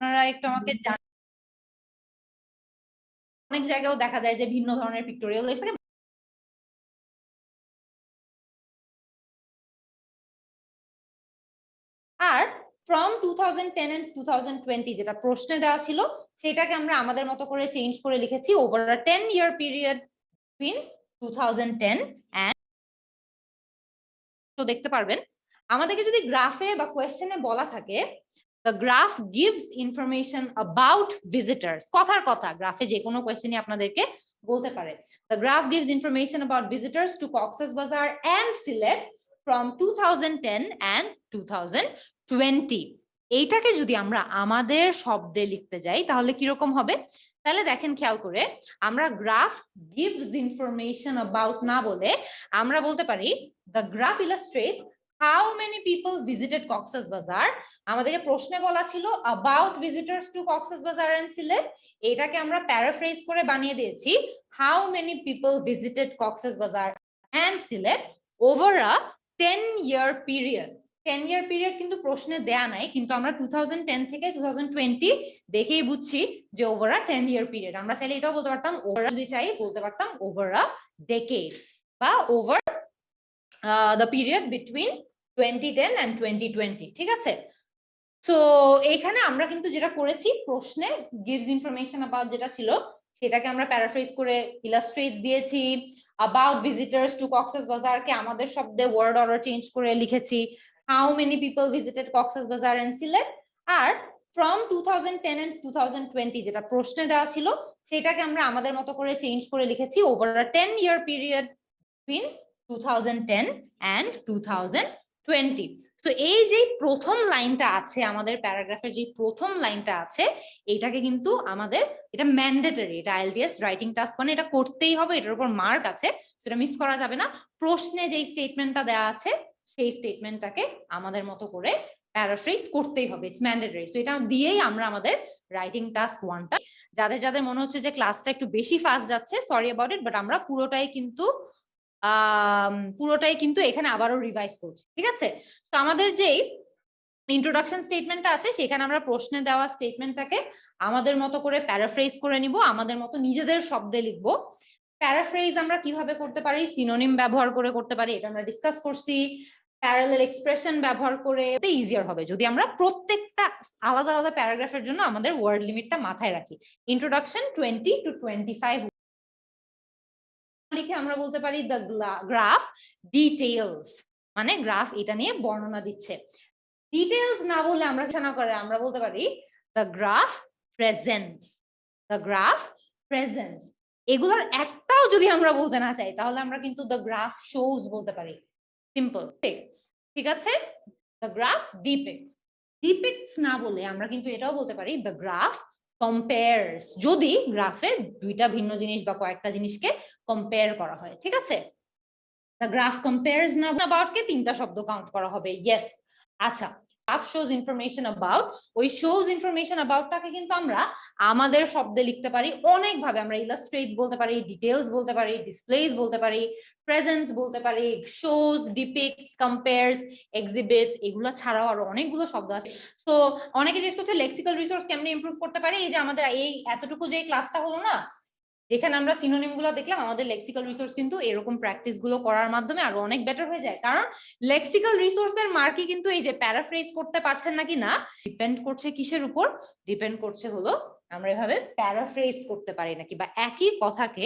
আপনারা একটু আমাকে অনেক জায়গায়ও দেখা যায় যে ভিন্ন ধরনের পিক্টোরিয়াল থাকে। আর ফ্রম 2010 এন্ড 2020 যেটা প্রশ্নে দেওয়া ছিল সেটাকে আমরা আমাদের মতো করে চেঞ্জ করে লিখেছি over a 10-year period between 2010 and. তো দেখতে পারবেন আমাদেরকে যদি গ্রাফে বা কোয়েশ্চেনে বলা থাকে the graph gives information about visitors, কথার কথা গ্রাফে যে কোনো কোয়েশ্চেনই আপনাদেরকে বলতে পারে the graph gives information about visitors to Cox's Bazar and Sylhet from 2010 and 2020। এইটাকে যদি আমরা আমাদের শব্দে লিখতে যাই তাহলে কিরকম হবে? তাহলে দেখেন খেয়াল করে, আমরা গ্রাফ gives information about না বলে আমরা বলতে পারি the graph illustrates how many people visited Cox's Bazar। আমাদেরকে প্রশ্নে বলা ছিল about visitors to Cox's Bazar and Sylhet, এটাকে আমরা প্যারাফ্রেজ করে বানিয়ে দিয়েছি how many people visited Cox's Bazar and Sylhet over a 10-year period। 10-year period কিন্তু প্রশ্নে দেয়া নাই, কিন্তু আমরা 2010 থেকে 2020 দেখেই বুঝছি যে ওভার আ 10-year period। আমরা চাইলে এটাও বলতে পারতাম ওভার, যদি চাই বলতে পারতাম ওভার আ ডেকেড বা over the period between 2010 and 2020। ঠিক আছে, তো এইখানে আমরা কিন্তু যেটা করেছি প্রশ্নে gives information about যেটা ছিল সেটাকে আমরা প্যারাফ্রেজ করে ইলাস্ট্রেট দিয়েছি। about visitors to Cox's Bazar কে আমাদের শব্দে ওয়ার্ড অর্ডার চেঞ্জ করে লিখেছি how many people visited Cox's Bazar and Sylhet। R from 2010 and 2020 যেটা প্রশ্নে দেওয়া ছিল সেটাকে আমরা আমাদের মতো করে চেঞ্জ করে লিখেছি over a 10-year period between 2010 and 2020। তো এই যে প্রথম লাইনটা আছে আমাদের প্যারাগ্রাফের, যে প্রথম লাইনটা আছে এইটাকে কিন্তু আমাদের, এটা ম্যান্ডেটরি, এটা আইএলটিএস রাইটিং টাস্ক মানে এটা করতেই হবে, এটার উপর মার্ক আছে, সেটা মিস করা যাবে না। প্রশ্নে যেই স্টেটমেন্টটা দেওয়া আছে সেই স্টেটমেন্টটাকে আমাদের মতো করে প্যারাফ্রেজ করতেই হবে, ইটস ম্যান্ডেটরি। সো এটা দিয়েই আমরা আমাদের রাইটিং টাস্ক 1টা, যাদের যাদের মনে হচ্ছে যে ক্লাসটা একটু বেশি ফাস্ট যাচ্ছে সরি অ্যাবাউট ইট, বাট আমরা পুরোটাই কিন্তু এখানে আবারও রিভাইজ করছি। ঠিক আছে, তো আমাদের যেই ইন্ট্রোডাকশন স্টেটমেন্টটা আছে সেখানে আমরা প্রশ্নে দেওয়া স্টেটমেন্টটাকে আমাদের মতো করে প্যারাফ্রেজ করে নিব, আমাদের মতো নিজেদের শব্দে লিখবো। প্যারাফ্রেজ আমরা কিভাবে করতে পারি? সিনোনিম ব্যবহার করে করতে পারি, এটা আমরা ডিসকাস করছি। প্যারালেল এক্সপ্রেশন ব্যবহার করে ইজিয়ার হবে যদি আমরা প্রত্যেকটা আলাদা আলাদা প্যারাগ্রাফের জন্য আমাদের ওয়ার্ড লিমিটটা মাথায় রাখি। ইন্ট্রোডাকশন 20 to 25 লিখে আমরা বলতে পারি দ্য গ্রাফ ডিটেইলস, মানে গ্রাফ এটা নিয়ে বর্ণনা দিচ্ছে। ডিটেইলস না বলে আমরা কিছু না করে আমরা বলতে পারি the graph presents, the graph presents. এগুলোর একটাও যদি আমরা বলতে না চাই তাহলে আমরা কিন্তু দ্য গ্রাফ শোজ বলতে পারি, সিম্পল। ঠিক আছে, দ্য গ্রাফ ডিপিক্টস, ডিপিক্টস না বলে আমরা কিন্তু এটাও বলতে পারি দ্য গ্রাফ কম্পেয়ার্স, যদি গ্রাফে দুইটা ভিন্ন জিনিস বা কয়েকটা জিনিসকে কম্পেয়ার করা হয়। ঠিক আছে, দ্য গ্রাফ কম্পেয়ার্স না অ্যাবাউট কে তিনটা শব্দ কাউন্ট করা হবে। ইয়েস, আচ্ছা, গ্রাফ শোজ ইনফরমেশন অ্যাবাউট, ওই শোজ ইনফরমেশন অ্যাবাউটটাকে কিন্তু আমরা আমাদের শব্দে লিখতে পারি অনেক ভাবে। আমরা ইলাস্ট্রেটস বলতে পারি, ডিটেইলস বলতে পারি, ডিসপ্লেস বলতে পারি, প্রেজেন্স বলতে পারি, শোজ, ডিপিক্টস, কম্পেয়ার্স, এক্সিবিটস, এগুলো ছাড়াও আরো অনেকগুলো শব্দ আছে। সো অনেকে জিজ্ঞেস করছে লেক্সিক্যাল রিসোর্স কেমনে ইমপ্রুভ করতে পারি। এই যে আমাদের এই এতটুকু যে ক্লাসটা হলো না, যেখানে আমরা সিনোনিম গুলো দেখলাম, আমাদের লেক্সিক্যাল রিসোর্স কিন্তু এরকম প্র্যাকটিস গুলো করার মাধ্যমে আরো অনেক বেটার হয়ে যায়। কারণ লেক্সিক্যাল রিসোর্সের মার্কই কিন্তু এই যে প্যারাফ্রেজ করতে পারছেন নাকি না ডিপেন্ড করছে কিসের উপর? ডিপেন্ড করছে হলো আমরা এভাবে প্যারাফ্রেজ করতে পারি নাকি, বা একই কথাকে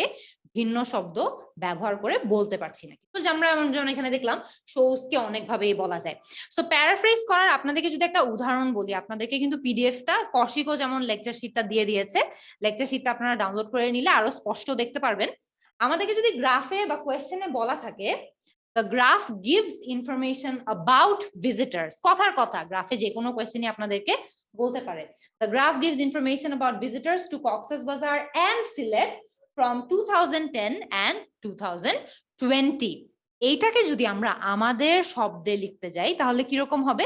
ভিন্ন শব্দ ব্যবহার করে বলতে পারছি নাকি। তো আমরা যেমন এখানে দেখলাম শোজ কে অনেক ভাবেই বলা যায়। সো প্যারাফ্রেজ করার আপনাদেরকে যদি একটা উদাহরণ বলি, আপনাদেরকে কিন্তু পিডিএফটা কৌশিকও যেমন লেকচার শিটটা দিয়ে দিয়েছে, লেকচার শিটটা আপনারা ডাউনলোড করে নিলে আরো স্পষ্ট দেখতে পারবেন। আমাদেরকে যদি গ্রাফে বা কোয়েশ্চেনে বলা থাকে the graph gives information about visitors, কথার কথা গ্রাফে যে কোনো কোয়েশ্চেনই আপনাদেরকে বলতে পারে the graph gives information about visitors to Cox's Bazar and Sylhet from 2010 and 2020। এইটাকে যদি আমরা আমাদের শব্দে লিখতে যাই তাহলে কিরকম হবে?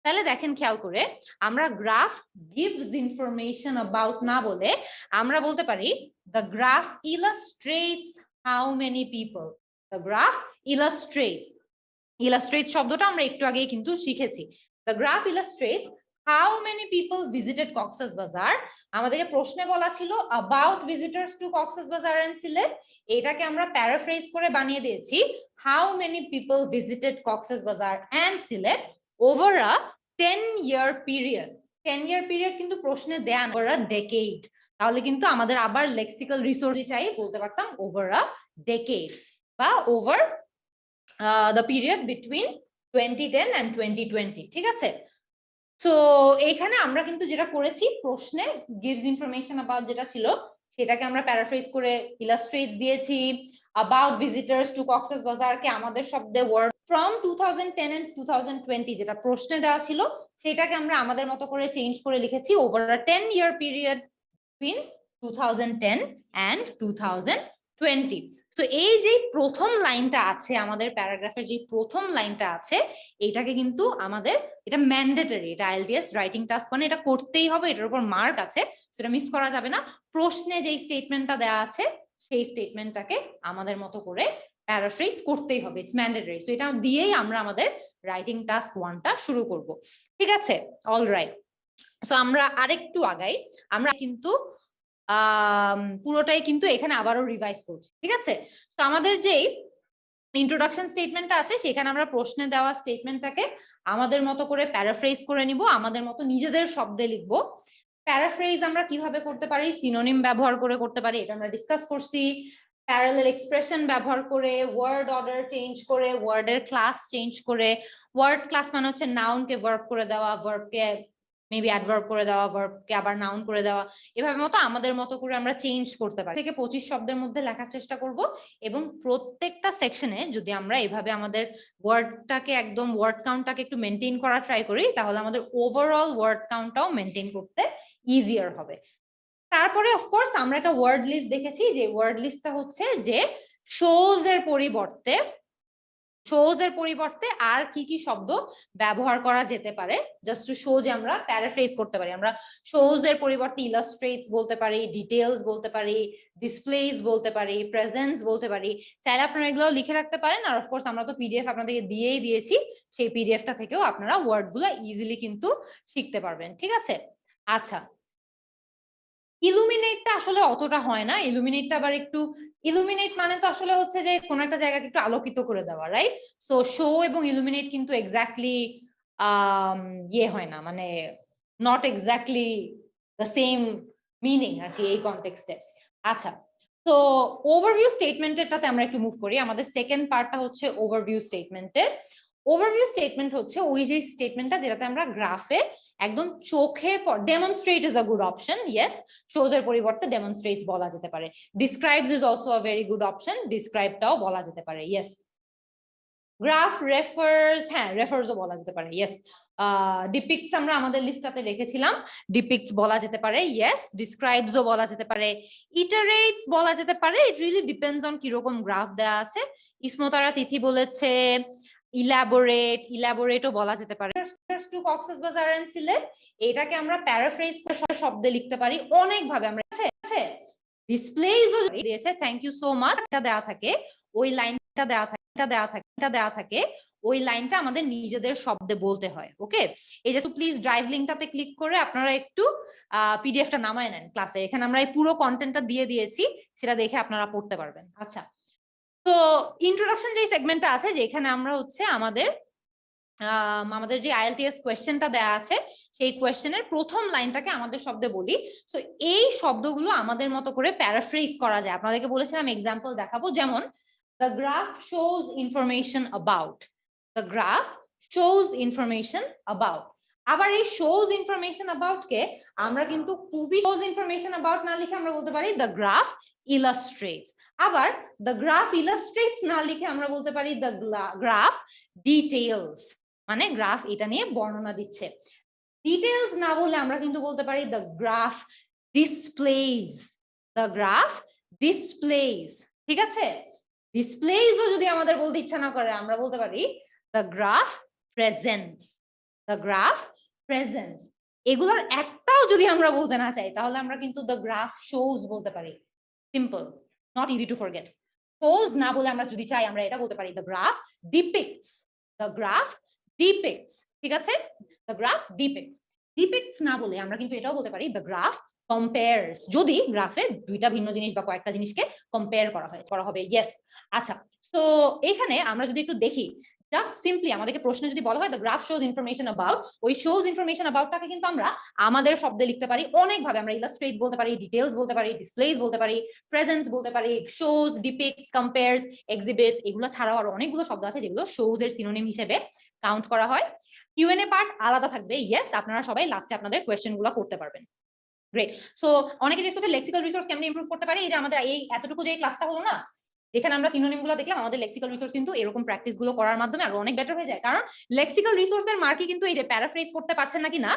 তাহলে দেখেন খেয়াল করে, আমরা গ্রাফ gives information about না বলে আমরা বলতে পারি the graph illustrates how many people, the graph illustrates, illustrates শব্দটা আমরা একটু আগেই কিন্তু শিখেছি। the graph illustrates how many people visited Cox's বাজার, আমাদেরকে প্রশ্নে বলা ছিল about visitors two Cox's Bazar and Sylhet, এটাকে আমরা প্যারাফ্রেজ করে বানিয়ে দিয়েছি how many people visited Cox's Bazar and Sylhet over a 10-year period. 10-year period কিন্তু প্রশ্নে দেন ওভার আ ডেকেড, তাহলে কিন্তু আমাদের আবার লেক্সিক্যাল রিসোর্স চাই, বলতে পারতাম ওভার আ ডেকেড বা over the period between 2010 and 2020। ঠিক আছে, সো এখানে আমরা কিন্তু যেটা করেছি প্রশ্নে গিভস ইনফরমেশন অ্যাবাউট যেটা ছিল সেটাকে আমরা প্যারাফ্রেজ করে ইলাস্ট্রেট দিয়েছি। অ্যাবাউট ভিজিটার্স টু কক্সেস বাজারকে আমাদের শব্দে ওয়ার্ড ফ্রম 2010 and 2020 যেটা প্রশ্নে দেওয়া ছিল সেটাকে আমরা আমাদের মতো করে চেঞ্জ করে লিখেছি over a 10-year period between 2010 and 2020। তো এই যে প্রথম লাইনটা আছে আমাদের প্যারাগ্রাফের, যে প্রথম লাইনটা আছে এইটাকে কিন্তু আমাদের, এটা ম্যান্ডেটরি, এটা আইএলটিএস রাইটিং টাস্ক মানে এটা করতেই হবে, এটার উপর মার্ক আছে, সেটা মিস করা যাবে না। প্রশ্নে যেই স্টেটমেন্টটা দেওয়া আছে সেই স্টেটমেন্টটাকে আমাদের মতো করে প্যারাফ্রেজ করতেই হবে, ইটস ম্যান্ডেটরি। সো এটা দিয়েই আমরা আমাদের রাইটিং টাস্ক 1টা শুরু করব। ঠিক আছে, অলরাইট। সো আমরা আরেকটু আগাই, আমরা কিন্তু পুরোটাই কিন্তু এখানে আবারও রিভাইজ করছি। ঠিক আছে, তো আমাদের যেই ইন্ট্রোডাকশন স্টেটমেন্টটা আছে সেখানে আমরা প্রশ্নে দেওয়া স্টেটমেন্টটাকে আমাদের মতো করে প্যারাফ্রেজ করে নিব, আমাদের মতো নিজেদের শব্দে লিখবো। প্যারাফ্রেজ আমরা কিভাবে করতে পারি, সিনোনিম ব্যবহার করে করতে পারি, এটা আমরা ডিসকাস করছি। প্যারালেল এক্সপ্রেশন ব্যবহার করে, ওয়ার্ড অর্ডার চেঞ্জ করে, ওয়ার্ডের ক্লাস চেঞ্জ করে, ওয়ার্ড ক্লাস মানে হচ্ছে নাউনকে ভার্ব করে দেওয়া, ভার্বকে মেবি অ্যাডভার্ব করে দেওয়া, ভার্বকে আবার নাউন করে দেওয়া, এভাবে মতো আমাদের মতো করে আমরা চেঞ্জ করতে পারি। থেকে 25 শব্দের মধ্যে লেখার চেষ্টা করব, এবং প্রত্যেকটা সেকশনে যদি আমরা এভাবে আমাদের ওয়ার্ডটাকে একদম ওয়ার্ড কাউন্টটাকে একটু মেনটেন করা ট্রাই করি তাহলে আমাদের ওভারঅল ওয়ার্ড কাউন্টটাও মেনটেন করতে ইজিয়ার হবে। তারপরে অফকোর্স আমরা একটা ওয়ার্ড লিস্ট দেখেছি, যে ওয়ার্ড লিস্টটা হচ্ছে যে শোজ এর পরিবর্তে আর কি কি শব্দ ব্যবহার করা যেতে পারে, জাস্ট টু শো যে আমরা প্যারাফ্রেজ করতে পারি। আমরা শোজ এর পরিবর্তে ইলাস্ট্রেটস বলতে পারি, ডিটেইলস বলতে পারি, ডিসপ্লেস বলতে পারি, প্রেজেন্স বলতে পারি। চাইলে আপনারা এগুলো লিখে রাখতে পারেন, আর অফকোর্স আমরা তো পিডিএফ আপনাদেরকে দিয়েই দিয়েছি, সেই পিডিএফটা থেকেও আপনারা ওয়ার্ডগুলো ইজিলি কিন্তু শিখতে পারবেন। ঠিক আছে, আচ্ছা। ইলুমিনেটটা আসলে অতটা হয় না, ইলুমিনেটটা আবার একটু, ইলুমিনেট মানে তো আসলে হচ্ছে যে কোন একটা জায়গাকে একটু আলোকিত করে দেওয়া, রাইট? সো শো এবং ইলুমিনেট কিন্তু এক্স্যাক্টলি ইয়ে হয় না, মানে not exactly the same meaning আর কি এই কনটেক্সটে। আচ্ছা, তো ওভারভিউ স্টেটমেন্টেরটাতে আমরা একটু মুভ করি। আমাদের সেকেন্ড পার্টটা হচ্ছে ওভারভিউ স্টেটমেন্টের। ওভারভিউ স্টেটমেন্ট হচ্ছে ওই যে স্টেটমেন্টটা যেটাতে আমরা গ্রাফে একদম চোখে, demonstrate is a good option, yes, shows এর পরিবর্তে ডেমনস্ট্রেটস বলা যেতে পারে। Describes is also a very good option, ডিসক্রাইবটাও বলা যেতে পারে, ইয়েস। গ্রাফ, রেফার্স, হ্যাঁ রেফার্সও বলা যেতে পারে, ইয়েস। ডিপিক্টস আমরা আমাদের লিস্টটাতে রেখেছিলাম, ডিপিক্টস বলা যেতে পারে, ইয়েস। ডিসক্রাইবসও বলা যেতে পারে, ইটারেটস বলা যেতে পারে। ইট রিয়েলি ডিপেন্ডস অন কিরকম গ্রাফ দেওয়া আছে। ইসমতারা তিথি বলেছে ইলাবোরেটও বলা যেতে পারে। টু কক্সেস বাজার এন্ড সিলেট, এটাকে আমরা প্যারাফ্রেজ করে শব্দে লিখতে পারি অনেক ভাবে। আমরা আছে ডিসপ্লেসও দিয়েছে, থ্যাংক ইউ সো মাচ। এটা দেওয়া থাকে, ওই লাইনটা দেওয়া থাকে, ওই লাইনটা আমাদের নিজেদের শব্দে বলতে হয়। ওকে, এই যে প্লিজ ড্রাইভ লিংকটাতে ক্লিক করে আপনারা একটু পিডিএফটা নামায় নেন ক্লাসে, এখানে আমরা এই পুরো কন্টেন্টটা দিয়ে দিয়েছি, সেটা দেখে আপনারা পড়তে পারবেন। আচ্ছা, তো ইন্ট্রোডাকশন যে সেগমেন্টটা আছে, যেখানে আমরা হচ্ছে আমাদের যে আইএলটিএস কোয়েশ্চেনটা দেয়া আছে সেই কোয়েশ্চেনের প্রথম লাইনটাকে আমাদের শব্দে বলি। সো এই শব্দগুলো আমাদের মতো করে প্যারাফ্রেজ করা যায়। আপনাদেরকে বলেছিলাম এক্সাম্পল দেখাবো, যেমন the graph shows information about, the graph shows information about। আবার এই shows information about কে আমরা কিন্তু খুবই shows information about না লিখে আমরা বলতে পারি the graph illustrates। আবার the graph illustrates না লিখে আমরা বলতে পারি the graph details, মানে গ্রাফ এটা নিয়ে বর্ণনা দিচ্ছে। ডিটেইলস না বলে আমরা কিন্তু বলতে পারি the graph displays, the graph displays। ঠিক আছে, ডিসপ্লেসও যদি আমাদের বলতে ইচ্ছা না করে আমরা বলতে পারি the graph presents, the graph presents। এগুলোর একটাও যদি আমরা বলতে না চাই তাহলে আমরা কিন্তু the graph shows বলতে পারি। Simple, not easy to forget. shows না বলে আমরা যদি চাই আমরা এটা বলতে পারি the graph depicts, the graph depicts। ঠিক আছে, the graph depicts। ডিপিক্টস না বলে আমরা কিন্তু এটাও বলতে পারি দ্য গ্রাফ কম্পেয়ার্স, যদি গ্রাফে দুইটা ভিন্ন জিনিস বা কয়েকটা জিনিসকে কম্পেয়ার করা হবে। ইয়েস। আচ্ছা, তো এখানে আমরা যদি একটু দেখি, জাস্ট সিম্পলি আমাদেরকে প্রশ্নে যদি বলা হয় the graph shows information about, ওই শোজ ইনফরমেশন অ্যাবাউটটাকে কিন্তু আমরা আমাদের শব্দে লিখতে পারি অনেকভাবে। আমরা ইলাস্ট্রেটস বলতে পারি, ডিটেলস বলতে পারি, ডিসপ্লেস বলতে পারি, প্রেজেন্স বলতে পারি, শোজ, ডিপিক্টস, কম্পেয়ার্স, এক্সিবিটস, এগুলো ছাড়াও আরো অনেকগুলো শব্দ আছে যেগুলো শোজ এর সিনোনিম হিসেবে কাউন্ট করা হয়। কিউএনএ পার্ট আলাদা থাকবে। ইয়েস, আপনারা সবাই লাস্টে আপনাদের কোয়েশ্চেন গুলো করতে পারবেন। গ্রেট। সো অনেকে জিজ্ঞেস করছে লেক্সিক্যাল রিসোর্স কেমনে ইমপ্রুভ করতে পারি। এই যে আমাদের এই এতটুকু যে ক্লাসটা হলো না, যেখানে আমরা সিনোনিম গুলো দেখলাম, আমাদের লেক্সিক্যাল রিসোর্স কিন্তু এরকম প্র্যাকটিস গুলো করার মাধ্যমে আরো অনেক বেটার হয়ে যায়। কারণ লেক্সিক্যাল রিসোর্সের মার্কই কিন্তু এই যে প্যারাফ্রেজ করতে পারছেন নাকি না,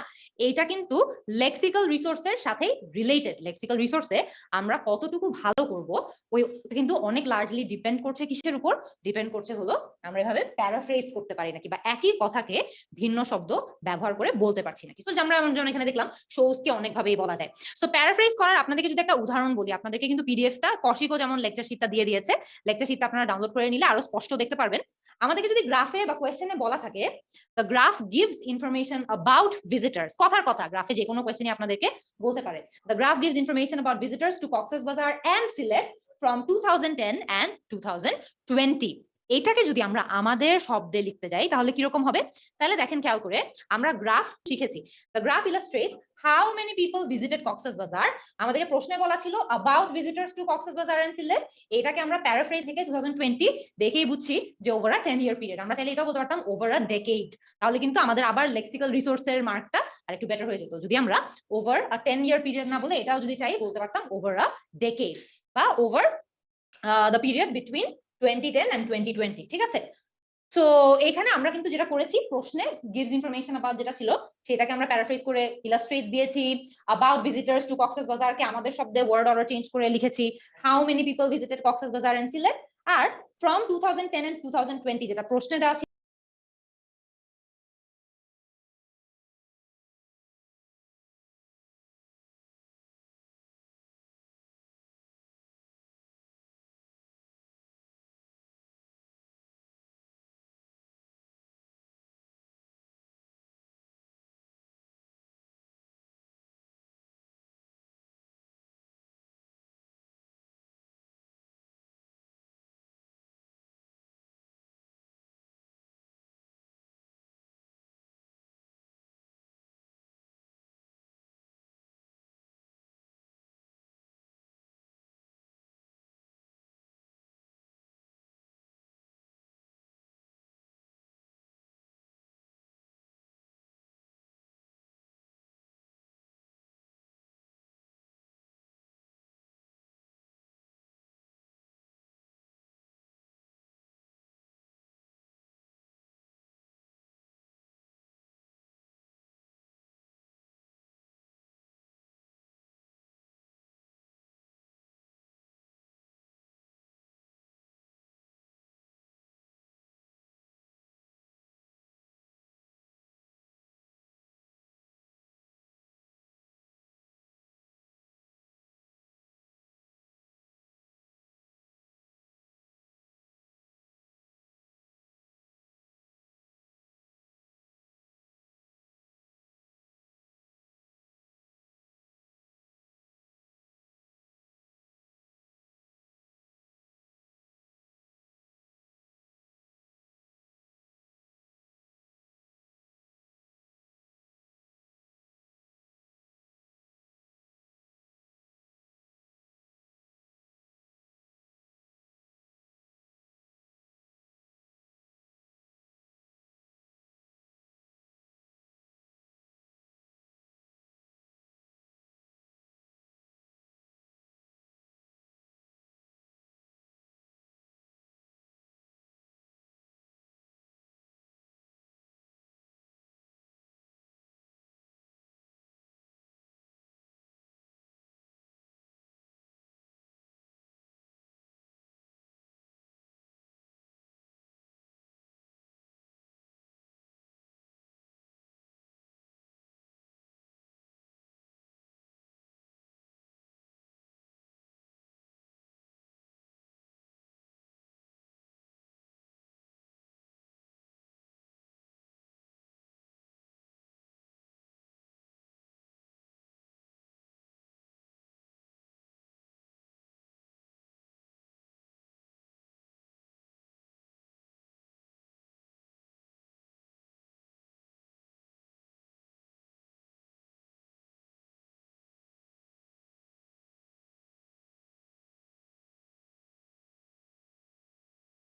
এইটা কিন্তু লেক্সিক্যাল রিসোর্সের সাথে রিলেটেড। লেক্সিক্যাল রিসোর্সে আমরা কতটুকু ভালো করব ওই কিন্তু অনেক লার্জলি ডিপেন্ড করছে কিসের উপর, ডিপেন্ড করছে হলো আমরা এভাবে প্যারাফ্রেজ করতে পারি নাকি, বা একই কথাকে ভিন্ন শব্দ ব্যবহার করে বলতে পারছি নাকি। তো আমরা যেমন এখানে দেখলাম শোজকে অনেকভাবেই বলা যায়। সো প্যারাফ্রেজ করার আপনাদেরকে যদি একটা উদাহরণ বলি, আপনাদেরকে কিন্তু পিডিএফটা কৌশিকও যেমন লেকচার শিটটা দিয়ে দিয়েছে, লেকচার শিটটা আপনারা ডাউনলোড করে নিলে আরো স্পষ্ট দেখতে পারবেন। আমাদেরকে যদি গ্রাফে বা কোয়েশ্চেনে বলা থাকে the graph gives information about visitors, কথার কথা গ্রাফে যে কোনো কোয়েশ্চেনই আপনাদেরকে বলতে পারে the graph gives information about visitors to Cox's Bazar and Sylhet from 2010 and 2020। এটাকে যদি আমরা আমাদের শব্দে লিখতে যাই তাহলে কিরকম হবে? তাহলে দেখেন খেয়াল করে, আমরা গ্রাফ শিখেছি, the graph illustrates how many people visited Cox's Bazar. আমাদেরকে প্রশ্নে বলা ছিল about visitors to Cox's Bazar and Sylhet. এটাকে আমরা প্যারাফ্রেজ থেকে 2020 দেখেই বুঝছি যে ওভার আ 10 ইয়ার পিরিয়ড। আমরা চাইলে এটাও বলতে পারতাম ওভার আ ডেকেড। তাহলে কিন্তু আমাদের আবার লেক্সিক্যাল রিসোর্সের মার্কটা আরেকটু বেটার হয়ে যেত যদি আমরা ওভার আ 10 ইয়ার পিরিয়ড না বলে এটাও যদি চাই বলতে পারতাম ওভার আ ডেকেড বা over the period between 2010 and 2020। ঠিক আছে? সো এখানে আমরা কিন্তু যেটা করেছি, প্রশ্নে গিভস ইনফরমেশন অ্যাবাউট যেটা ছিল সেটাকে আমরা প্যারাফ্রেজ করে ইলাস্ট্রেট দিয়েছি। অ্যাবাউট ভিজিটার্স টু কক্সবাজারকে আমাদের শব্দে ওয়ার্ড অর্ডার চেঞ্জ করে লিখেছি how many people visited Cox's Bazar and Sylhet. আর ফ্রম 2010 and 2020 যেটা প্রশ্নে দেওয়া ছিল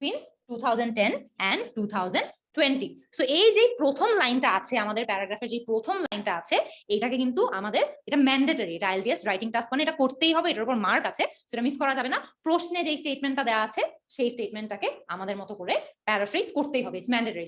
between 2010 and 2020 সো এই যে প্রথম লাইনটা আছে আমাদের প্যারাগ্রাফের যে প্রথম লাইনটা আছে এটাকে কিন্তু আমাদের এটা ম্যান্ডেটরি এটা আইএলটিএস রাইটিং টাস্ক মানে এটা করতেই হবে এটার উপর মার্ক আছে সেটা মিস করা যাবে না প্রশ্নে যে স্টেটমেন্টটা দেওয়া আছে সেই স্টেটমেন্টটাকে আমাদের মতো করে প্যারাফ্রেজ করতেই হবে ইটস ম্যান্ডেটরি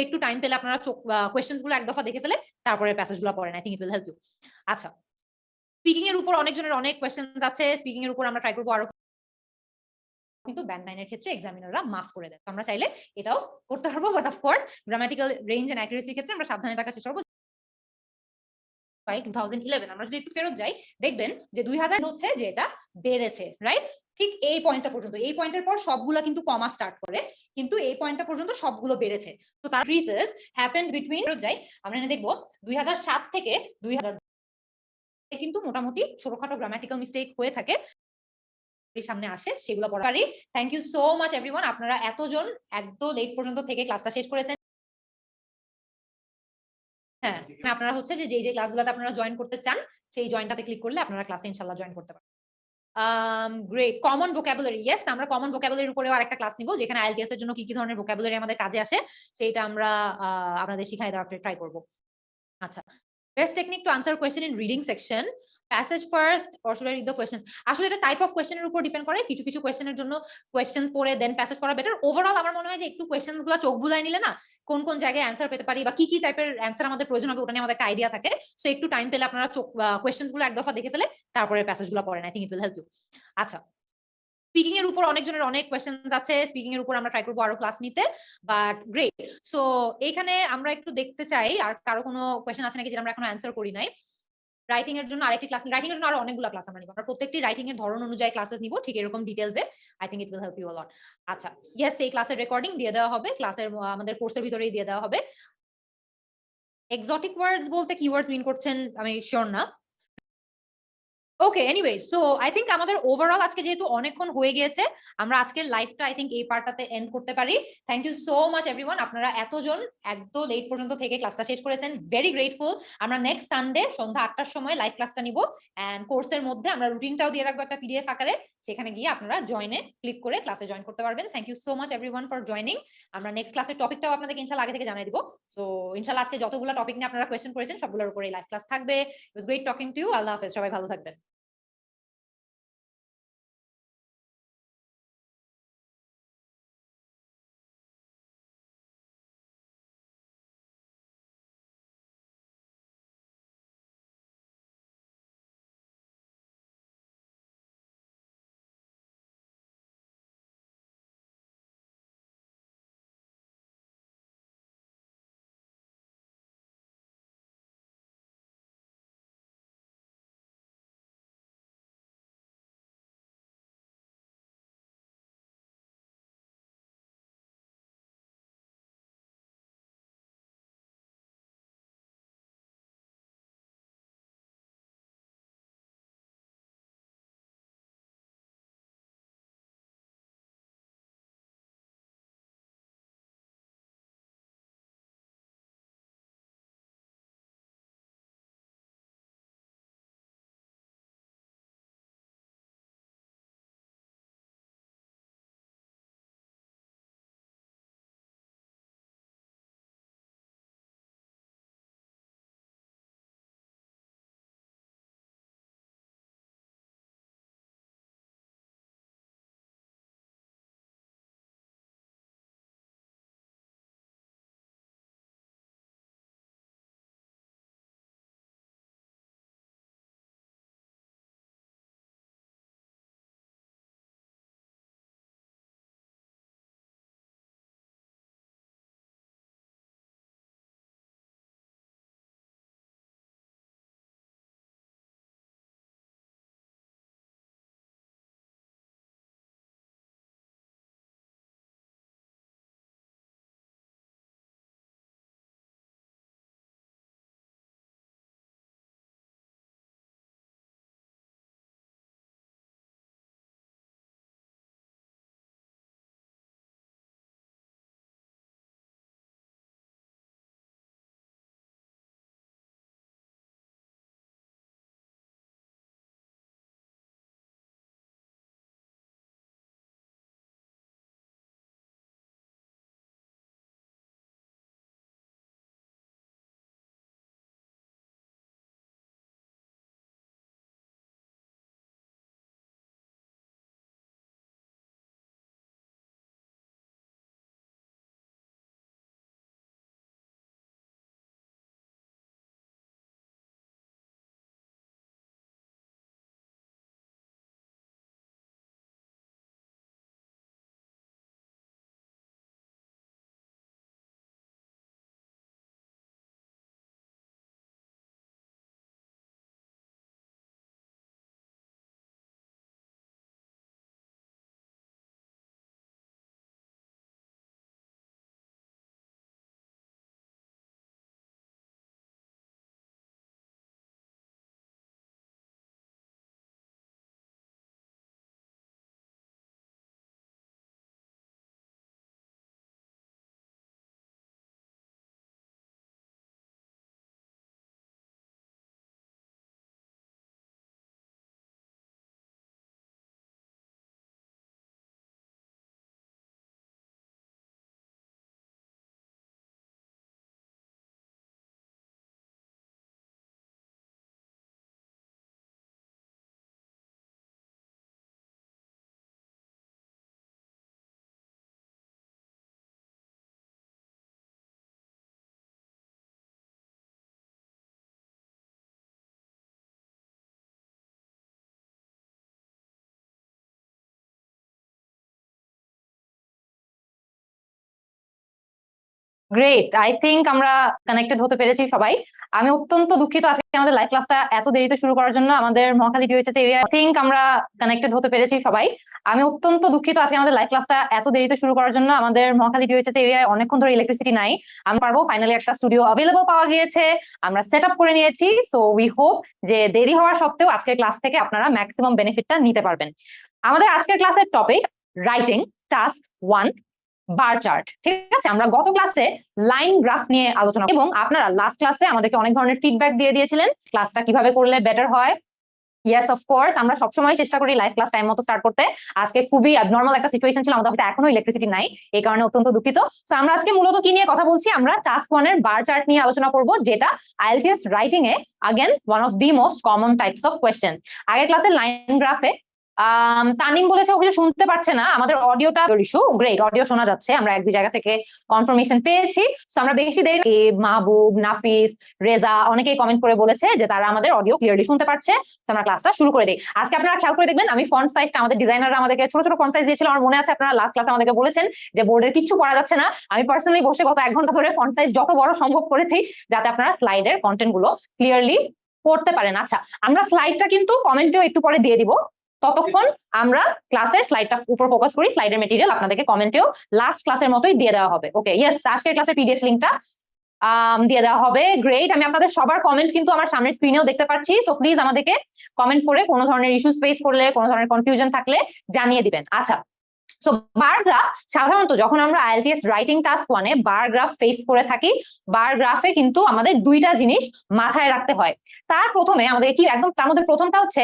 একটু টাইম পেলে আপনারা কোয়েশ্চেন্স গুলো এক দফা দেখে ফেলে তারপরে প্যাসেজ গুলো পড়েন I think it will help you আচ্ছা স্পিকিং এর উপর অনেকজনের অনেক কোয়েশ্চেন্স আছে স্পিকিং এর উপর আমরা ট্রাই করবো আরো কিন্তু ব্যান্ড 9 এর ক্ষেত্রে এক্সামিনাররা মাফ করে দেয় আমরা চাইলে এটাও করতে পারবো but of course grammatical range and অ্যাকুরেসির ক্ষেত্রে আমরা সাবধানে থাকার চেষ্টা করবো 2011 আমরা যদি একটু ফেরত যাই দেখবেন যে 2000 হচ্ছে যে এটা বেড়েছে রাইট ঠিক এই পয়েন্টটা পর্যন্ত এই পয়েন্টের পর সবগুলো কিন্তু কমা স্টার্ট করে কিন্তু এই পয়েন্টটা পর্যন্ত সবগুলো বেড়েছে তো তার ক্রিসেস হ্যাপেন্ড বিটুইন ফেরত যাই আমরা এখানে দেখবো 2007 থেকে 2000 কিন্তু মোটামুটি ছোটখাটো গ্রামাটিক্যাল মিস্টেক হয়ে থাকে সামনে আসে সেগুলো পড়া পারি thank you so much everyone আপনারা এতজন একদম লেট পর্যন্ত থেকে ক্লাসটা শেষ করেছেন হ্যাঁ আপনারা হচ্ছে যে যে ক্লাসগুলোতে আপনারা জয়েন করতে চান সেই জয়েনটাতে ক্লিক করলে আপনারা ক্লাসে ইনশাআল্লাহ জয়েন করতে পারবেন গ্রেট কমন ভোকাবুলারি ইয়েস আমরা কমন ভোকাবুলারির উপরেও আরেকটা ক্লাস নিব যেখানে আইএলটিএস এর জন্য কি কি ধরনের ভোকাবুলারি আমাদের কাজে আসে সেটা আমরা আপনাদের শিখাই দেওয়ার ট্রাই করব আচ্ছা best technique two answer question in reading section passage first or should I read the questions আসলে এটা টাইপ অফ কোয়েশ্চেনের উপর ডিপেন্ড করে কিছু কিছু কোয়েশ্চেনের জন্য কোয়েশ্চেন্স পড়ে দেন প্যাসেজ পড়া বেটার ওভারঅল আমার মনে হয় যে একটু কোয়েশ্চেন্স গুলো চোখ বুলাই নিলে না কোন কোন জায়গায় অ্যান্সার পেতে পারি বা কি কি টাইপের অ্যান্সার আমাদের প্রয়োজন হবে ওটা নিয়ে আমাদের একটা আইডিয়া থাকে সো একটু টাইম পেলে আপনারা কোয়েশ্চেন্স গুলো এক দফা দেখে ফেলে তারপরে প্যাসেজ গুলো পড়েন I think it will help you আচ্ছা স্পিকিং এর উপর অনেকজনের অনেক কোয়েশ্চেন্স আছে স্পিকিং এর উপর আমরা ট্রাই করবো আরো ক্লাস নিতে বাট গ্রেট সো এইখানে আমরা একটু দেখতে চাই আর কারো কোনো কোয়েশ্চেন আছে নাকি যেটা আমরা এখনো অ্যান্সার করি নাই রাইটিং এর জন্য আরেকটি ক্লাস রাইটিং এর জন্য আরো অনেকগুলো ক্লাস আমরা নিব আমরা প্রত্যেকটি রাইটিং এর ধরন অনুযায়ী ক্লাসেস নিব ঠিক এরকম ডিটেইলসে I think it will help you a lot আচ্ছা ইয়েস এই ক্লাসের রেকর্ডিং দিয়ে দেওয়া হবে ক্লাসের আমাদের কোর্সের ভিতরেই দিয়ে দেওয়া হবে এক্সোটিক ওয়ার্ডস বলতে কি ওয়ার্ডস মিন করছেন আমি শিওর না ওকে এনিওয়ে সো আই থিংক আমাদের ওভারঅল আজকে যেহেতু অনেকক্ষণ হয়ে গিয়েছে আমরা আজকের লাইভটা আই থিংক এই পার্টটাতে এন্ড করতে পারি thank you so much everyone আপনারা এতজন একদম লেট পর্যন্ত থেকে ক্লাসটা শেষ করেছেন ভেরি গ্রেটফুল আমরা নেক্সট সানডে সন্ধ্যা 8টার সময় লাইভ ক্লাসটা নিব এন্ড কোর্সের মধ্যে আমরা রুটিনটাও দিয়ে রাখবো একটা পিডিএফ আকারে সেখানে গিয়ে আপনারা জয়েনে ক্লিক করে ক্লাসে জয়েন করতে পারবেন thank you so much everyone for joining আমরা নেক্সট ক্লাসের টপিকটাও আপনাদেরকে ইনশাআল্লাহ আগে থেকে জানিয়ে দিব সো ইনশাআল্লাহ আজকে যতগুলো টপিক নিয়ে আপনারা কোয়েশ্চেন করেছেন সবগুলোর উপরে লাইভ ক্লাস থাকবে it was great talking to you আল্লাহ হাফেজ সবাই ভালো থাকবেন গ্রেট, আই থিঙ্ক আমরা কানেক্টেড হতে পেরেছি সবাই। আমি অত্যন্ত দুঃখিত আজকে আমাদের লাইভ ক্লাসটা এত দেরিতে শুরু করার জন্য। আমাদের মহাখালী ডিওএইচএস এরিয়া থিঙ্ক আমরা কানেক্টেড হতে পেরেছি সবাই। আমি অত্যন্ত দুঃখিত আজকে আমাদের লাইভ ক্লাসটা এত দেরিতে শুরু করার জন্য। আমাদের মহাখালী ডিওএইচএস এরিয়ায় অনেকক্ষণ ধরে ইলেকট্রিসিটি নাই। আমি পারবো, ফাইনালি একটা স্টুডিও অ্যাভেলেবল পাওয়া গিয়েছে, আমরা সেট আপ করে নিয়েছি। সো উই হোপ যে দেরি হওয়া সত্ত্বেও আজকের ক্লাস থেকে আপনারা ম্যাক্সিমাম বেনিফিটটা নিতে পারবেন। আমাদের আজকের ক্লাসের topic writing task 1 bar chart. ঠিক আছে, আমরা গত ক্লাসে লাইন গ্রাফ নিয়ে আলোচনা এবং আপনারা লাস্ট ক্লাসে আমাদেরকে অনেক ধরনের ফিডব্যাক দিয়ে দিয়েছিলেন ক্লাসটা কিভাবে করলে বেটার হয়। ইয়েস, অফকোর্স, আমরা সবসময় চেষ্টা করি লাইভ ক্লাস টাইম মতো স্টার্ট করতে। আজকে খুবই অ্যাবনর্মাল একটা সিচুয়েশন ছিল, আমাদের কাছে এখনো ইলেকট্রিসিটি নাই, এই কারণে অত্যন্ত দুঃখিত। তো আমরা আজকে মূলত কি নিয়ে কথা বলছি, আমরা টাস্ক 1 এর বার চার্ট নিয়ে আলোচনা করব, যেটা IELTS writing A again one of the most common types of question. আগের ক্লাসে লাইন গ্রাফে তানিম বলেছে ও কিছু শুনতে পারছে না, আমাদের অডিওটা ইস্যু। গ্রেট, অডিও শোনা যাচ্ছে, আমরা এক দুই জায়গা থেকে কনফার্মেশন পেয়েছি। তো আমরা বেশি দেরি মাহবুব, নাফিস, রেজা অনেকেই কমেন্ট করে বলেছে যে তারা আমাদের অডিও ক্লিয়ারলি শুনতে পারছে। তো আমরা ক্লাসটা শুরু করে দিই। আজকে আপনারা খেয়াল করে দেখবেন, আমি ফন্ট সাইজটা, আমাদের ডিজাইনাররা আমাদেরকে ছোট ছোট ফন্ট সাইজ দিয়েছিল। আমার মনে আছে আপনারা লাস্ট ক্লাসে আমাদেরকে বলেছেন যে বোর্ডের কিচ্ছু পড়া যাচ্ছে না। আমি পার্সোনালি বসে গত 1 ঘন্টা ধরে ফন্ট সাইজ যত বড় সম্ভব করেছি, যাতে আপনারা স্লাইডের কন্টেন্ট গুলো ক্লিয়ারলি পড়তে পারেন। আচ্ছা, আমরা স্লাইডটা কিন্তু কমেন্টেও একটু পরে দিয়ে দিব, ততক্ষণ আমরা ক্লাসের স্লাইডটা উপর ফোকাস করি। স্লাইডের মেটেরিয়াল আপনাদেরকে কমেন্টেও লাস্ট ক্লাসের মতোই দিয়ে দেওয়া হবে। ওকে, ইয়েস, আজকের ক্লাসের পিডিএফ লিংকটা দিয়ে দেওয়া হবে। গ্রেট, আমি আপনাদের সবার কমেন্ট কিন্তু আমার সামনের স্ক্রিনেও দেখতে পাচ্ছি। সো প্লিজ আমাদেরকে কমেন্ট করে কোনো ধরনের ইস্যু ফেস করলে, কোনো ধরনের কনফিউশন থাকলে জানিয়ে দিবেন। আচ্ছা, সো বার গ্রাফ সাধারণত যখন আমরা আইএলটিএস রাইটিং টাস্ক 1 এ বার গ্রাফ ফেস করে থাকি, বার গ্রাফে কিন্তু আমাদের দুইটা জিনিস মাথায় রাখতে হয়। তার প্রথমে আমাদের কি একদম, তার মধ্যে প্রথমটা হচ্ছে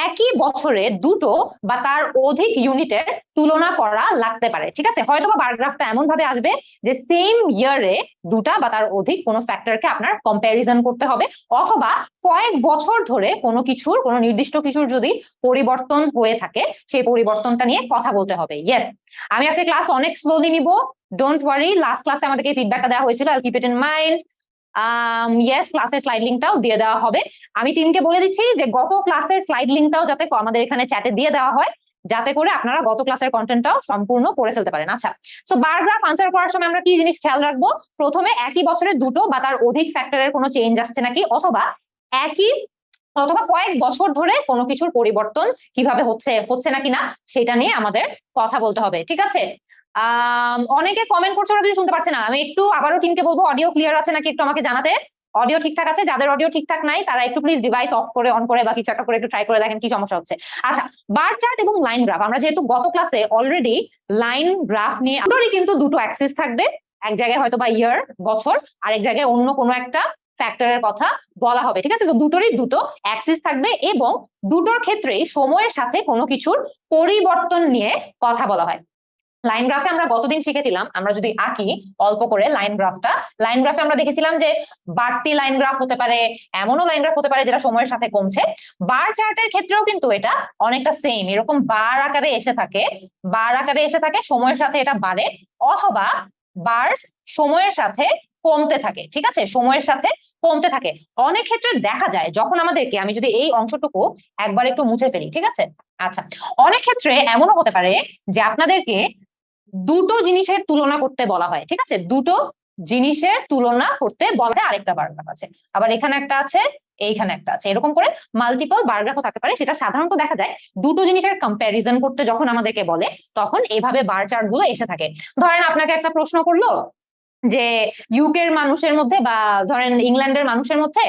একই বছরে দুটো বা তার অধিক ইউনিটের তুলনা করা লাগতে পারে। ঠিক আছে, হয়তো বা বার গ্রাফটা এমন ভাবে আসবে যে সেম ইয়ারে দুটা বা তার অধিক কোনো ফ্যাক্টরকে আপনার কম্প্যারিজন করতে হবে, অথবা কয়েক বছর ধরে কোনো কিছুর, কোনো নির্দিষ্ট কিছুর যদি পরিবর্তন হয়ে থাকে, সেই পরিবর্তনটা নিয়ে কথা বলতে হবে। ইয়েস, আমি আজকে ক্লাস অনেক স্লোলি নিব, ডোন্ট ওয়ারি। লাস্ট ক্লাসে আমাদেরকে ফিডব্যাকটা দেওয়া হয়েছিল, I will keep it in mind. Yes, ক্লাসের স্লাইড লিংকটাও দিয়ে দেওয়া হবে। আমি টিমকে বলে দিচ্ছি যে গত ক্লাসের স্লাইড লিংকটাও যাতে আমাদের এখানে চ্যাটে দিয়ে দেওয়া হয়, যাতে করে আপনারা গত ক্লাসের কন্টেন্টটাও সম্পূর্ণ পড়ে ফেলতে পারেন। আচ্ছা, সো বার গ্রাফ আনসার করার সময় আমরা কি জিনিস খেয়াল রাখবো, প্রথমে একই বছরে দুটো বা তার অধিক ফ্যাক্টরের কোনো চেঞ্জ আসছে নাকি, অথবা কয়েক বছর ধরে কোনো কিছুর পরিবর্তন কিভাবে হচ্ছে নাকি না, সেটা নিয়ে আমাদের কথা বলতে হবে। ঠিক আছে, অনেকে কমেন্ট করছে ওরা কিছু শুনতে পাচ্ছে না। আমি একটু আবারও টিমকে বলবো অডিও ক্লিয়ার আছে নাকি একটু আমাকে জানাতে। অডিও ঠিকঠাক আছে, যাদের অডিও ঠিকঠাক নাই তারা একটু প্লিজ ডিভাইস অফ করে অন করে বা কিছু একটা করে একটু ট্রাই করে দেখেন কি সমস্যা হচ্ছে। আচ্ছা, বার চার্ট এবং লাইন গ্রাফ, আমরা যেহেতু গত ক্লাসে অলরেডি লাইন গ্রাফ নিয়ে, কিন্তু দুটো অ্যাক্সিস থাকবে, এক জায়গায় হয়তো বা ইয়ার বছর, আরেক জায়গায় অন্য কোনো একটা ফ্যাক্টরের কথা বলা হবে। ঠিক আছে, তো দুটোরই দুটো অ্যাক্সিস থাকবে এবং দুটোর ক্ষেত্রেই সময়ের সাথে কোনো কিছুর পরিবর্তন নিয়ে কথা বলা হয়। লাইন গ্রাফে আমরা গতদিন শিখেছিলাম, আমরা যদি আঁকি অল্প করে লাইন গ্রাফে আমরা দেখেছিলাম যে বাড়তি লাইন গ্রাফ হতে পারে, এমনও লাইন গ্রাফ হতে পারে যেটা সময়ের সাথে কমছে। বার চার্টের ক্ষেত্রেও কিন্তু এটা অনেকটা সেম, এরকম বার আকারে এসে থাকে, সময়ের সাথে এটা বাড়ে, অথবা বার সময়ের সাথে কমতে থাকে। ঠিক আছে, সময়ের সাথে কমতে থাকে। অনেক ক্ষেত্রে দেখা যায় যখন আমাদেরকে, আমি যদি এই অংশটুকু একবার একটু মুছে ফেলি, ঠিক আছে। আচ্ছা, অনেক ক্ষেত্রে এমনও হতে পারে যে আপনাদেরকে দুটো জিনিসের তুলনা করতে বলা হয়। ঠিক আছে, দুটো জিনিসের তুলনা করতে বলা হয়। আরেকটা বারগ্রাফ আছে, আবার এখানে একটা আছে, এইখানে একটা আছে, এরকম করে মাল্টিপল বারগ্রাফও থাকতে পারে। সেটা সাধারণত দেখা যায় দুটো জিনিসের কম্প্যারিজন করতে যখন আমাদেরকে বলে, তখন এইভাবে বার চার্ট গুলো এসে থাকে। ধরেন আপনাকে একটা প্রশ্ন করলো যে ইউকের মানুষের মধ্যে বা ধরেন ইংল্যান্ডের মানুষের মধ্যে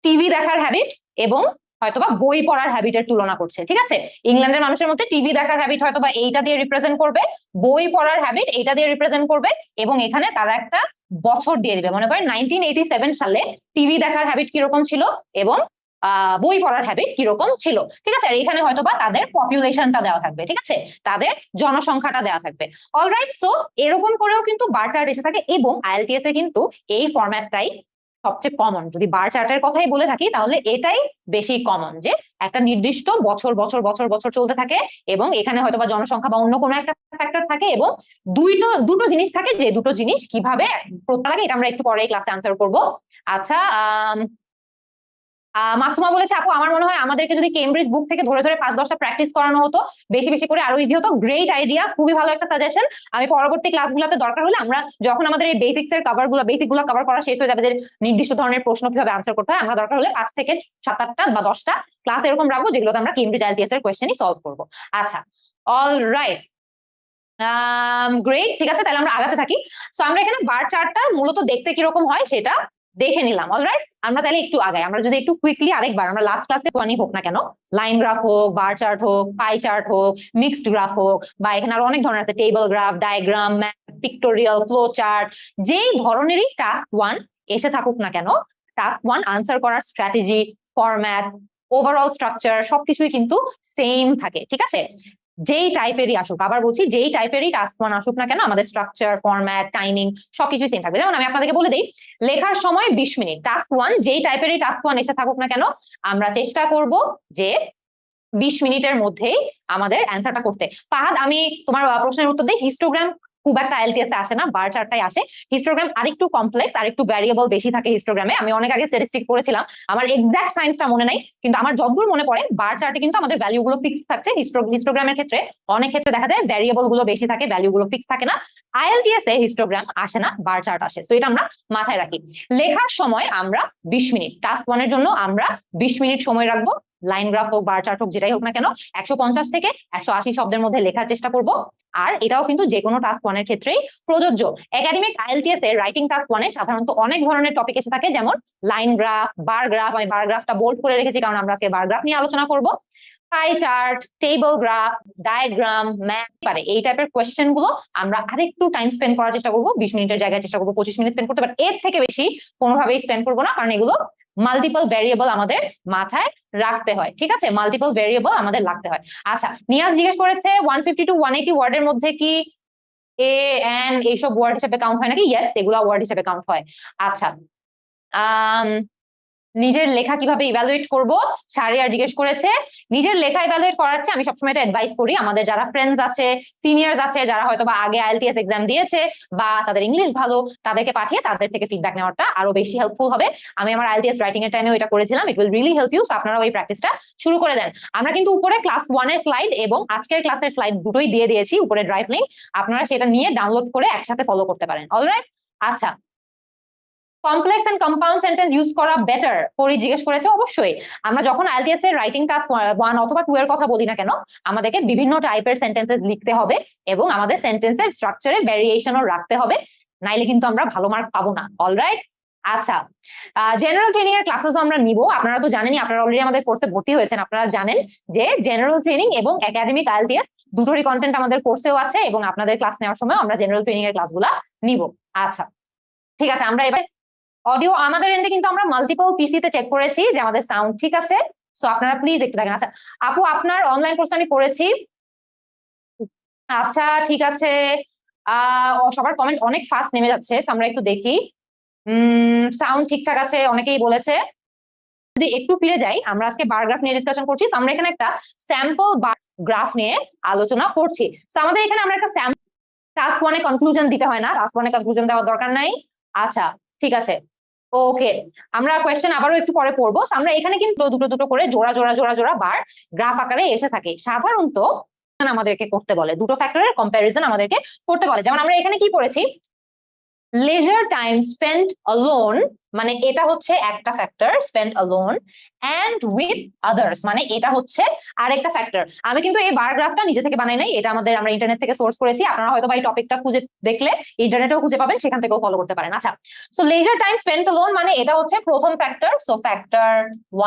টিভি দেখার হ্যাবিট এবং হয়তোবা বই পড়ার হ্যাবিটের তুলনা করছে। ঠিক আছে, ইংল্যান্ডের মানুষের মধ্যে টিভি দেখার হ্যাবিট হয়তোবা এইটা দিয়ে রিপ্রেজেন্ট করবে, বই পড়ার হ্যাবিট এইটা দিয়ে রিপ্রেজেন্ট করবে, এবং এখানে তারা একটা বছর দিয়ে দিবে। মনে করেন 1987 সালে টিভি দেখার হ্যাবিট কিরকম ছিল এবং বই পড়ার হ্যাবিট কিরকম ছিল। ঠিক আছে, আর এখানে হয়তোবা তাদের পপুলেশনটা দেওয়া থাকবে। ঠিক আছে, তাদের জনসংখ্যাটা দেওয়া থাকবে। অলরাইট, সো এরকম করেও কিন্তু বার চার্ট এসে থাকে, এবং আইএলটিএস এ কিন্তু এই ফরম্যাটটাই সবচেয়ে কমন। যদি বার চার্টের কথাই বলে থাকি তাহলে এটাই বেশি কমন, যে একটা নির্দিষ্ট বছর বছর বছর বছর চলতে থাকে, এবং এখানে হয়তোবা জনসংখ্যা বা অন্য কোনো একটা ফ্যাক্টর থাকে, এবং দুটো জিনিস থাকে, যে দুটো জিনিস কিভাবে লাগে এটা আমরা একটু পরে ক্লাসে আনসার করব। আচ্ছা, মাসুমা বলেছে আপু আমার মনে হয় আমাদেরকে যদি কেমব্রিজ বুক থেকে ধরে ধরে 5-10টা প্র্যাকটিস করানো হতো বেশি বেশি করে আরো ইজি হতো। গ্রেট আইডিয়া, খুবই ভালো একটা সাজেশন। আমি পরবর্তী ক্লাসগুলোতে দরকার হলে আমরা যখন আমাদের এই বেসিক গুলো কভার করা শেষ হয়ে যাবে, যে নির্দিষ্ট ধরনের প্রশ্ন কিভাবে আনসার করতে হয়, আমরা দরকার হলে 5 থেকে 7-8টা বা 10টা ক্লাস এরকম রাখবো যেগুলোতে আমরা কেমব্রিজ আইএলটিএস এর কোয়েশ্চেনই সলভ করবো। আচ্ছা, অল রাইট, গ্রেট, ঠিক আছে, তাহলে আমরা আগাতে থাকি। সো আমরা এখানে বার চার্টটা মূলত দেখতে কিরকম হয় সেটা দেখে নিলাম। অলরাইট, আমরা তাহলে একটু আগাই। আমরা যদি একটু কুইকলি আরেকবার, আমরা লাস্ট ক্লাসে কোয়ানি হোক না কেন, লাইন গ্রাফ হোক, বার চার্ট হোক, পাই চার্ট হোক, মিক্সড গ্রাফ হোক, বা এখানে আরো অনেক ধরনের আছে, table graph, diagram, map, pictorial, flow chart, যেই ধরনেরই টাস্ক 1 এসে থাকুক না কেন, টাস্ক 1 আনসার করার স্ট্র্যাটেজি, ফরম্যাট, ওভারঅল স্ট্রাকচার সবকিছুই কিন্তু সেম থাকে, ঠিক আছে? যেই টাইপেরই আসুক, আবার বলছি, যেই টাইপেরই টাস্ক 1 আসুক না কেন, আমাদের স্ট্রাকচার, ফরম্যাট, টাইমিং সবকিছুই সেম থাকবে। যেমন আমি আপনাদেরকে বলে দিই, লেখার সময় 20 মিনিট, টাস্ক 1 যেই টাইপেরই টাস্ক 1 এসে থাকুক না কেন, আমরা চেষ্টা করব যে 20 মিনিটের মধ্যেই আমাদের অ্যান্সারটা করতে। ফাহাদ, আমি তোমার প্রশ্নের উত্তর দিই। হিস্টোগ্রাম খুব একটা আইএলটিএস আসে না, বার চার্টটাই আসে। হিস্টোগ্রাম আরেকটু কমপ্লেক্স, আরেকটু ভ্যারিয়েবল বেশি থাকে হিস্টোগ্রামে। আমি অনেক আগে স্ট্যাটিস্টিক করেছিলাম, আমার এক্সাক্ট সায়েন্সটা মনে নাই, কিন্তু আমার যতদূর মনে পড়ে বার চার্টে কিন্তু আমাদের ভ্যালু গুলো ফিক্স থাকছে। হিস্টোগ্রামের ক্ষেত্রে অনেক ক্ষেত্রে দেখা যায় ভ্যারিয়েবল গুলো বেশি থাকে, ভ্যালু গুলো ফিক্স থাকে না। আইএলটিএস এ হিস্টোগ্রাম আসে না, বার চার্ট আসে। তো এটা আমরা মাথায় রাখি। লেখার সময় আমরা 20 মিনিট, টাস্ক 1 এর জন্য আমরা 20 মিনিট সময় রাখবো। লাইন গ্রাফ হোক, বার চার্ট হোক, যেটাই হোক না কেন, 150 থেকে 180 শব্দের মধ্যে লেখার চেষ্টা করব। আর এটাও কিন্তু যে কোনো টাস্ক 1 এর ক্ষেত্রেই প্রযোজ্য। একাডেমিক আইএলটিএস এর রাইটিং টাস্ক 1 এ সাধারণত অনেক ধরনের টপিক এসে থাকে, যেমন লাইন গ্রাফ, বার গ্রাফ। আমি বার গ্রাফটা বোল্ড করে রেখেছি কারণ আমরা আজকে বার গ্রাফ নিয়ে আলোচনা করব। Pie chart, table graph, diagram, math, পারে এই টাইপের কোয়েশ্চেন গুলো আমরা আরেকটু টাইম স্পেন্ড করার চেষ্টা করবো। 20 মিনিটের জায়গায় চেষ্টা করবো 25 মিনিট স্পেন্ড করতে, বাট এর থেকে বেশি কোনোভাবেই স্পেন্ড করবো না, কারণ এগুলো মাল্টিপল ভ্যারিয়েবল আমাদের মাথায় রাখতে হয়, ঠিক আছে? মাল্টিপল ভ্যারিয়েবল আমাদের লাগতে হয়। আচ্ছা, নিয়াজ জিজ্ঞেস করেছে 150 to 180 ওয়ার্ডের মধ্যে কি এ এন এইসব ওয়ার্ড হিসেবে কাউন্ট হয় নাকি? ইয়েস, এগুলো ওয়ার্ড হিসেবে কাউন্ট হয়। আচ্ছা, নিজের লেখা কিভাবে ইভ্যালুয়েট করব, শাহরিয়ার জিজ্ঞেস করেছে। নিজের লেখা ইভ্যালুয়েট করার চেয়ে আমি সবসময় এটা অ্যাডভাইস করি, আমাদের যারা ফ্রেন্ডস আছে, সিনিয়র্স আছে, যারা হয়তো বা আগে আইএলটিএস এক্সাম দিয়েছে বা তাদের ইংলিশ ভালো, তাদেরকে পাঠিয়ে তাদের থেকে ফিডব্যাক নেওয়াটা আরো বেশি হেল্পফুল হবে। আমি আমার আইএলটিএস রাইটিং এর টাইমেও এটা করেছিলাম। It will really help you. So আপনারা ওই প্র্যাকটিসটা শুরু করে দেন। আমরা কিন্তু উপরে ক্লাস 1 এর স্লাইড এবং আজকের ক্লাসের স্লাইড দুটোই দিয়ে দিয়েছি, উপরে ড্রাইভ লিংক, আপনারা সেটা নিয়ে ডাউনলোড করে একসাথে ফলো করতে পারেন। অলরাইট, আচ্ছা, complex and compound sentence use করা বেটার পরি জিজ্ঞেস করেছে। অবশ্যই আমরা যখন আইএলটিএস এর রাইটিং টাস্ক 1 অথবা 2 এর কথা বলি না কেন, আমাদেরকে বিভিন্ন টাইপের সেন্টেন্সেস লিখতে হবে এবং আমাদের সেন্টেন্সের স্ট্রাকচারে ভ্যারিয়েশনও রাখতে হবে, নাইলে কিন্তু আমরা ভালো মার্ক পাবো না। অলরাইট, আচ্ছা, জেনারেল ট্রেনিং এর ক্লাসেসও আমরা নিব। আপনারা তো জানেনই, আপনারা অলরেডি আমাদের কোর্সে ভর্তি হয়েছেন, আপনারা জানেন যে জেনারেল ট্রেনিং এবং একাডেমিক আইএলটিএস দুটোরই কন্টেন্ট আমাদের কোর্সেও আছে এবং আপনাদের ক্লাস নেওয়ার সময় আমরা জেনারেল ট্রেনিং এর ক্লাসগুলো নিব। আচ্ছা, ঠিক আছে, আমরা এবার অডিও আমাদের এন্ডে কিন্তু আমরা মাল্টিপল পিসিতে চেক করেছি যে আমাদের সাউন্ড ঠিক আছে। সো আপনারা প্লিজ একটু দেখেন। আচ্ছা আপু, আপনার অনলাইন কোর্স আমি করেছি। আচ্ছা ঠিক আছে, সবার কমেন্ট অনেক ফাস্ট নেমে যাচ্ছে, আমরা একটু দেখি। সাউন্ড ঠিকঠাক আছে অনেকেই বলেছে। যদি একটু ফিরে যাই, আমরা আজকে বার গ্রাফ নিয়ে ডিসকাশন করছি, তো আমরা এখানে একটা স্যাম্পল বার গ্রাফ নিয়ে আলোচনা করছি। তো আমাদের এখানে আমরা একটা টাস্ক 1 এ কনক্লুশন দিতে হয় না, টাস্ক 1 এ কনক্লুশন দেওয়ার দরকার নাই। আচ্ছা ঠিক আছে, ওকে, আমরা কোয়েশ্চেন আবারও একটু পরে পড়বো। আমরা এখানে কিন্তু দুটো দুটো করে জোড়া জোড়া জোড়া জোড়া বার গ্রাফ আকারে এসে থাকে। সাধারণত আমাদেরকে করতে বলে দুটো ফ্যাক্টরের কম্পারিজন আমাদেরকে করতে বলে। যেমন আমরা এখানে কি পড়েছি, লেজার টাইম স্পেন্ট অ্যালোন, মানে এটা হচ্ছে একটা factor, spent alone, and with others মানে এটা হচ্ছে আরেকটা ফ্যাক্টর। আমি কিন্তু এই বার গ্রাফটা নিজে থেকে বানাই নাই, এটা আমরা ইন্টারনেট থেকে সোর্স করেছি। আপনারা হয়তো এই টপিকটা খুঁজে দেখলে ইন্টারনেটেও খুঁজে পাবেন, সেখান থেকেও ফলো করতে পারেন। আচ্ছা, so leisure time spent alone মানে এটা হচ্ছে প্রথম ফ্যাক্টর, সো ফ্যাক্টর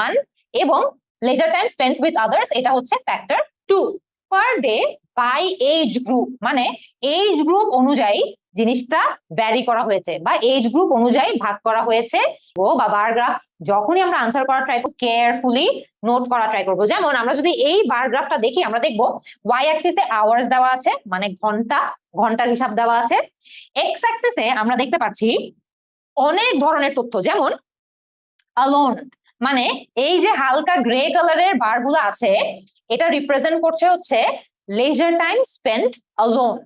1, এবং leisure time spent with others এটা হচ্ছে factor 2। Per day by age group মানে এজ গ্রুপ অনুযায়ী জিনিসটা ভ্যারি করা হয়েছে বা এজ গ্রুপ অনুযায়ী ভাগ করা হয়েছে। ও বা বার গ্রাফ যখনই আমরা আনসার করা ট্রাই করব, কেয়ারফুলি নোট করা ট্রাই করব। যেমন আমরা যদি এই বার গ্রাফটা দেখি, আমরা দেখবো ওয়াই অ্যাক্সিসে আওয়ার্স দেওয়া আছে, মানে ঘন্টার হিসাব দেওয়া আছে। এক্স অ্যাক্সিসে আমরা দেখতে পাচ্ছি অনেক ধরনের তথ্য, যেমন অ্যালোন মানে এই যে হালকা গ্রে কালারের বারগুলো আছে, এটা রিপ্রেজেন্ট করছে হচ্ছে laser time spent alone.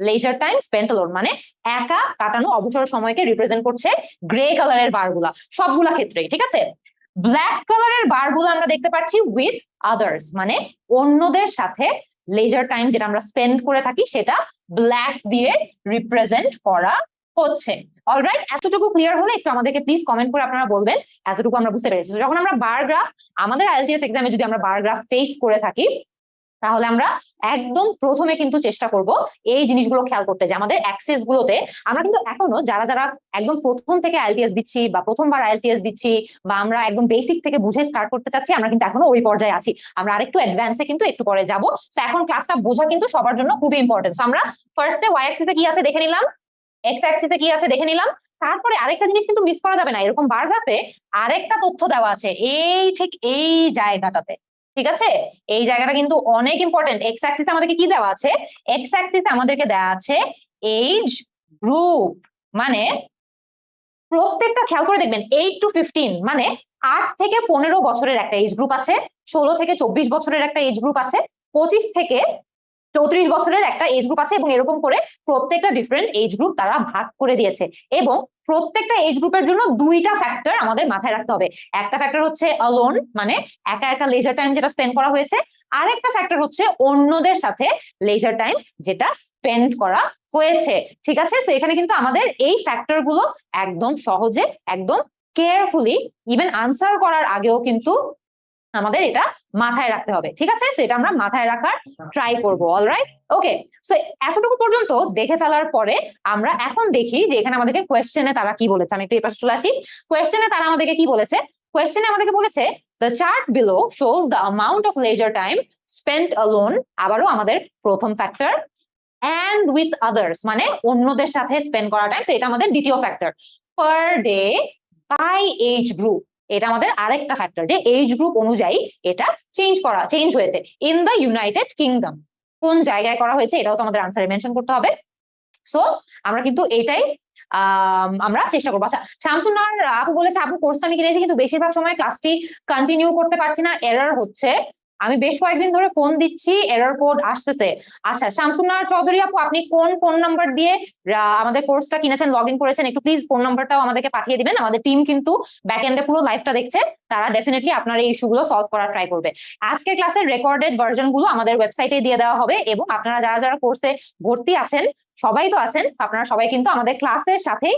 Laser time spent alone মানে একা কাটানো অবসর সময়কে রিপ্রেজেন্ট করছে গ্রে কালারের বারগুলা, সবগুলা ক্ষেত্রেই, ঠিক আছে? ব্ল্যাক কালারের বারগুলো আমরা দেখতে পাচ্ছি উইথ আদার্স, মানে অন্যদের সাথে লেজার টাইম যেটা আমরা স্পেন্ড করে থাকি সেটা ব্ল্যাক দিয়ে রিপ্রেজেন্ট করা হচ্ছে। অলরাইট, এতটুকু ক্লিয়ার হলে একটু আমাদেরকে প্লিজ কমেন্ট করে আপনারা বলবেন এতটুকু আমরা বুঝতে পেরেছি। যখন আমরা বার গ্রাফ, আমাদের আইএলটিএস এক্সামে যদি আমরা বার গ্রাফ ফেস করে থাকি, তাহলে আমরা একদম প্রথমে কিন্তু চেষ্টা করব এই জিনিসগুলো খেয়াল করতে, যে আমাদের অ্যাক্সেস গুলোতে আমরা কিন্তু এখনো যারা যারা একদম প্রথম থেকে আইএলটিএস দিচ্ছি বা প্রথমবার আইএলটিএস দিচ্ছি বা আমরা একদম বেসিক থেকে বুঝে স্টার্ট করতে চাচ্ছি, আমরা কিন্তু এখনো ওই পর্যায়ে আছি। আমরা আরেকটু অ্যাডভান্সে কিন্তু একটু পরে যাব। তো এখন ক্লাসটা বোঝা কিন্তু সবার জন্য খুবই ইম্পর্টেন্ট। আমরা ফার্স্টে ওয়াই অ্যাক্সিসে কি আছে দেখে নিলাম, এক্স অ্যাক্সিসে কি আছে দেখে নিলাম। তারপরে আরেকটা জিনিস কিন্তু মিস করা যাবে না, এরকম বার গ্রাফে আরেকটা তথ্য দেওয়া আছে এই ঠিক এই জায়গাটাতে। ঠিক আছে, এই জায়গাটা কিন্তু অনেক ইম্পর্টেন্ট। এক্স অ্যাক্সিসে আমাদেরকে কি দেওয়া আছে? এক্স অ্যাক্সিসে আমাদেরকে দেওয়া আছে এজ গ্রুপ, মানে প্রত্যেকটা খেয়াল করে দেখবেন 8 to 15 মানে 8 থেকে 15 বছরের একটা এজ গ্রুপ আছে, 16 থেকে 24 বছরের একটা এজ গ্রুপ আছে, 25 থেকে 34 বছরের একটা এজ গ্রুপ আছে, এবং এরকম করে প্রত্যেকটা ডিফারেন্ট এজ গ্রুপ তারা ভাগ করে দিয়েছে। এবং প্রত্যেকটা এজ গ্রুপের জন্য দুইটা ফ্যাক্টর আমাদের মাথায় রাখতে হবে। একটা ফ্যাক্টর হচ্ছে অ্যালোন, মানে একা একা লেজার টাইম যেটা স্পেন্ড করা হয়েছে, আর একটা ফ্যাক্টর হচ্ছে অন্যদের সাথে লেজার টাইম যেটা স্পেন্ড করা হয়েছে। ঠিক আছে, তো এখানে কিন্তু আমাদের এই ফ্যাক্টর গুলো একদম সহজে, একদম কেয়ারফুলি, ইভেন আনসার করার আগেও কিন্তু আমাদের এটা মাথায় রাখতে হবে। ঠিক আছে, তো এটা আমরা মাথায় রাখার ট্রাই করবো। অলরাইট, ওকে। সো এতটুকু পর্যন্ত দেখে ফেলার পরে আমরা এখন দেখি যে এখানে আমাদেরকে কোয়েশ্চেনে তারা কি বলেছে। আমি একটু এই পাশে চলে আসি। কোয়েশ্চেনে তারা আমাদেরকে কি বলেছে? কোয়েশ্চেনে আমাদেরকে বলেছে the chart below shows the amount of leisure time spent alone, আবারও আমাদের প্রথম ফ্যাক্টর, and with others মানে অন্যদের সাথে স্পেন্ড করা টাইম, এটা আমাদের দ্বিতীয় factor, per day by age group, এটা আমাদের আরেকটা ফ্যাক্টর, যে এজ গ্রুপ অনুযায়ী এটা চেঞ্জ হয়েছে ইন দ্য ইউনাইটেড কিংডম। কোন জায়গায় করা হয়েছে এটাও তো আমাদের আনসারে মেনশন করতে হবে। সো আমরা কিন্তু এইটাই আমরা চেষ্টা করবো। আচ্ছা, শামসুন্নাহার আপু বলেছে আপু কোর্সটা আমি কিনেছি কিন্তু বেশিরভাগ সময় ক্লাসটি কন্টিনিউ করতে পারছি না, এরর হচ্ছে, আমি বেশ কয়েকদিন ধরে ফোন দিচ্ছি, এরর কোড আসতেছে। আচ্ছা, শামসুন্নাহার চৌধুরী আপু, আপনি কোন ফোন নাম্বার দিয়ে আমাদের কোর্সটা কিনেছেন, লগ ইন করেছেন, একটু প্লিজ ফোন নাম্বারটাও আমাদেরকে পাঠিয়ে দিবেন। আমাদের টিম কিন্তু ব্যাক এন্ডে পুরো লাইভটা দেখছে, তারা ডেফিনেটলি আপনার এই ইস্যুগুলো সলভ করার ট্রাই করবে। আজকের ক্লাসের রেকর্ডেড ভার্সন গুলো আমাদের ওয়েবসাইটে দিয়ে দেওয়া হবে, এবং আপনারা যারা যারা কোর্সে ভর্তি আছেন, সবাই তো আছেন, আপনারা সবাই কিন্তু আমাদের ক্লাসের সাথে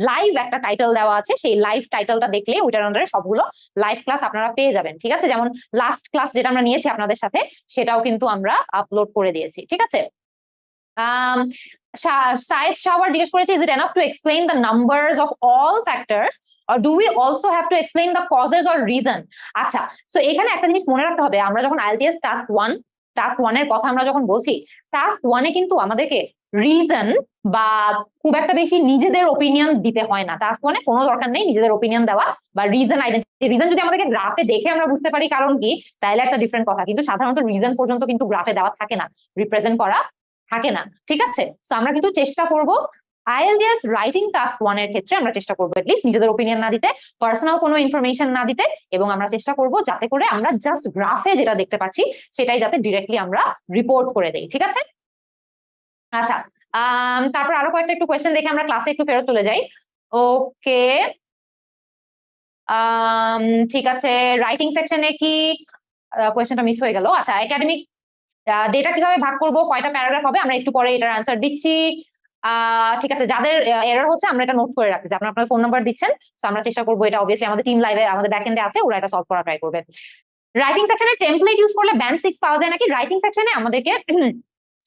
লাইভ একটা টাইটেল দেওয়া আছে, সেই লাইভ টাইটেলটা দেখলে ওইটার আন্ডারে সবগুলো লাইভ ক্লাস আপনারা পেয়ে যাবেন। ঠিক আছে, যেমন লাস্ট ক্লাস যেটা আমরা নিয়েছি আপনাদের সাথে, সেটাও কিন্তু আমরা আপলোড করে দিয়েছি। ঠিক আছে, সাইদ শাওয়ার জিজ্ঞেস করেছে, is it enough to explain the numbers of all factors or do we also have to explain the causes or reason? আচ্ছা, সো এখানে একটা জিনিস মনে রাখতে হবে, আমরা যখন আইএলটিএস টাস্ক 1 এর কথা আমরা যখন বলছি, টাস্ক 1 এ কিন্তু আমাদেরকে রিজন বা খুব একটা বেশি নিজেদের ওপিনিয়ন দিতে হয় না। টাস্ক 1 এ কোনো দরকার নেই নিজেদের ওপিনিয়ন দেওয়া বা রিজন আইডেন্টিটি। রিজন যদি আমাদেরকে গ্রাফে দেখে আমরা বুঝতে পারি কারণ কি, তাহলে একটা ডিফারেন্ট কথা, কিন্তু সাধারণত রিজন পর্যন্ত কিন্তু গ্রাফে দেওয়া থাকে না, রিপ্রেজেন্ট করা থাকে না। ঠিক আছে, তো আমরা কিন্তু চেষ্টা করব আইএলটিএস রাইটিং টাস্ক 1 এর ক্ষেত্রে আমরা চেষ্টা করবো এটলিস্ট নিজেদের ওপিনিয়ন না দিতে, পার্সোনাল কোনো ইনফরমেশন না দিতে, এবং আমরা চেষ্টা করব যাতে করে আমরা জাস্ট গ্রাফে যেটা দেখতে পাচ্ছি সেটাই যাতে ডিরেক্টলি আমরা রিপোর্ট করে দেই। ঠিক আছে, আচ্ছা, তারপর আরো কয়েকটা একটু কোয়েশ্চেন দেখে আমরা ক্লাসে একটু ফেরত চলে যাই। ওকে, ঠিক আছে, রাইটিং সেকশনে কি কোয়েশ্চেনটা মিস হয়ে গেল? আচ্ছা, একাডেমিক ডেটা কিভাবে ভাগ করব, কয়টা প্যারাগ্রাফ হবে, আমরা একটু পরে এটার অ্যান্সার দিচ্ছি। ঠিক আছে, যাদের এরর হচ্ছে আমরা এটা নোট করে রাখছি, আপনারা আপনার ফোন নাম্বার দিচ্ছেন, তো আমরা চেষ্টা করবো এটা, অবভিয়াসলি আমাদের টিম লাইভে আমাদের ব্যাক এন্ডে আছে, ওরা এটা সলভ করা ট্রাই করবে। রাইটিং সেকশনে টেমপ্লেট ইউজ করলে ব্যান্ড 6 পাওয়া যায় নাকি? রাইটিং সেকশনে আমাদেরকে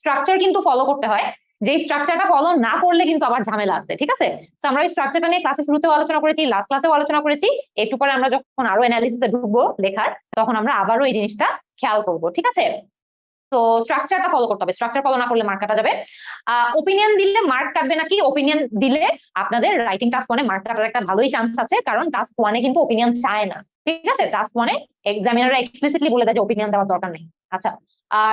স্ট্রাকচার কিন্তু ফলো করতে হয়, যেই স্ট্রাকচারটা ফলো না করলে কিন্তু আবার ঝামেলা আছে। ঠিক আছে, তো আমরা এই স্ট্রাকচারটা নিয়ে ক্লাসে শুরুতেও আলোচনা করেছি, লাস্ট ক্লাসেও আলোচনা করেছি, একটু পরে আমরা যখন আরো অ্যানালিসিসে ঢুকবো লেখার, তখন আমরা আবারও এই জিনিসটা খেয়াল করবো। ঠিক আছে, তো স্ট্রাকচারটা ফলো করতে হবে, স্ট্রাকচার ফলো না করলে মার্ক কাটা যাবে। ওপিনিয়ন দিলে মার্ক কাটবে নাকি? ওপিনিয়ন দিলে আপনাদের রাইটিং টাস্ক 1 এ মার্ক কাটার একটা ভালোই চান্স আছে, কারণ টাস্ক 1 এ কিন্তু ওপিনিয়ন চায় না। ঠিক আছে, টাস্ক 1 এ এক্সামিনাররা এক্সপ্লিসিটলি বলে দেয় যে ওপিনিয়ন দেওয়ার দরকার নেই। আচ্ছা,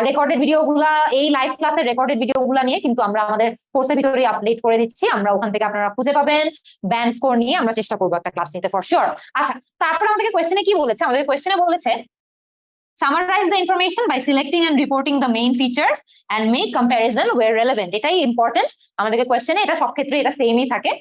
রেকর্ডেড ভিডিওগুলা, এই লাইভ ক্লাসের রেকর্ডেড ভিডিওগুলা নিয়ে কিন্তু আমরা আমাদের কোর্সের ভিতরে আপডেট করে দিচ্ছি, আমরা ওখান থেকে আপনারা খুঁজে পাবেন। ব্যান্ড স্কোর নিয়ে আমরা চেষ্টা করবো একটা ক্লাস নিতে ফর শিওর। আচ্ছা, তারপর আমাদেরকে কোয়েশ্চেনে কি বলেছে? আমাদের কোয়েশ্চেনে বলেছে summarize the information by selecting and reporting the main features and make comparison where relevant. এটাই ইম্পর্টেন্ট আমাদেরকে কোয়েশ্চেনে, এটা সব ক্ষেত্রে এটা সেমই থাকে,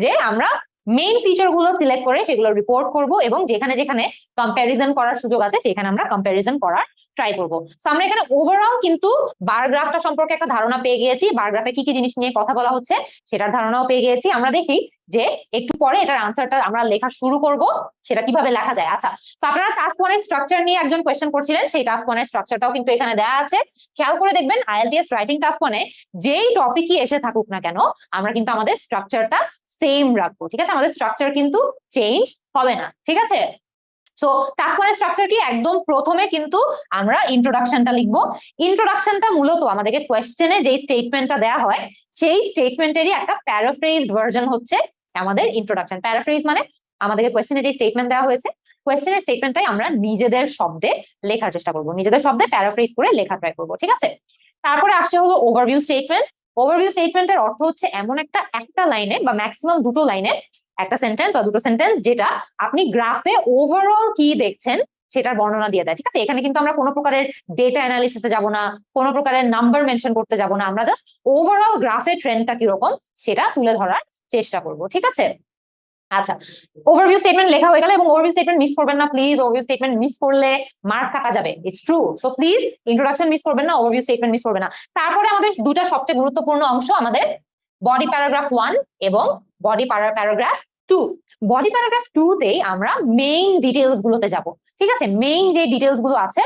যে আমরা মেইন ফিচার গুলো সিলেক্ট করে সেগুলো রিপোর্ট করব এবং যেখানে যেখানে কম্প্যারিজন করার সুযোগ আছে সেখানে আমরা কম্প্যারিজন করার ট্রাই করব। সো আমরা এখানে ওভারঅল কিন্তু বার গ্রাফটা সম্পর্কে একটা ধারণা পেয়ে গিয়েছি, বার গ্রাফে কি কি জিনিস নিয়ে কথা বলা হচ্ছে সেটার ধারণাও পেয়ে গিয়েছি। আমরা দেখি যে একটু পরে এটার আনসারটা আমরা লেখা শুরু করব, সেটা কিভাবে লেখা যায়। আচ্ছা, তো আপনারা টাস্ক 1 এর স্ট্রাকচার নিয়ে একজন কোয়েশ্চেন করছিলেন, সেই টাস্ক 1 এর স্ট্রাকচারটাও কিন্তু এখানে দেওয়া আছে। খেয়াল করে দেখবেন আইএলটিএস রাইটিং টাস্ক 1 এ যেই টপিকই এসে থাকুক না কেন আমরা কিন্তু আমাদের স্ট্রাকচারটা সেম রাখবো, ঠিক আছে? আমাদের স্ট্রাকচার কিন্তু চেঞ্জ হবে না, ঠিক আছে? সো টাস্ক 1 এর স্ট্রাকচার কি, একদম প্রথমে কিন্তু আমরা ইন্ট্রোডাকশনটা লিখবো। ইন্ট্রোডাকশনটা মূলত আমাদেরকে কোয়েশ্চেনে যেই স্টেটমেন্টটা দেওয়া হয় সেই স্টেটমেন্টেরই একটা প্যারাফ্রেজড ভার্সন হচ্ছে আমাদের ইন্ট্রোডাকশন। প্যারাফ্রেজ মানে আমাদেরকে কোয়েশ্চেনে যে স্টেটমেন্ট দেওয়া হয়েছে কোয়েশ্চেনের স্টেটমেন্টটাই আমরা নিজেদের শব্দে লেখার চেষ্টা করব, নিজেদের শব্দে প্যারাফ্রেজ করে লেখা ট্রাই করব, ঠিক আছে? তারপরে আসছে হলো ওভারভিউ স্টেটমেন্ট। ওভারভিউ স্টেটমেন্টের অর্থ হচ্ছে এমন একটা লাইনে বা ম্যাক্সিমাম দুটো লাইনে একটা সেন্টেন্স বা দুটো সেন্টেন্স যেটা আপনি গ্রাফে ওভারঅল কি দেখছেন সেটার বর্ণনা দিয়ে দেয়, ঠিক আছে? এখানে কিন্তু আমরা কোনো প্রকারের ডেটা অ্যানালিসিসে যাব না, কোনো প্রকারের নাম্বার মেনশন করতে যাব না, আমরা জাস্ট ওভারঅল গ্রাফের ট্রেন্ডটা কিরকম সেটা তুলে ধরার চেষ্টা করব, ঠিক আছে? আচ্ছা, ওভারভিউ স্টেটমেন্ট লেখা হয়ে গেল এবং ওভারভিউ স্টেটমেন্ট মিস করবেন না প্লিজ। ওভারভিউ স্টেটমেন্ট মিস করলে মার্ক কাটা যাবে, it's true. So please introduction miss করবেন না, ওভারভিউ স্টেটমেন্ট মিস করবেন না। তারপরে আমাদের দুটা সবচেয়ে গুরুত্বপূর্ণ অংশ, আমাদের বডি প্যারাগ্রাফ 1 এবং বডি প্যারাগ্রাফ 2। বডি প্যারাগ্রাফ 2 তে আমরা মেইন ডিটেইলস গুলোতে যাব, ঠিক আছে? মেইন যে ডিটেইলস গুলো আছে,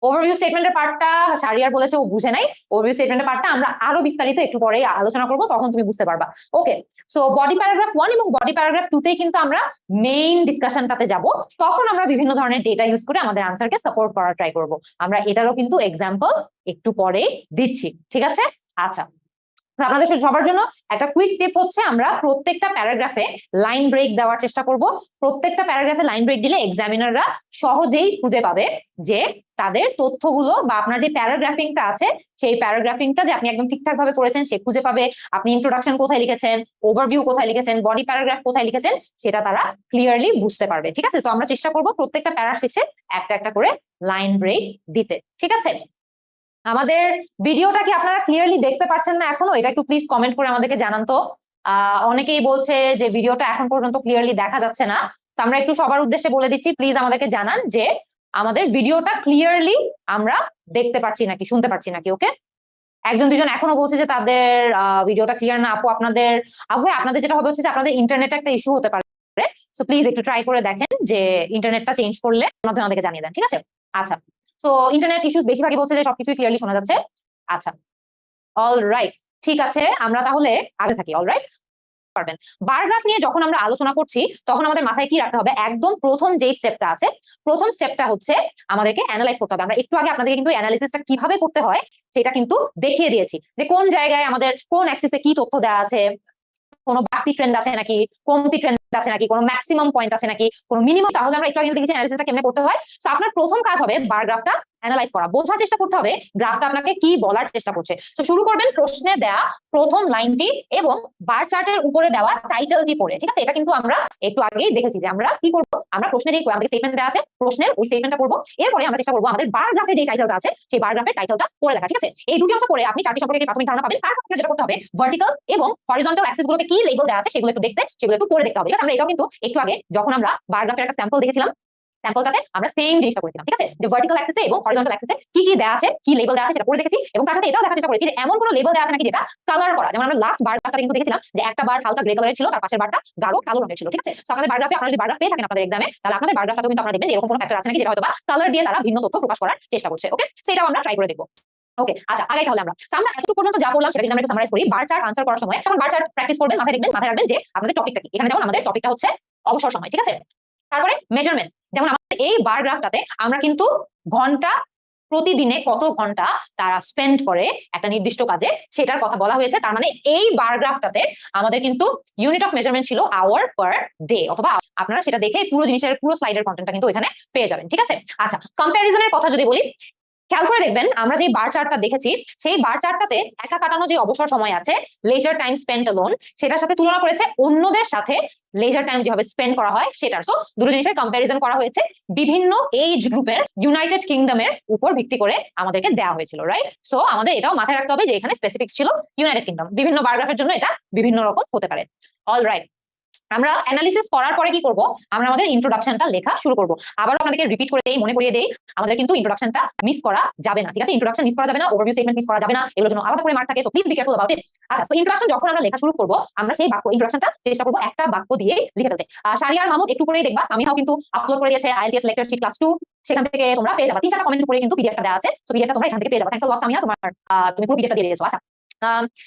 ওভারভিউ স্টেটমেন্টের পার্টটা শারিয়ার বলেছে ও বুঝে নাই, ওভারভিউ স্টেটমেন্টের পার্টটা আমরা আরো বিস্তারিত একটু পরে আলোচনা করব, তখন তুমি বুঝতে পারবা। ওকে, সো বডি প্যারাগ্রাফ 1 এবং বডি প্যারাগ্রাফ 2 তে কিন্তু আমরা মেইন ডিসকাশনটাতে যাব, তখন আমরা বিভিন্ন ধরনের ডেটা ইউজ করে আমাদের আনসারকে সাপোর্ট করার ট্রাই করব। আমরা এটারও কিন্তু এক্সাম্পল একটু পরে দিচ্ছি, ঠিক আছে? আচ্ছা, আপনাদের সবার জন্য একটা কুইক টিপ হচ্ছে, আমরা প্রত্যেকটা প্যারাগ্রাফে লাইন ব্রেক দেওয়ার চেষ্টা করব। প্রত্যেকটা প্যারাগ্রাফে লাইন ব্রেক দিলে এক্সামিনাররা সহজেই খুঁজে পাবে যে তাদের তথ্যগুলো বা আপনার যে প্যারাগ্রাফিংটা আছে সেই প্যারাগ্রাফিংটা যে আপনি একদম ঠিকঠাক ভাবে করেছেন সে খুঁজে পাবে। আপনি ইন্ট্রোডাকশন কোথায় লিখেছেন, ওভারভিউ কোথায় লিখেছেন, বডি প্যারাগ্রাফ কোথায় লিখেছেন সেটা তারা ক্লিয়ারলি বুঝতে পারবে, ঠিক আছে? তো আমরা চেষ্টা করব প্রত্যেকটা প্যারা শেষে একটা একটা করে লাইন ব্রেক দিতে, ঠিক আছে? আমাদের ভিডিওটা কি আপনারা ক্লিয়ারলি দেখতে পাচ্ছেন না এখনো? এটা একটু প্লিজ কমেন্ট করে আমাদেরকে জানান তো। অনেকেই বলছে যে ভিডিওটা এখন পর্যন্ত ক্লিয়ারলি দেখা যাচ্ছে না, তো আমরা একটু সবার উদ্দেশ্যে বলে দিচ্ছি, প্লিজ আমাদেরকে জানান যে আমাদের ভিডিওটা ক্লিয়ারলি আমরা দেখতে পাচ্ছি নাকি, শুনতে পাচ্ছি নাকি। ওকে, একজন দুজন এখনো বলছে যে তাদের ভিডিওটা ক্লিয়ার না। আপু আপনাদের যেটা হবে হচ্ছে যে আপনাদের ইন্টারনেটে একটা ইস্যু হতে পারে, সো প্লিজ একটু ট্রাই করে দেখেন যে ইন্টারনেটটা চেঞ্জ করলে আমাদেরকে জানিয়ে দেন, ঠিক আছে? আচ্ছা, তো ইন্টারনেট ইস্যুস বেশিরভাগই বলছে যে সবকিছু ক্লিয়ারলি শোনা যাচ্ছে। আচ্ছা, অলরাইট, ঠিক আছে, আমরা তাহলে আগে থাকি। অলরাইট, পারবেন। বার গ্রাফ নিয়ে যখন আমরা আলোচনা করছি তখন আমাদের মাথায় কি রাখতে হবে, একদম প্রথম যেই স্টেপটা আছে, প্রথম স্টেপটা হচ্ছে আমাদেরকে অ্যানালাইজ করতে হবে। আমরা একটু আগে আপনাদেরকে কিন্তু অ্যানালিসিসটা কিভাবে করতে হয় সেটা কিন্তু দেখিয়ে দিয়েছি, যে কোন জায়গায় আমাদের কোন অ্যাক্সিসে কি তথ্য দেওয়া আছে, কোনো বাড়তি ট্রেন্ড আছে নাকি, কমতি ট্রেন্ড আছে নাকি, কোনো ম্যাক্সিমাম পয়েন্ট আছে নাকি, কোনো মিনিমাম। তাহলে আমরা একটু আগে দেখেছি অ্যানালিসিসটা কেমনে করতে হয়। তো আপনার প্রথম কাজ হবে বার গ্রাফটা অ্যানালাইজ করা, বোঝার চেষ্টা করতে হবে গ্রাফটা আপনাকে কি বলার চেষ্টা করছে। তো শুরু করবেন প্রশ্নে দেওয়া প্রথম লাইনটি এবং বার চার্টের উপরে দেওয়া টাইটেলটি পড়ে, ঠিক আছে? এটা কিন্তু আমরা একটু আগেই দেখেছি যে আমরা কি করব, আমরা প্রশ্নে যে আমাদের স্টেটমেন্ট দেওয়া আছে প্রশ্নের ওই স্টেটমেন্টটা পড়বো, এরপরে আমরা চেষ্টা করবো আমাদের বার গ্রাফের যে টাইটেলটা আছে সেই বার গ্রাফের টাইটেলটা পড়ে লেখা, ঠিক আছে? এই দুটি অংশ পড়ে আপনি চারটি সম্পর্কে প্রাথমিক ধারণা পাবেন। তারপর যেটা করতে হবে, ভার্টিক্যাল এবং হরিজন্টাল অ্যাক্সিস গুলোতে কি লেবেল দেওয়া আছে সেগুলো একটু দেখতে, সেগুলো একটু পড়ে দেখতে হবে, ঠিক আছে? আমরা এটাও কিন্তু একটু আগে যখন আমরা বার গ্রাফের একটা স্যাম্পল দেখেছিলাম, স্যাম্পলটাতে আমরা সেম জিনিসটা করেছিলাম, ঠিক আছে? যে ভার্টিক্যাল অ্যাক্সিসে এবং হরিজন্টাল অ্যাক্সিসে কি কি দেওয়া আছে, কি লেবেল দেওয়া আছে সেটা পড়ে দেখেছি, এবং তার সাথে এটাও দেখার চেষ্টা করেছি যে এমন কোনো লেবেল দেওয়া আছে নাকি যেটা কালার করা। যেমন আমরা লাস্ট বারটা কিন্তু দেখেছিলাম যে একটা বার হালকা গ্রে কালারের ছিল, তার পাশের বারটা গাঢ় কালো রঙের ছিল, ঠিক আছে? তো আপনাদের বারগ্রাফে, আপনারা যদি বারগ্রাফ পেয়ে থাকেন আপনাদের এক্সামে, তাহলে আপনাদের বারগ্রাফটাও কিন্তু আপনারা দেখবেন এরকম কোনো ফ্যাক্টর আছে নাকি যেটা হয়তো বা কালার দিয়ে তারা ভিন্ন তথ্য প্রকাশ করার চেষ্টা করছে। ওকে, সেটাও আমরা ট্রাই করে দেখবো। ওকে, আচ্ছা, আগে তাহলে আমরা এতটুকু পর্যন্ত যা বললাম সেটা কিন্তু আমরা একটু সামারাইজ করি। বার চার্ট আনসার করার সময় যখন বার চার্ট প্র্যাকটিস করবেন, মাথায় রাখবেন যে আপনাদের টপিকটা কি। এখানে যেমন আমাদের টপিকটা হচ্ছে অবসর সময়, ঠিক আছে? তারপরে মেজারমেন্ট, যেমন আমাদের এই বার গ্রাফটাতে আমরা কিন্তু ঘন্টা, প্রতিদিনে কত ঘন্টা তারা স্পেন্ড করে একটা নির্দিষ্ট কাজে সেটার কথা বলা হয়েছে। তার মানে এই বার গ্রাফটাতে আমাদের কিন্তু ইউনিট অফ মেজারমেন্ট ছিল আওয়ার পার ডে, অথবা আপনারা সেটা দেখে পুরো জিনিসের পুরো স্লাইডের কন্টেন্টটা কিন্তু এখানে পেয়ে যাবেন, ঠিক আছে? আচ্ছা, কম্প্যারিজনের কথা যদি বলি, খেয়াল করে দেখবেন আমরা যে বার চার্টটা দেখেছি সেই বার চার্টটাতে একা কাটানো যে অবসর সময় আছে, লেজার টাইম স্পেন্ট অ্যালোন, সেটার সাথে তুলনা করেছে অন্যদের সাথে লেজার টাইম যেভাবে স্পেন্ড করা হয় সেটার। সো দুটো জিনিসের কম্প্যারিজন করা হয়েছে, বিভিন্ন এজ গ্রুপের ইউনাইটেড কিংডমের উপর ভিত্তি করে আমাদেরকে দেওয়া হয়েছিল, রাইট? সো আমাদের এটাও মাথায় রাখতে হবে যে এখানে স্পেসিফিক ছিল ইউনাইটেড কিংডম, বিভিন্ন বারগ্রাফের জন্য এটা বিভিন্ন রকম হতে পারে। অল রাইট, আমরা অ্যানালিসিস করার পরে কি করব, আমরা আমাদের ইন্ট্রোডাকশনটা লেখা শুরু করব। আবারও আপনাদেরকে রিপিট করে দেই, মনে করিয়ে দেই, আমাদের কিন্তু ইন্ট্রোডাকশনটা মিস করা যাবে না, ঠিক আছে? ইন্ট্রোডাকশন মিস করা যাবে না, ওভারভিউ স্টেটমেন্ট মিস করা যাবে না, এগুলোর জন্য আলাদা করে মার্ক থাকে, so please be careful about it. আচ্ছা, তো ইন্ট্রোডাকশন যখন আমরা লেখা শুরু করব, আমরা সেই বাক্য ইন্ট্রোডাকশনটা চেষ্টা করব একটা বাক্য দিয়ে লিখে ফেলতে। শারিয়ার মাহমুদ একটু করেই দেখবা, সামিহাও কিন্তু আপলোড করে দিয়েছে আইএলটিএস লেকচার শিট ক্লাস 2, সেখান থেকে তোমরা পেয়ে যাবে 3-4টা কমেন্ট করে কিন্তু পিডিএফটা দেওয়া আছে, সো পিডিএফটা তোমরা এখান থেকে পেয়ে যাবে। থ্যাঙ্কস আ লট সামিহা, তোমার তুমি পুরো পিডিএফটা দিয়ে দিয়েছো। আচ্ছা,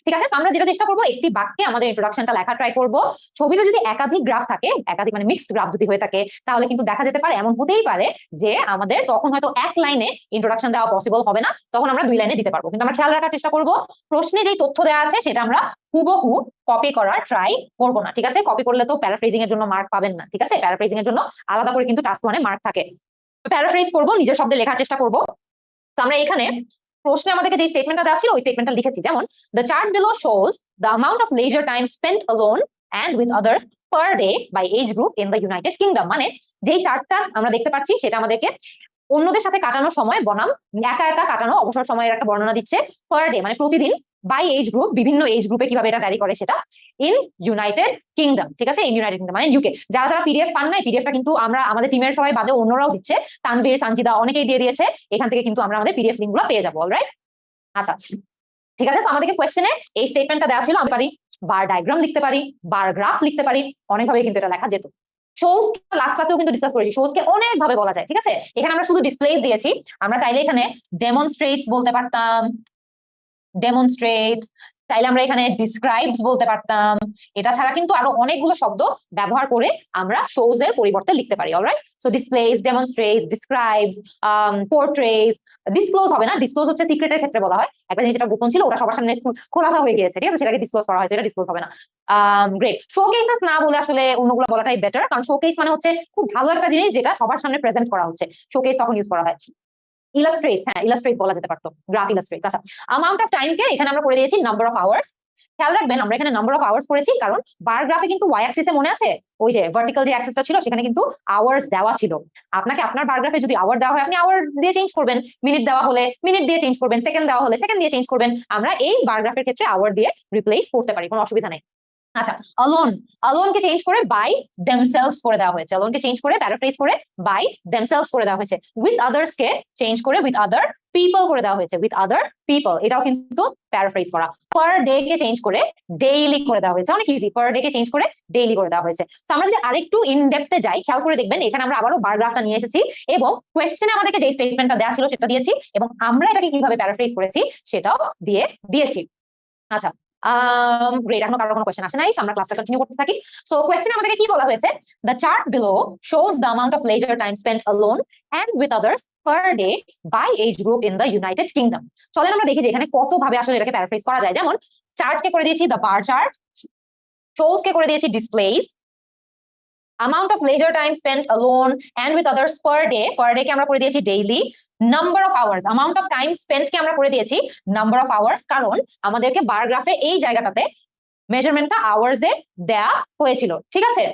ঠিক আছে, আমরা যেটা চেষ্টা করবো একটি বাক্যে আমাদের ইন্ট্রোডাকশনটা লেখা ট্রাই করব। ছবিতে যদি একাধিক গ্রাফ থাকে, একাধিক মানে মিক্সড গ্রাফ যদি হয়ে থাকে, তাহলে কিন্তু দেখা যেতে পারে, এমন হতেই পারে যে আমাদের তখন হয়তো এক লাইনে ইন্ট্রোডাকশন দেওয়া পসিবল হবে না, তখন আমরা 2 লাইনে দিতে পারবো। কিন্তু আমরা খেয়াল রাখার চেষ্টা করব প্রশ্নে যেই তথ্য দেওয়া আছে সেটা আমরা হুবহু কপি করার ট্রাই করবো না, ঠিক আছে? কপি করলে তো প্যারাফ্রেজিং এর জন্য মার্ক পাবেন না, ঠিক আছে? প্যারাফ্রেজিং এর জন্য আলাদা করে কিন্তু টাস্ক 1 এ মার্ক থাকে। প্যারাফ্রেজ করবো, নিজের শব্দে লেখার চেষ্টা করব। তো আমরা এখানে প্রশ্নে আমাদেরকে যে স্টেটমেন্টটা দেওয়া ছিল ওই স্টেটমেন্টটা লিখেছি, যেমন the chart below shows the amount of leisure time spent alone and with others per day by age group in the United Kingdom. মানে যেই চার্টটা আমরা দেখতে পাচ্ছি সেটা আমাদেরকে অন্যদের সাথে কাটানো সময় বনাম একা একা কাটানো অবসর সময়ের একটা বর্ণনা দিচ্ছে। পার ডে মানে প্রতিদিন, বাই এজ গ্রুপ বিভিন্ন এজ গ্রুপে কিভাবে এটা ভ্যারি করে সেটা, ইন ইউনাইটেড কিংডম, ঠিক আছে? ইন ইউনাইটেড কিংডম মানে ইউকে। যারা যারা পিডিএফ পান না, পিডিএফটা কিন্তু আমরা আমাদের টিমের সবাই বাদে অন্যরাও দিচ্ছে, তানভীর, সানজিদা অনেকেই দিয়ে দিয়েছে, এখান থেকে কিন্তু আমরা আমাদের পিডিএফ লিঙ্কগুলো পেয়ে যাবো। অলরাইট, আচ্ছা ঠিক আছে। তো আমাদেরকে কোয়েশ্চেনে এই স্টেটমেন্টটা দেওয়া ছিল, আমি পারি বার ডায়াগ্রাম লিখতে পারি, বার গ্রাফ লিখতে পারি, অনেকভাবে কিন্তু এটা লেখা যেত। শোজ লাস্ট ক্লাসেও কিন্তু ডিসকাস করেছি, শোজকে অনেক ভাবে বলা যায়, ঠিক আছে? এখানে আমরা শুধু ডিসপ্লেস দিয়েছি, আমরা চাইলে এখানে ডেমনস্ট্রেটস বলতে পারতাম, ডেমনস্ট্রেটস, চাইলে আমরা এখানে ডিসক্রাইবস বলতে পারতাম। এটা ছাড়া কিন্তু আরো অনেকগুলো শব্দ ব্যবহার করে আমরা শোজ এর পরিবর্তে লিখতে পারি। Alright, so displays, demonstrates, describes, portrays. Disclose হবে না, ডিসক্লোজ হচ্ছে সিক্রেটের ক্ষেত্রে বলা হয়, একটা জিনিস যেটা গোপন ছিল ওটা সবার সামনে খোলাসা হয়ে গিয়েছে, ঠিক আছে? সেটাকে ডিসক্লোজ করা হয়েছে, এটা ডিসক্লোজ হবে না। গ্রেট। শোকেসেস না বলে আসলে অন্যগুলো বলাটাই বেটার, কারণ শোকেস মানে হচ্ছে খুব ভালো একটা জিনিস যেটা সবার সামনে প্রেজেন্ট করা হচ্ছে, শোকেস তখন ইউজ করা হয়। ইলাস্ট্রেটস, হ্যাঁ ইলাস্ট্রেট বলা যেতে পারতো, গ্রাফ ইলাস্ট্রেটস। আচ্ছা, অ্যামাউন্ট অফ টাইমকে এখানে আমরা করে দিয়েছি নাম্বার অফ আওয়ার্স। খেয়াল রাখবেন আমরা এখানে নাম্বার অফ আওয়ার্স করেছি কারণ বার গ্রাফে কিন্তু ওয়াই অ্যাক্সিসে মনে আছে ওই যে ভার্টিক্যাল যে অ্যাক্সিসটা ছিল সেখানে কিন্তু আওয়ার্স দেওয়া ছিল। আপনাকে আপনার বার গ্রাফে যদি আওয়ার দেওয়া হয় আপনি আওয়ার দিয়ে চেঞ্জ করবেন, মিনিট দেওয়া হলে মিনিট দিয়ে চেঞ্জ করবেন, সেকেন্ড দেওয়া হলে সেকেন্ড দিয়ে চেঞ্জ করবেন। আমরা এই বার গ্রাফের ক্ষেত্রে আওয়ার দিয়ে রিপ্লেস করতে পারি, কোনো অসুবিধা নেই। আচ্ছা, অলোন, অলোনকে চেঞ্জ করে বাই দেমসেলভস করে দেওয়া হয়েছে, অলোনকে চেঞ্জ করে প্যারাফ্রেজ করে বাই দেমসেলভস করে দেওয়া হয়েছে। উইথ আদার্স কে চেঞ্জ করে উইথ আদার পিপল করে দেওয়া হয়েছে, উইথ আদার পিপল, এটাও কিন্তু প্যারাফ্রেজ করা। পার ডে কে চেঞ্জ করে ডেইলি করে দেওয়া হয়েছে, অনেক ইজি, পার ডে কে চেঞ্জ করে ডেইলি করে দেওয়া হয়েছে। তো আমরা যদি আরেকটু ইন ডেপথে যাই, খেয়াল করে দেখবেন এখানে আমরা আবারও বার গ্রাফটা নিয়ে এসেছি এবং কোয়েশ্চেনে আমাদেরকে যে স্টেটমেন্টটা দেওয়া ছিল সেটা দিয়েছি এবং আমরা এটাকে কিভাবে প্যারাফ্রেজ করেছি সেটাও দিয়েছি। আচ্ছা, গ্রেট, এখনো কারো কোনো কোয়েশ্চেন আসে নাই, আমরা ক্লাসটা কন্টিনিউ করতে থাকি। সো কোয়েশ্চেনে আমাদেরকে কি বলা হয়েছে, the chart below shows the amount of leisure time spent alone and with others per day by age group in the United Kingdom. চলেন আমরা দেখি যে এখানে কত ভাবে আসলে এটাকে প্যারাফ্রেজ করা যায়। যেমন চার্টকে করে দিয়েছি দ্য বার চার্ট, শোজ কে করে দিয়েছি displace, amount of leisure time spent alone and with others per day, per day কে আমরা করে দিয়েছি daily. Number of hours, amount of time spent কে আমরা করে দিয়েছি নাম্বার অফ আওয়ার্স, কারণ আমাদেরকে বার গ্রাফে এই জায়গাটাতে মেজারমেন্টটা আওয়ার্স এ দেয়া হয়েছিল, ঠিক আছে?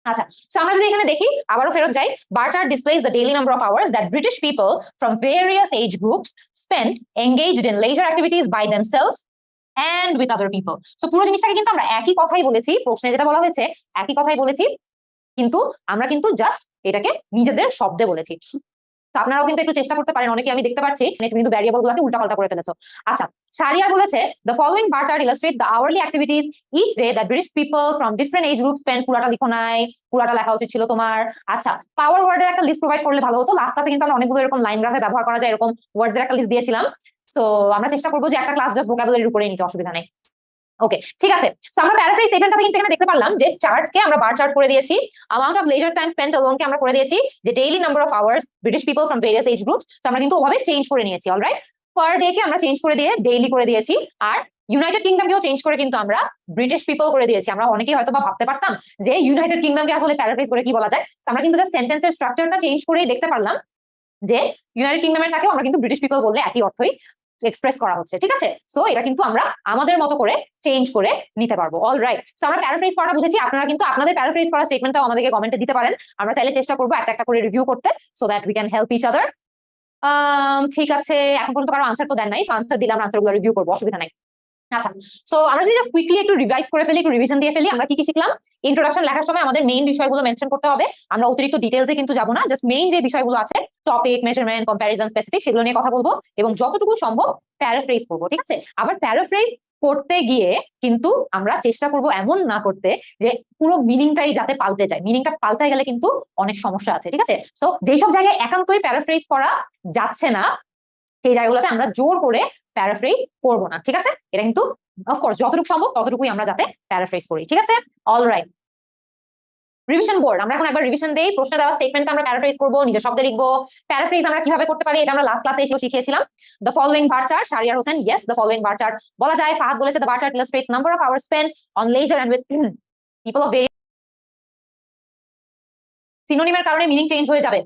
আচ্ছা, সো আমরা যদি এখানে দেখি আবারও ফেরত যাই, bar chart displays the daily number of hours that British people from various age groups spent engaged in leisure activities by themselves and with other people. So পুরো জিনিসটাকে কিন্তু আমরা একই কথাই বলেছি, প্রশ্নে যেটা বলা হয়েছে একই কথাই বলেছি, কিন্তু আমরা কিন্তু জাস্ট এটাকে নিজেদের শব্দে বলেছি। তো আপনারাও কিন্তু একটু চেষ্টা করতে পারেন, অনেকে আমি দেখতে পাচ্ছি তুমি কিন্তু ভ্যারিয়েবল গুলোকে উল্টাপাল্টা করে ফেলেছো। আচ্ছা, শারিয়ার বলেছে the following bar chart illustrate the hourly activities each day that British people from different age group spend. পুরাটা লিখো নাই, পুরাটা লেখা উচিত ছিল তোমার। আচ্ছা, পাওয়ার ওয়ার্ডের একটা লিস্ট প্রোভাইড করলে ভালো হতো, লাস্ট ক্লাসে কিন্তু আমরা অনেকগুলো এরকম লাইন গ্রাফে ব্যবহার করা যায় এরকম ওয়ার্ডের একটা লিস্ট দিয়েছিলাম। তো আমরা চেষ্টা করবো যে একটা ক্লাস জাস্ট ভোকাবুলারির উপরে নিতে, অসুবিধা নেই। ওকে, ঠিক আছে। সো আমরা প্যারাফ্রেজ স্টেটমেন্টটা কিন্তু এখানে দেখতে পারলাম যে চার্টকে আমরা বার চার্ট করে দিয়েছি, amount of leisure time spent alone কে আমরা করে দিয়েছি যে daily number of hours British people from various age groups. So আমরা কিন্তু ওভাবে চেঞ্জ করে নিয়েছি। অলরাইট, পার ডে কে আমরা চেঞ্জ করে দিয়ে ডেইলি করে দিয়েছি, আর ইউনাইটেড কিংডমকেও চেঞ্জ করে কিন্তু আমরা ব্রিটিশ পিপল করে দিয়েছি। আমরা অনেকেই হয়তো বা ভাবতে পারতাম যে ইউনাইটেড কিংডমকে আসলে প্যারাফ্রেজ করে কি বলা যায়। আমরা কিন্তু জাস্ট সেন্টেন্সের স্ট্রাকচারটা চেঞ্জ করেই দেখতে পারলাম যে ইউনাইটেড কিংডমের টাকেও আমরা কিন্তু ব্রিটিশ পিপল বললে একই অর্থই এক্সপ্রেস করা হচ্ছে, ঠিক আছে? সো এটা কিন্তু আমরা আমাদের মতো করে চেঞ্জ করে নিতে পারবো। অলরাইট, সো আমরা প্যারাফ্রেজ করা বুঝেছি, আপনারা কিন্তু আপনাদের প্যারাফ্রেজ করা স্টেটমেন্টটাও আমাদেরকে কমেন্টে দিতে পারেন, আমরা চাইলে চেষ্টা করবো একটা একটা করে রিভিউ করতে, so that we can help each other. ঠিক আছে, এখন পর্যন্ত কারো আনসার তো দেন নাই, আনসার দিলাম, আনসারগুলো রিভিউ করবো, অসুবিধা নাই। আচ্ছা, সো আমরা যদি জাস্ট কুইকলি একটু রিভাইজ করে ফেলি, একটু রিভিশন দিয়ে ফেলি, আমরা কি কি শিখলাম? ইন্ট্রোডাকশন লেখার সময় আমাদের মেইন বিষয়গুলো মেনশন করতে হবে। আমরা অতিরিক্ত ডিটেইলসে কিন্তু যাব না, জাস্ট মেইন যে বিষয়গুলো আছে, টপিক, মেজারমেন্ট, কম্প্যারিজন, স্পেসিফিক, সেগুলো নিয়ে কথা বলবো এবং যতটুকু সম্ভব প্যারাফ্রেজ করবো। ঠিক আছে? আবার প্যারাফ্রেজ করতে গিয়ে কিন্তু আমরা চেষ্টা করব এমন না করতে যে পুরো মিনিংটাই যাতে পাল্টে যায়। মিনিংটা পাল্টে গেলে কিন্তু অনেক সমস্যা আছে। ঠিক আছে? সো যেসব জায়গায় একান্তই প্যারাফ্রেজ করা যাচ্ছে না, সেই জায়গাগুলোতে আমরা জোর করে প্যারাফ্রেজ করবো না। ঠিক আছে? এটা কিন্তু অফকোর্স যতটুকু সম্ভব ততটুকুই আমরা যাতে প্যারাফ্রেজ করি। ঠিক আছে? Alright, revision board. আমরা এখন একবার রিভিশন দেই। প্রশ্ন দেওয়া স্টেটমেন্ট আমরা প্যারাফ্রেজ করব, নিজের শব্দে লিখবো। প্যারাফ্রেজ আমরা কিভাবে করতে পারি এটা আমরা লাস্ট ক্লাসে এসেও শিখিয়েছিলাম। The following bar chart, Shahriar Hossain, yes the following bar chart বলা যায়। ফাহাদ বলেছে the bar chart illustrates number of hours spent on leisure and with people of very. সিনোনিমের কারণে মিনিং চেঞ্জ হয়ে যাবে।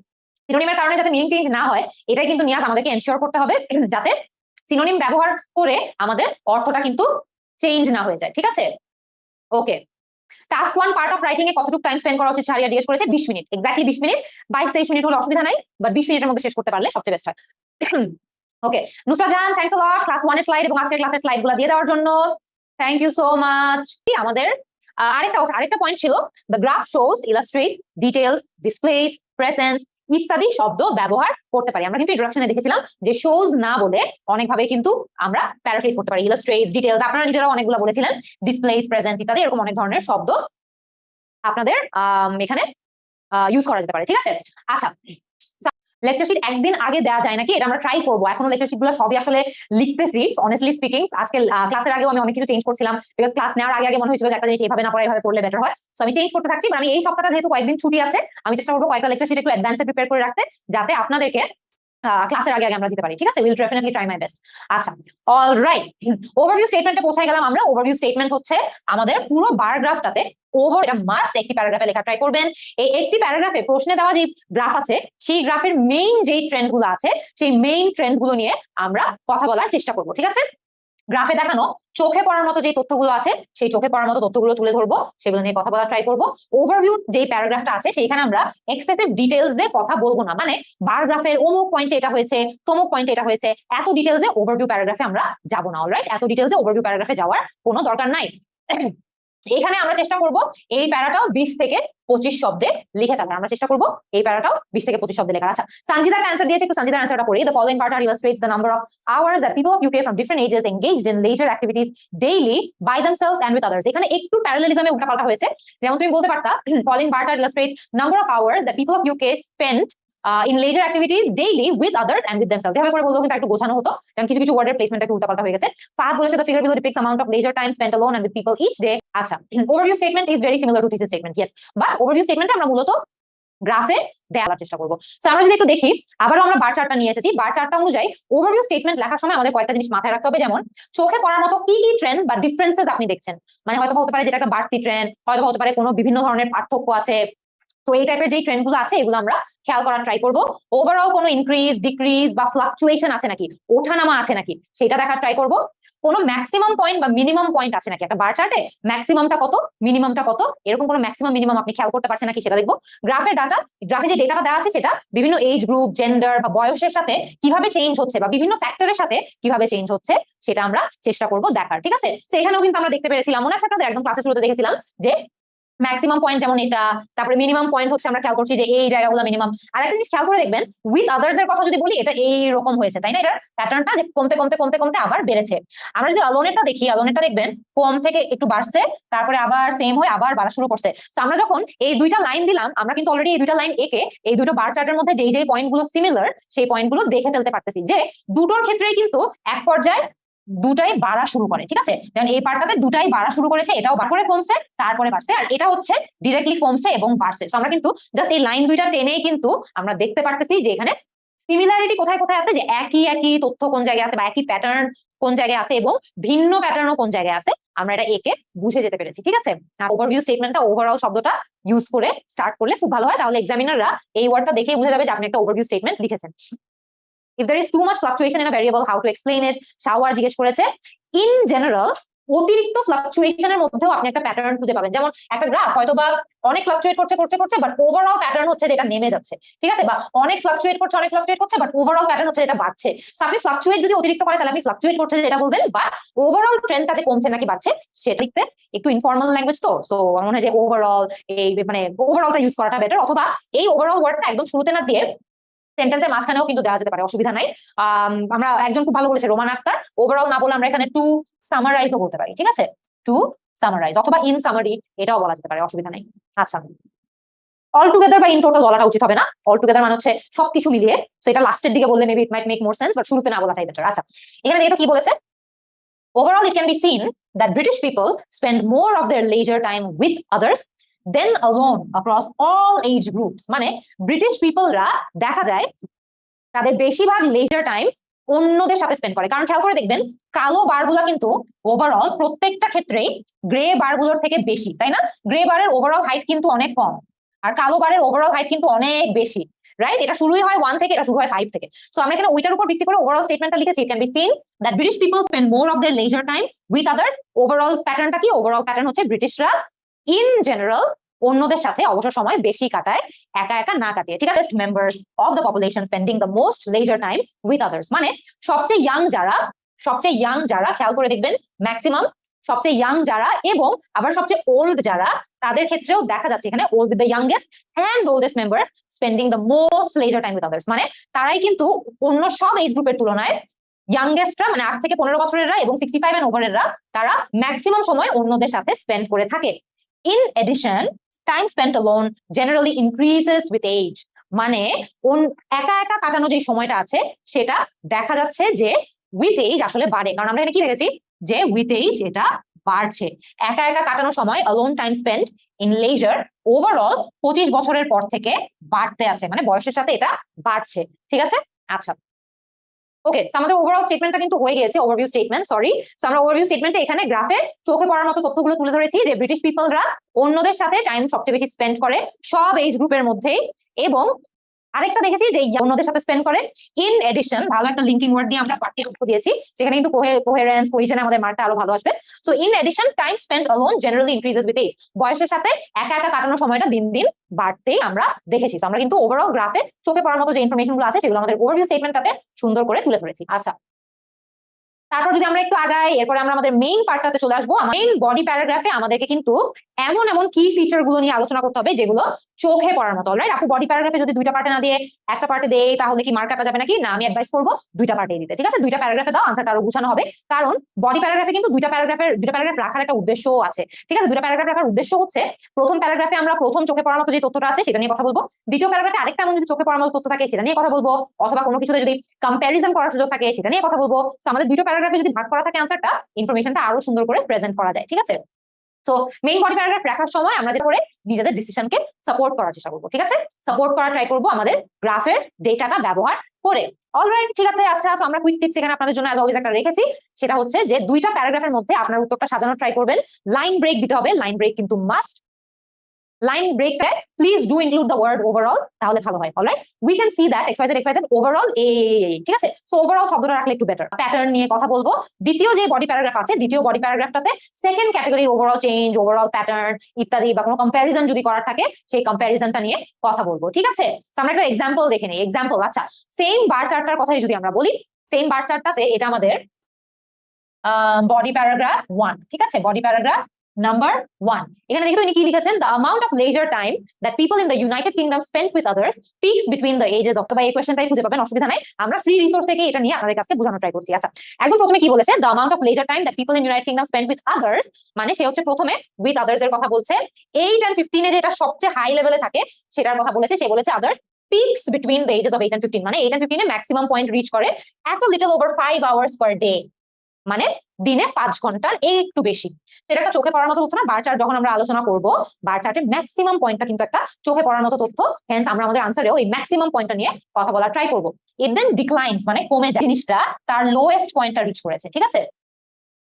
সিনোনিমের কারণে যাতে মিনিং চেঞ্জ না হয়, এটাই কিন্তু নিয়াজ আমাদেরকে এনশিওর করতে হবে, যাতে সিনোনিম ব্যবহার করে আমাদের অর্থটা কিন্তু চেঞ্জ না হয়ে যায়। ঠিক আছে? ওকে, টাস্ক 1 পার্ট অফ রাইটিং এ কতটুকু টাইম স্পেন্ড করা উচিত? শাহরিয়ার জিজ্ঞেস করেছে 20 মিনিট, এক্স্যাক্টলি 20 মিনিট। 22-23 মিনিট হলে অসুবিধা নাই, বাট 20 মিনিটের মধ্যে শেষ করতে পারলে সবচেয়ে বেস্ট হয়। ওকে, নুসরা জাহান, থ্যাঙ্কস আ লট ক্লাস 1 এর স্লাইড এবং আজকের ক্লাসের স্লাইডগুলো দিয়ে দেওয়ার জন্য। Thank you so much. আমাদের আরেকটা পয়েন্ট ছিল, the graph shows, illustrate, details, displays, presents ইত্যাদি শব্দ ব্যবহার করতে পারি। আমরা কিন্তু ইন্ট্রোডাকশনে দেখেছিলাম যে শোজ না বলে অনেকভাবে কিন্তু আমরা প্যারাফ্রেজ করতে পারি। ইলাস্ট্রেট, ডিটেইলস, আপনারা নিজেরাও অনেকগুলো বলেছিলেন, ডিসপ্লেস, প্রেজেন্স ইত্যাদি এরকম অনেক ধরনের শব্দ আপনাদের এখানে ইউজ করা যেতে পারে। ঠিক আছে? আচ্ছা, লেকচার শিট একদিন আগে দেওয়া যায় নাকি? এটা আমরা ট্রাই করবো। এখনো লেকচার শিট গুলো সবই আসলে লিখতেছি, অনেস্টলি স্পিকিং। আজকে ক্লাসের আগেও আমি অনেক কিছু চেঞ্জ করছিলাম, বিকজ ক্লাস নেওয়ার আগে মনে হয়েছিল যে একটা জিনিস এইভাবে না পড়ে এইভাবে পড়লে বেটার হয়। তো আমি চেঞ্জ করতে থাকছি। আমি এই সপ্তাহটা যেহেতু কয়েকদিন ছুটি আছে, আমি চেষ্টা করবো কয়েকটা লেকচার শিট একটু অ্যাডভান্সে প্রিপেয়ার করে রাখতে, যাতে আপনাদেরকে ক্লাসের আগে আমরা দিতে পারি। ঠিক আছে? Will definitely try my best. আচ্ছা, অলরাইট, ওভারভিউ স্টেটমেন্টে পৌঁছে গেলাম আমরা। ওভারভিউ স্টেটমেন্ট হচ্ছে আমাদের পুরো বারগ্রাফটাতে এটা মাস্ট একটি প্যারাগ্রাফে লেখা ট্রাই করবেন। এই একটি প্যারাগ্রাফে প্রশ্নে দেওয়া যে গ্রাফ আছে, সেই গ্রাফের মেইন যেই ট্রেন্ড গুলো আছে, সেই মেইন ট্রেন্ড গুলো নিয়ে আমরা কথা বলার চেষ্টা করবো। ঠিক আছে? গ্রাফে দেখানো চোখে পড়ার মতো যে তথ্যগুলো আছে, সেই চোখে পড়ার মতো তথ্যগুলো তুলে ধরবো, সেগুলো নিয়ে কথা বলার ট্রাই করবো। ওভারভিউ যে প্যারাগ্রাফটা আছে, সেইখানে আমরা এক্সেসিভ ডিটেইলস দিয়ে কথা বলবো না, মানে বারগ্রাফের অমুক পয়েন্টে এটা হয়েছে, তমুক পয়েন্টে এটা হয়েছে, এত ডিটেইলসে ওভারভিউ প্যারাগ্রাফে আমরা যাবো না। অলরাইট, এত ডিটেইলসে ওভারভিউ প্যারাগ্রাফে যাওয়ার কোনো দরকার নাই। এখানে আমরা চেষ্টা করব এই প্যারাটাও 20 থেকে 25 শব্দে লিখে ফেলার। আমরা চেষ্টা করব এই প্যারাটাও 20 থেকে 25 শব্দে লেখার। আচ্ছা, সঞ্জিদার অ্যানসার দিয়েছে, একটু সঞ্জিদার অ্যানসারটা পড়ি। The following part illustrates the number of hours that people of UK from different ages engaged in leisure activities daily by themselves and with others. এখানে একটু প্যারালেলিজমে উল্টাপাল্টা হয়েছে। যেমন তুমি বলতে পারতা, following part illustrates number of hours that people of UK spent in leisure activities daily with others and with themselves. যেভাবে করে বলবো কিন্তু একটু গোছানো হতো, কারণ কিছু কিছু ওয়ার্ডের প্লেসমেন্ট একটু উল্টাপাল্টা হয়ে গেছে। ফাহাদ বলেছে the figure below depicts amount of leisure time spent alone and with people each day. আচ্ছা, overview statement is very similar to thesis statement, yes, but overview statement আমরা মূলত গ্রাফে দেওয়ার চেষ্টা করবো। তো আমরা যদি একটু দেখি, আবারও আমরা বার চার্টটা নিয়ে এসেছি। বার চার্টটা অনুযায়ী ওভারভিউ স্টেটমেন্ট লেখার সময় আমাদের কয়েকটা জিনিস মাথায় রাখতে হবে, যেমন চোখে পড়ার মতো কি কি ট্রেন্ড বা ডিফারেন্সেস আপনি দেখছেন। মানে হয়তো হতে পারে যেটা একটা বাড়তি ট্রেন্ড, হয়তো হতে পারে কোনো বিভিন্ন ধরনের পার্থক্য আছে। তো এই টাইপের যে ট্রেন্ড গুলো আছে, এগুলো আমরা খেয়াল করার ট্রাই করবো। ওভারঅল কোনো ইনক্রিজ, ডিক্রিজ বা ফ্লাকচুয়েশন আছে নাকি, ওঠানামা আছে নাকি, সেটা দেখার ট্রাই করবো। কোনো ম্যাক্সিমাম পয়েন্ট বা মিনিমাম পয়েন্ট আছে নাকি, একটা বার চার্টে ম্যাক্সিমামটা কত, মিনিমামটা কত, এরকম কোনো ম্যাক্সিমাম মিনিমাম আপনি খেয়াল করতে পারছেন নাকি, সেটা দেখবো। গ্রাফের গ্রাফে যে ডেটাটা দেওয়া আছে, সেটা বিভিন্ন এজ গ্রুপ, জেন্ডার বা বয়সের সাথে কিভাবে চেঞ্জ হচ্ছে বা বিভিন্ন ফ্যাক্টরের সাথে কিভাবে চেঞ্জ হচ্ছে, সেটা আমরা চেষ্টা করবো দেখার। ঠিক আছে? তো এখানেও কিন্তু আমরা দেখতে পেরেছিলাম, মনে আছে আপনাদের, একদম ক্লাসের শুরুতে দেখেছিলাম যে ম্যাক্সিমাম পয়েন্ট যেমন এটা, তারপরে মিনিমাম পয়েন্ট হচ্ছে আমরা খেয়াল করছি যে এই জায়গাগুলো মিনিমাম। আর একটা জিনিস খেয়াল করে দেখবেন, উইথ আদার্স এর কথা যদি বলি, এটা এইরকম হয়েছে, তাই না? এটার প্যাটার্নটা যে কমতে কমতে কমতে কমতে আবার বেড়েছে। আমরা যদি অলোনেরটা দেখি, অলোনেরটা দেখবেন কম থেকে একটু বাড়ছে, তারপরে আবার সেম হয়ে আবার বাড়া শুরু করছে। তো আমরা যখন এই দুইটা লাইন দিলাম, আমরা কিন্তু অলরেডি এই দুইটা লাইন এঁকে এই দুটো বার চার্টের মধ্যে যেই যেই পয়েন্টগুলো সিমিলার, সেই পয়েন্টগুলো দেখে ফেলতে পারতেছি যে দুটোর ক্ষেত্রেই কিন্তু এক পর্যায়ে দুটাই বাড়া শুরু করে। ঠিক আছে? যেমন এই পার্টটাতে দুটাই বাড়া শুরু করেছে, এটাও বার করে কমছে, তারপরে বাড়ছে, আর এটা হচ্ছে ডিরেক্টলি কমছে এবং বাড়ছে। তো আমরা কিন্তু জাস্ট এই লাইন দুইটা টেনেই কিন্তু আমরা দেখতে পারতেছি যে এখানে সিমিলারিটি কোথায় কোথায় আছে, যে একই একই তথ্য কোন জায়গায় আছে বা একই প্যাটার্ন কোন জায়গায় আছে এবং ভিন্ন প্যাটার্নও কোন জায়গায় আছে, আমরা এটা একে বুঝে যেতে পেরেছি। ঠিক আছে? আর ওভারভিউ স্টেটমেন্টটা ওভারঅল শব্দটা ইউজ করে স্টার্ট করলে খুব ভালো হয়, তাহলে এক্সামিনাররা এই ওয়ার্ডটা দেখেই বুঝে যাবে যে আপনি একটা ওভারভিউ স্টেটমেন্ট লিখেছেন। If there is too much fluctuation in a variable, how to explain it? Shower জিজ্ঞেস করেছে, in general অতিরিক্ত ফ্লাকচুয়েশনের মধ্যেও আপনি একটা প্যাটার্ন খুঁজে পাবেন। যেমন একটা গ্রাফ হয়তো বা অনেক ফ্লাকচুয়েট করছে বাট ওভারঅল প্যাটার্ন হচ্ছে যেটা নেমে যাচ্ছে, ঠিক আছে, বা অনেক ফ্লাকচুয়েট করছে বাট ওভারঅল প্যাটার্ন হচ্ছে যেটা বাড়ছে। আপনি ফ্লাকচুয়েট যদি অতিরিক্ত করে তাহলে আপনি ফ্লাকচুয়েট করছে যেটা বলবেন, বা ওভারঅল ট্রেন্ডটা যে কমছে নাকি বাড়ছে সেটা লিখতে একটু ইনফর্মাল ল্যাঙ্গুয়েজ, তো সো আমার মনে হয় যে ওভারঅল এই মানে ওভারঅলটা ইউজ করাটা বেটার, অথবা এই ওভারঅল ওয়ার্ডটা একদম শুরুতে না দিয়ে সেন্টেন্সের মাঝখানেও কিন্তু দেওয়া যেতে পারে, অসুবিধা নাই। আমরা একজন খুব ভালো বলেছে রোমান আক্তার, ওভারঅল না বলে আমরা এখানে টু সামারাইজও বলতে পারি, ঠিক আছে, টু সামারাইজ অথবা ইন সামারি এটাও বলা যেতে পারে, অসুবিধা নাই। আচ্ছা, অল টুগেদার বা ইন টোটাল বলাটা উচিত হবে না, অল টুগেদার মানে হচ্ছে সবকিছু মিলিয়ে, তো এটা লাস্টের দিকে বললে maybe it might make more sense, but শুরুতে না বলাটাই বেটার। আচ্ছা, এখানে দেখো কি বলেছে, overall it can be seen that British people spend more of their leisure time with others than alone across all age groups। মানে ব্রিটিশ পিপলরা দেখা যায় তাদের বেশিরভাগ লেজার টাইম অন্যদের সাথে স্পেন্ড করে। কারণ খেয়াল করে দেখবেন কালো বারগুলা কিন্তু ওভারঅল প্রত্যেকটা ক্ষেত্রেই গ্রে বারগুলোর থেকে বেশি, তাই না? গ্রে বারের ওভারঅল হাইট কিন্তু অনেক কম, আর কালো বারের ওভারঅল হাইট কিন্তু অনেক বেশি, রাইট? এটা শুরুই হয় 1 থেকে, এটা শুরু হয় 5 থেকে। সো আমরা এখানে ওইটার উপর ভিত্তি করে ওভারঅল স্টেটমেন্টটা লিখেছি, can be seen that British people spend more of their leisure time with others. Overall প্যাটার্নটা কি? ওভারঅল প্যাটার্ন হচ্ছে ব্রিটিশরা ইন জেনারেল অন্যদের সাথে অবসর সময় বেশি কাটায়, একা একা না কাটিয়ে, ঠিক আছে। Members of the population spending the most leisure time with others, মানে সবচেয়ে ইয়াং যারা খেয়াল করে দেখবেন ম্যাক্সিমাম সবচেয়ে ইয়াং যারা এবং আবার সবচেয়ে ওল্ড যারা, তাদের ক্ষেত্রেও দেখা যাচ্ছে এখানে old the youngest and oldest member spending the most leisure time with others, মানে তারাই কিন্তু অন্য সব এজ গ্রুপের তুলনায় ইয়াংগেস্টরা মানে 8 থেকে 15 বছরেররা এবং 65 এন্ড ওভারেররা তারা ম্যাক্সিমাম সময় অন্যদের সাথে স্পেন্ড করে থাকে। In addition time spent alone generally increases with age, মানে একা একা কাটানো যে সময়টা আছে সেটা দেখা যাচ্ছে যে উইথ এজ আসলে বাড়ে। কারণ আমরা এখানে কি লিখেছি যে উইথ এজ এটা বাড়ছে। একা একা কাটানো সময় alone time spent in leisure overall 25 বছরের পর থেকে বাড়তে আছে, মানে বয়সের সাথে এটা বাড়ছে, ঠিক আছে। আচ্ছা, ওকে, আমাদের ওভারঅল স্টেটমেন্টটা কিন্তু হয়ে গিয়েছে, ওভারভিউ স্টেটমেন্ট, সরি। সো আমরা ওভারভিউ স্টেটমেন্টে এখানে গ্রাফে চোখে পড়ার মতো তথ্যগুলো তুলে ধরেছি যে ব্রিটিশ পিপলরা অন্যদের সাথে টাইম সবচেয়ে বেশি স্পেন্ড করে সব এজ গ্রুপের মধ্যেই, এবং আরেকটা দেখেছি যে অন্যদের সাথে স্পেন্ড করে। ইন এডিশন, ভালো একটা লিঙ্কিং ওয়ার্ড দিয়ে আমরা পাঠ্য তথ্য দিয়েছি, সেখানে কিন্তু কোহেরেন্স কোহেশনে আমাদের মার্কটা আরো ভালো আসবে। So in addition time spent alone generally increases with age, বয়সের সাথে একা একা কাটানোর সময়টা দিন দিন বাড়তেই আমরা দেখেছি। আমরা কিন্তু ওভারঅল গ্রাফে চোখে পড়ার মতো যে ইনফরমেশন গুলো আছে সেগুলো আমাদের ওভারভিউ স্টেটমেন্টটাতে সুন্দর করে তুলে ধরেছি। আচ্ছা, তারপর যদি আমরা একটু আগাই, এরপরে আমরা আমাদের মেইন পার্টটাতে চলে আসবো। মেইন বডি প্যারাগ্রাফে আমাদেরকে কিন্তু এমন এমন কি ফিচার গুলো নিয়ে আলোচনা করতে হবে যেগুলো চোখে পড়ার মতো, রাইট? আপু বডি প্যারাগ্রাফে যদি দুইটা পার্টে না দিয়ে একটা পার্টে দেই তাহলে কি মার্ক কাটা যাবে নাকি? না, আমি অ্যাডভাইস করবো দুইটা পার্টে দিতে, ঠিক আছে? দুইটা প্যারাগ্রাফে দাও, আনসারটা আরো গুছানো হবে। কারণ বডি প্যারাগ্রাফে কিন্তু দুইটা প্যারাগ্রাফ রাখার একটা উদ্দেশ্যও আছে, ঠিক আছে? দুইটা প্যারাগ্রাফ রাখার উদ্দেশ্য হচ্ছে প্রথম প্যারাগ্রাফে আমরা প্রথম চোখে পড়ার মতো যে তথ্যটা আছে সেটা নিয়ে কথা বলবো, দ্বিতীয় প্যারাগ্রাফে আরেকটা এমন যদি চোখে পড়ার মতো তথ্য থাকে সেটা নিয়ে কথা বলবো, অথবা কোনো কিছুতে যদি কম্প্যারিজন করার সুযোগ থাকে সেটা নিয়ে কথা বলবো। তো আমাদের দুটো প্যারাগ্রাফে যদি ভাগ করা থাকে আনসারটা, ইনফরমেশনটা আরো সুন্দর করে প্রেজেন্ট করা যায়, ঠিক আছে? সো মেইন বডি প্যারাগ্রাফ রাখার সময় আমরা করে নিজেদের ডিসিশনকে সাপোর্ট করার চেষ্টা করবো, ঠিক আছে? সাপোর্ট করা ট্রাই করবো আমাদের গ্রাফের ডেটাটা ব্যবহার করে। অলরাইট, ঠিক আছে। আচ্ছা, সো আমরা কুইক টিপস এখানে আপনাদের জন্য অ্যাজ অলওয়েজ একটা রেখেছি, সেটা হচ্ছে যে দুইটা প্যারাগ্রাফের মধ্যে আপনার উত্তরটা সাজানো ট্রাই করবেন। লাইন ব্রেক দিতে হবে, লাইন ব্রেক কিন্তু মাস্ট। লাইন ব্রেকটা please do include the word overall, তাহলে ভালো হয়। Alright, we can see that X Y Z overall এ, ঠিক আছে? সো ওভারঅল শব্দটা রাখলে একটু বেটার। প্যাটার্ন নিয়ে কথা বলবো। দ্বিতীয় যে বডি প্যারাগ্রাফ আছে, দ্বিতীয় বডি প্যারাগ্রাফটাতে সেকেন্ড ক্যাটাগরির ওভারঅল চেঞ্জ, ওভারঅল প্যাটার্ন ইত্যাদি বা কোনো কম্প্যারিজন যদি করার থাকে সেই কম্প্যারিজনটা নিয়ে কথা বলবো, ঠিক আছে? সো আমরা একটা এক্সাম্পল দেখে নিই। এক্সাম্পল, আচ্ছা, সেম বার চার্টটার কথাই যদি আমরা বলি, সেম বার চার্টটাতে এটা আমাদের বডি প্যারাগ্রাফ 1, ঠিক আছে? বডি প্যারাগ্রাফ নাম্বার 1, এখানে দেখো ইনি কি লিখেছেন, the amount of leisure time that people in the United Kingdom spend with others peaks between the ages of, বা এই কোয়েশ্চেনটাই খুঁজে পাবেন, অসুবিধা নাই। আমরা ফ্রি রিসোর্স থেকে এটা নিয়ে আপনাদের কাছে বোঝানো ট্রাই করছি। আচ্ছা, একদম প্রথমে কি বলেছে, the amount of leisure time that people in United Kingdom spend with others, মানে সে হচ্ছে প্রথমে উইথ আদার্স এর কথা বলছে। 8 and 15 এ যেটা সবচেয়ে হাই লেভেলে থাকে সেটার কথা বলেছে, সে বলেছে others peaks between the ages of 8 and 15, মানে 8 and 15 এ ম্যাক্সিমাম পয়েন্ট রিচ করে at a little over 5 hours per day, মানে দিনে 5 ঘন্টার একটু বেশি। সেটা একটা চোখে পড়ার মতো তথ্য না? বার চার্ট যখন আমরা আলোচনা করব, বার চার্টের ম্যাক্সিমাম পয়েন্টটা কিন্তু একটা চোখে পড়ার মতো তথ্য, হেন্স আমরা আমাদের আনসারেও এই ম্যাক্সিমাম পয়েন্টটা নিয়ে কথা বলা ট্রাই করব। ইট দেন ডিক্লাইনস, মানে কমে যায়, জিনিসটা তার লোয়েস্ট পয়েন্টটা রিচ করেছে, ঠিক আছে?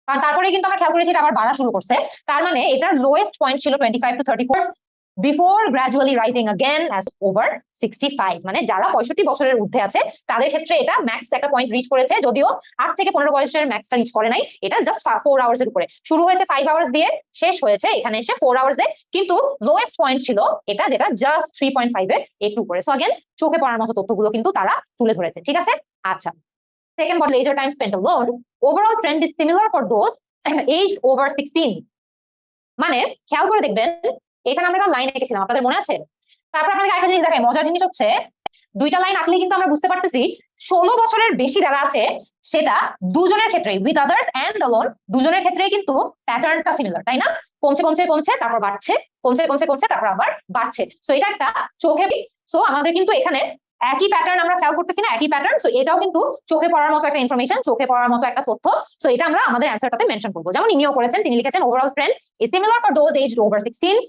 কারণ তারপরে কিন্তু আমরা খেয়াল করেছি এটা আবার বাড়া শুরু করছে, তার মানে এটার লোয়েস্ট পয়েন্ট ছিল 25 to 34, before gradually rising again as over 65 মানে যারা 65 বছরের ঊর্ধ্বে আছে তাদের ক্ষেত্রে এটা ম্যাক্স একটা পয়েন্ট রিচ করেছে, যদিও 8 থেকে 15 বছরের ম্যাক্সটা রিচ করে নাই। এটা জাস্ট 4 আওয়ার্স এর উপরে শুরু হয়েছে, 5 আওয়ার্স দিয়ে শেষ হয়েছে এখানে এসে 4 আওয়ার্স এ, কিন্তু লোয়েস্ট পয়েন্ট ছিল এটা যেটা জাস্ট 3.5 এর একটু উপরে। সো अगेन চোখে পড়ার মতো তথ্যগুলো কিন্তু তারা তুলে ধরেছে, ঠিক আছে। আচ্ছা, second body leisure time spent alone, overall trend is similar for those aged over 16। মানে খেয়াল করে দেখবেন এখানে আমরা একটা লাইন এঁকেছিলাম, আপনাদের মনে আছে? তারপর আপনাদের একটা জিনিস দেখায়, মজার জিনিস হচ্ছে দুইটা লাইন আঁকলে কিন্তু আমরা বুঝতে পারতেছি 16 বছরের বেশি যারা আছে সেটা দুজনের ক্ষেত্রে উইথ আদার্স এন্ড অ্যালোন দুজনের ক্ষেত্রেই কিন্তু প্যাটার্নটা সিমিলার, তাই না? কমছে কমছে কমছে তারপর বাড়ছে, কমছে কমছে কমছে তারপর আবার বাড়ছে। সো এটা একটা চোখে, সো আমাদের কিন্তু এখানে একই প্যাটার্ন আমরা খেয়াল করতেছি না, একই প্যাটার্ন। সো এটাও কিন্তু চোখে পড়ার মতো একটা ইনফরমেশন, চোখে পড়ার মতো একটা তথ্য। সো এটা আমরা আমাদের অ্যানসারটাতে মেনশন করবো। যেমন ইনিও করেছেন, তিনি লিখেছেন overall trend is similar for those aged over 16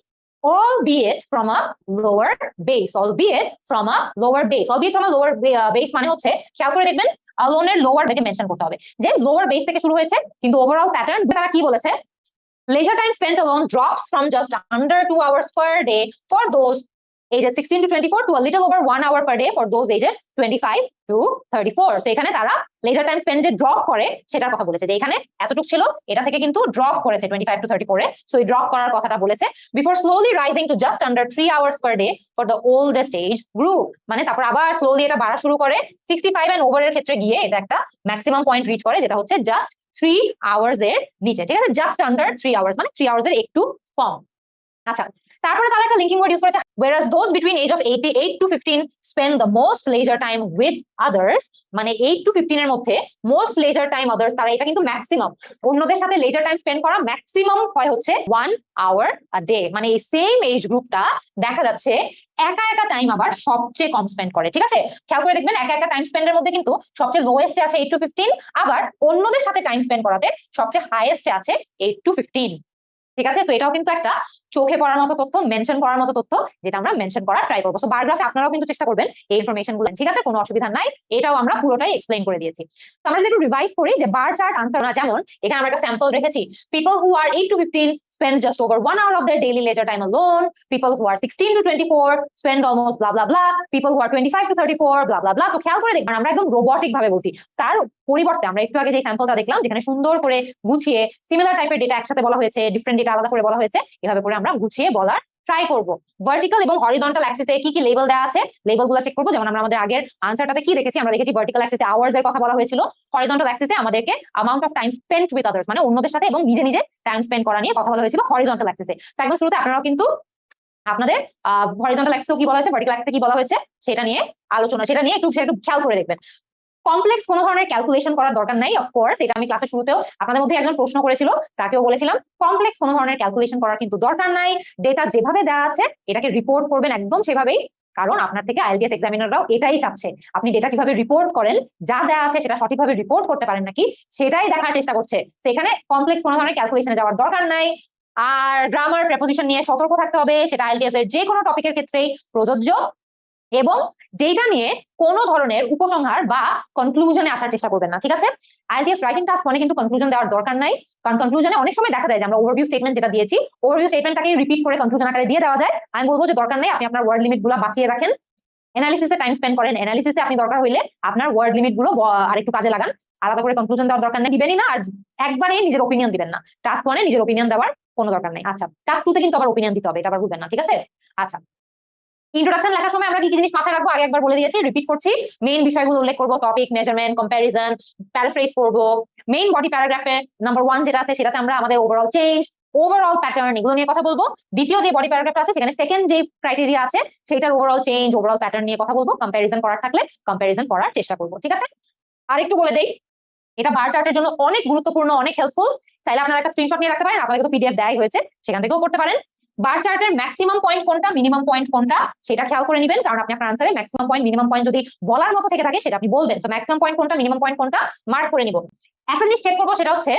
albeit from a lower base, albeit from a lower base, albeit from a lower base মানে হচ্ছে খেয়াল করে দেখবেন alone এর lower থেকে মেনশন করতে হবে যে lower base থেকে শুরু হয়েছে, কিন্তু ওভারঅল প্যাটার্ন তারা কি বলেছে, leisure time spent alone drops from just under 2 hours per day for those aged 16 to 24 to a little over 1 hour per day for those aged 25 to 34। So এখানে তারা leisure time spent যে drop করে সেটার কথা বলেছে, যে এখানে এতটুকু ছিল এটা থেকে কিন্তু ড্রপ করেছে 25 to 34 এ। সো এই ড্রপ করার কথাটা বলেছে before slowly rising to just under 3 hours per day for the oldest age group। মানে তারপর আবার স্লোলি এটা বাড়া শুরু করে 65 এন্ড ওভার এর ক্ষেত্রে গিয়ে এটা একটা ম্যাক্সিমাম পয়েন্ট রিচ করে, যেটা হচ্ছে জাস্ট 3 আওয়ার্স এর নিচে, ঠিক আছে? জাস্ট আন্ডার 3 আওয়ার্স মানে 3 আওয়ার্স এর একটু কম। আচ্ছা, তারপরে তারা একটা লিঙ্কিং ওয়ার্ড ইউজ করেছে, whereas those between age of 88 to 15 spend the most leisure time with others। মানে 8 to 15 এর মধ্যে মোস্ট leisure time others, তারা এটা কিন্তু ম্যাক্সিমাম, অন্যদের সাথে leisure time স্পেন্ড করা ম্যাক্সিমাম হয় হচ্ছে 1 hour a day। মানে এই সেম এজ গ্রুপটা দেখা যাচ্ছে একা একা টাইম আবার সবচেয়ে কম স্পেন্ড করে, ঠিক আছে? খেয়াল করে দেখবেন একা একা টাইম স্পেন্ডের মধ্যে কিন্তু সবচেয়ে লোয়েস্টে আছে 8 to 15, আবার অন্যদের সাথে টাইম স্পেন্ড করাতে সবচেয়ে হাইয়েস্টে আছে 8 to 15, ঠিক আছে? তো এটাও কিন্তু একটা চোখে পড়ার মতো তথ্য, মেনশন করার মতো তথ্য, যেটা আমরা মেনশন করার ট্রাই করবো। সো বার গ্রাফে আপনারাও কিন্তু চেষ্টা করবেন এই ইনফরমেশন গুলো, ঠিক আছে? কোনো অসুবিধা নাই, এটাও আমরা পুরোটাই এক্সপ্লেইন করে দিয়েছি। তো আমরা যদি একটু রিভাইজ করি যে বার চার্ট আনসার না, যেমন এখানে আমরা একটা স্যাম্পল রেখেছি, people who are 8 to 15 spend just over 1 hour of their daily leisure time alone, people who are 16 to 24 spend almost blah blah blah, people who are 25 to 34 blah blah blah। তো খেয়াল করে দেখবেন আমরা একদম robotic ভাবে বলছি, তার পরিবর্তে আমরা একটু আগে যে স্যাম্পলটা দেখলাম যেখানে সুন্দর করে গুছিয়ে সিমিলার টাইপের ডেটা একসাথে বলা হয়েছে, ডিফারেন্ট ডেটা আলাদা করে বলা হয়েছে, এভাবে করে আমরা গুছিয়ে বলার ট্রাই করব। ভার্টিক্যাল এবং হরিজন্টাল অ্যাক্সিসে কি কি লেবেল দেওয়া আছে, লেবেলগুলো চেক করব। যেমন আমরা আমাদের আগের আনসারটাতে কি দেখেছি, আমরা দেখেছি ভার্টিক্যাল অ্যাক্সিসে আওয়ার্স এর কথা বলা হয়েছিল, হরিজন্টাল অ্যাক্সিসে আমাদেরকে amount of time spent with others মানে অন্যদের সাথে এবং নিজে নিজে টাইম স্পেন্ড করা নিয়ে কথা বলা হয়েছিল হরিজন্টাল অ্যাক্সিসে। তো একদম শুরুতে আপনারাও কিন্তু আপনাদের হরিজন্টাল অ্যাক্সিসে কি বলা হয়েছে, ভার্টিক্যাল অ্যাক্সিসে কি বলা হয়েছে সেটা নিয়ে আলোচনা, সেটা নিয়ে একটু খেয়াল করে দেখবেন। কমপ্লেক্স কোনো ধরনের ক্যালকুলেশন করার দরকার নাই, অফকোর্স এটা আমি ক্লাসের শুরুতেও আপনাদের মধ্যে একজন প্রশ্ন করেছিল, তাকেও বলেছিলাম কমপ্লেক্স কোনো ধরনের ক্যালকুলেশন করার কিন্তু দরকার নাই। ডেটা যেভাবে দেওয়া আছে এটাকে রিপোর্ট করবেন একদম সেভাবেই, কারণ আপনার থেকে আইএলটিএস এক্সামিনাররাও এটাই চাচ্ছে, আপনি ডেটা কিভাবে রিপোর্ট করেন, যা দেওয়া আছে সেটা সঠিকভাবে রিপোর্ট করতে পারেন নাকি সেটাই দেখার চেষ্টা করছে। সেখানে কমপ্লেক্স কোনো ধরনের ক্যালকুলেশনে যাওয়ার দরকার নাই। আর গ্রামার প্রেপোজিশন নিয়ে সতর্ক থাকতে হবে, সেটা আইএলটিএস এর যে কোনো টপিকের ক্ষেত্রেই প্রযোজ্য। এবং ডেটা নিয়ে কোনো ধরনের উপসংহার বা কনক্লুশনে আসার চেষ্টা করবেন না, ঠিক আছে? আইএলটিএস রাইটিং টাস্ক মানে কিন্তু কনক্লুশন দেওয়ার দরকার নাই, কারণ কনক্লুশনে অনেক সময় দেখা যায় যে আমরা ওভারভিউ স্টেটমেন্ট যেটা দিয়েছি, ওভারভিউ স্টেটমেন্টটাকে রিপিট করে কনক্লুশন আকারে দিয়ে দেওয়া যায়। আমি বলবো যে দরকার নেই, আপনি আপনার ওয়ার্ড লিমিট গুলো বাঁচিয়ে রাখেন, অ্যানালিসিসে টাইম স্পেন্ড করেন, অ্যানালিসিসে আপনি দরকার হইলে আপনার ওয়ার্ড লিমিট গুলো আরেকটু কাজে লাগান, আলাদা করে কনক্লুশন দেওয়ার দরকার নেই, দিবেনই না। আর একবারে নিজের ওপিনিয়ন দিবেন না, টাস্ক 1 এ নিজের ওপিনিয়ন দেওয়ার কোনো দরকার নেই। আচ্ছা, টাস্ক 2 তে কিন্তু আবার ওপিনিয়ন দিতে হবে, এটা আবার ভুলবেন না, ঠিক আছে? আচ্ছা, ইন্ট্রোডাকশন লেখার সময় আমরা কি কি জিনিস মাথায় রাখবো আগে একবার বলে দিয়েছি, রিপিট করছি। মেইন বিষয়গুলো উল্লেখ করবো, টপিক, মেজারমেন্ট, কম্প্যারিজন, প্যারাফ্রেজ করবো। মেইন বডি প্যারাগ্রাফে নাম্বার 1 যেটা আছে সেটাতে আমরা আমাদের ওভারঅল চেঞ্জ, ওভারঅল প্যাটার্ন এগুলো নিয়ে কথা বলবো। দ্বিতীয় যে বডি প্যারাগ্রাফটা আছে সেখানে সেকেন্ড যে ক্রাইটেরিয়া আছে সেটার ওভারঅল চেঞ্জ, ওভারঅল প্যাটার্ন নিয়ে কথা বলবো। কম্প্যারিজন করার থাকলে কম্প্যারিজন করার চেষ্টা করবো, ঠিক আছে? আর একটু বলে দেই, এটা বার চার্টের জন্য অনেক গুরুত্বপূর্ণ, অনেক হেল্পফুল। চাইলে আপনারা একটা স্ক্রিনশট নিয়ে রাখতে পারেন, আপনাদের তো পিডিএফ দেয়াই হয়েছে, সেখান থেকেও করতে পারেন। বার চার্টের ম্যাক্সিমাম পয়েন্ট কোনটা, মিনিমাম পয়েন্ট কোনটা সেটা খেয়াল করে নেবেন, কারণ আপনি আপনার আনসারে ম্যাক্সিমাম পয়েন্ট, মিনিমাম পয়েন্ট যদি বলার মতো থেকে থাকে সেটা আপনি বলবেন। তো ম্যাক্সিমাম পয়েন্ট কোনটা, মিনিমাম পয়েন্ট কোনটা মার্ক করে নিব। একটা জিনিস চেক করবো, সেটা হচ্ছে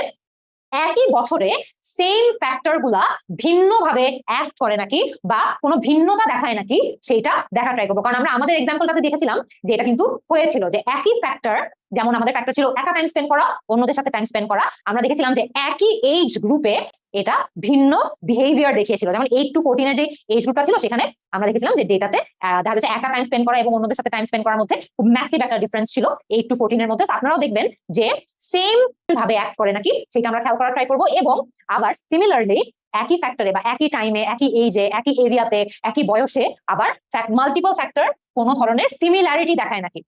একই বছরে সেম ফ্যাক্টর গুলা ভিন্নভাবে অ্যাক্ট করে নাকি বা কোনো ভিন্নতা দেখায় নাকি সেটা দেখা ট্রাই করবো। কারণ আমরা আমাদের এক্সাম্পলটাতে দেখেছিলাম যে এটা কিন্তু হয়েছিল যে একই ফ্যাক্টর যেমন আমাদের ফ্যাক্টর ছিল একা টাইম স্পেন্ড করা, অন্যদের সাথে টাইম স্পেন্ড করা। আমরা দেখেছিলাম যে একই এজ গ্রুপে এটা ভিন্ন বিহেভিয়ার দেখিয়েছিল। যেমন 8 to 14 এর যে এজ গ্রুপটা ছিল সেখানে আমরা দেখেছিলাম যে ডেটাতে দেখা যাচ্ছে একা টাইম স্পেন্ড করা এবং অন্যদের সাথে টাইম স্পেন্ড করার মধ্যে খুব ম্যাসিভ একটা ডিফারেন্স ছিল 8 to 14 এর মধ্যে। আপনারাও দেখবেন যে সেম ভাবে অ্যাক্ট করে নাকি সেটা আমরা খেয়াল করার ট্রাই করবো। এবং আবার সিমিলারলি একই ফ্যাক্টরে বা একই টাইমে, একই এজে, একই এরিয়াতে, একই বয়সে আবার মাল্টিপল ফ্যাক্টর কোনো ধরনের সিমিলারিটি দেখায় নাকি,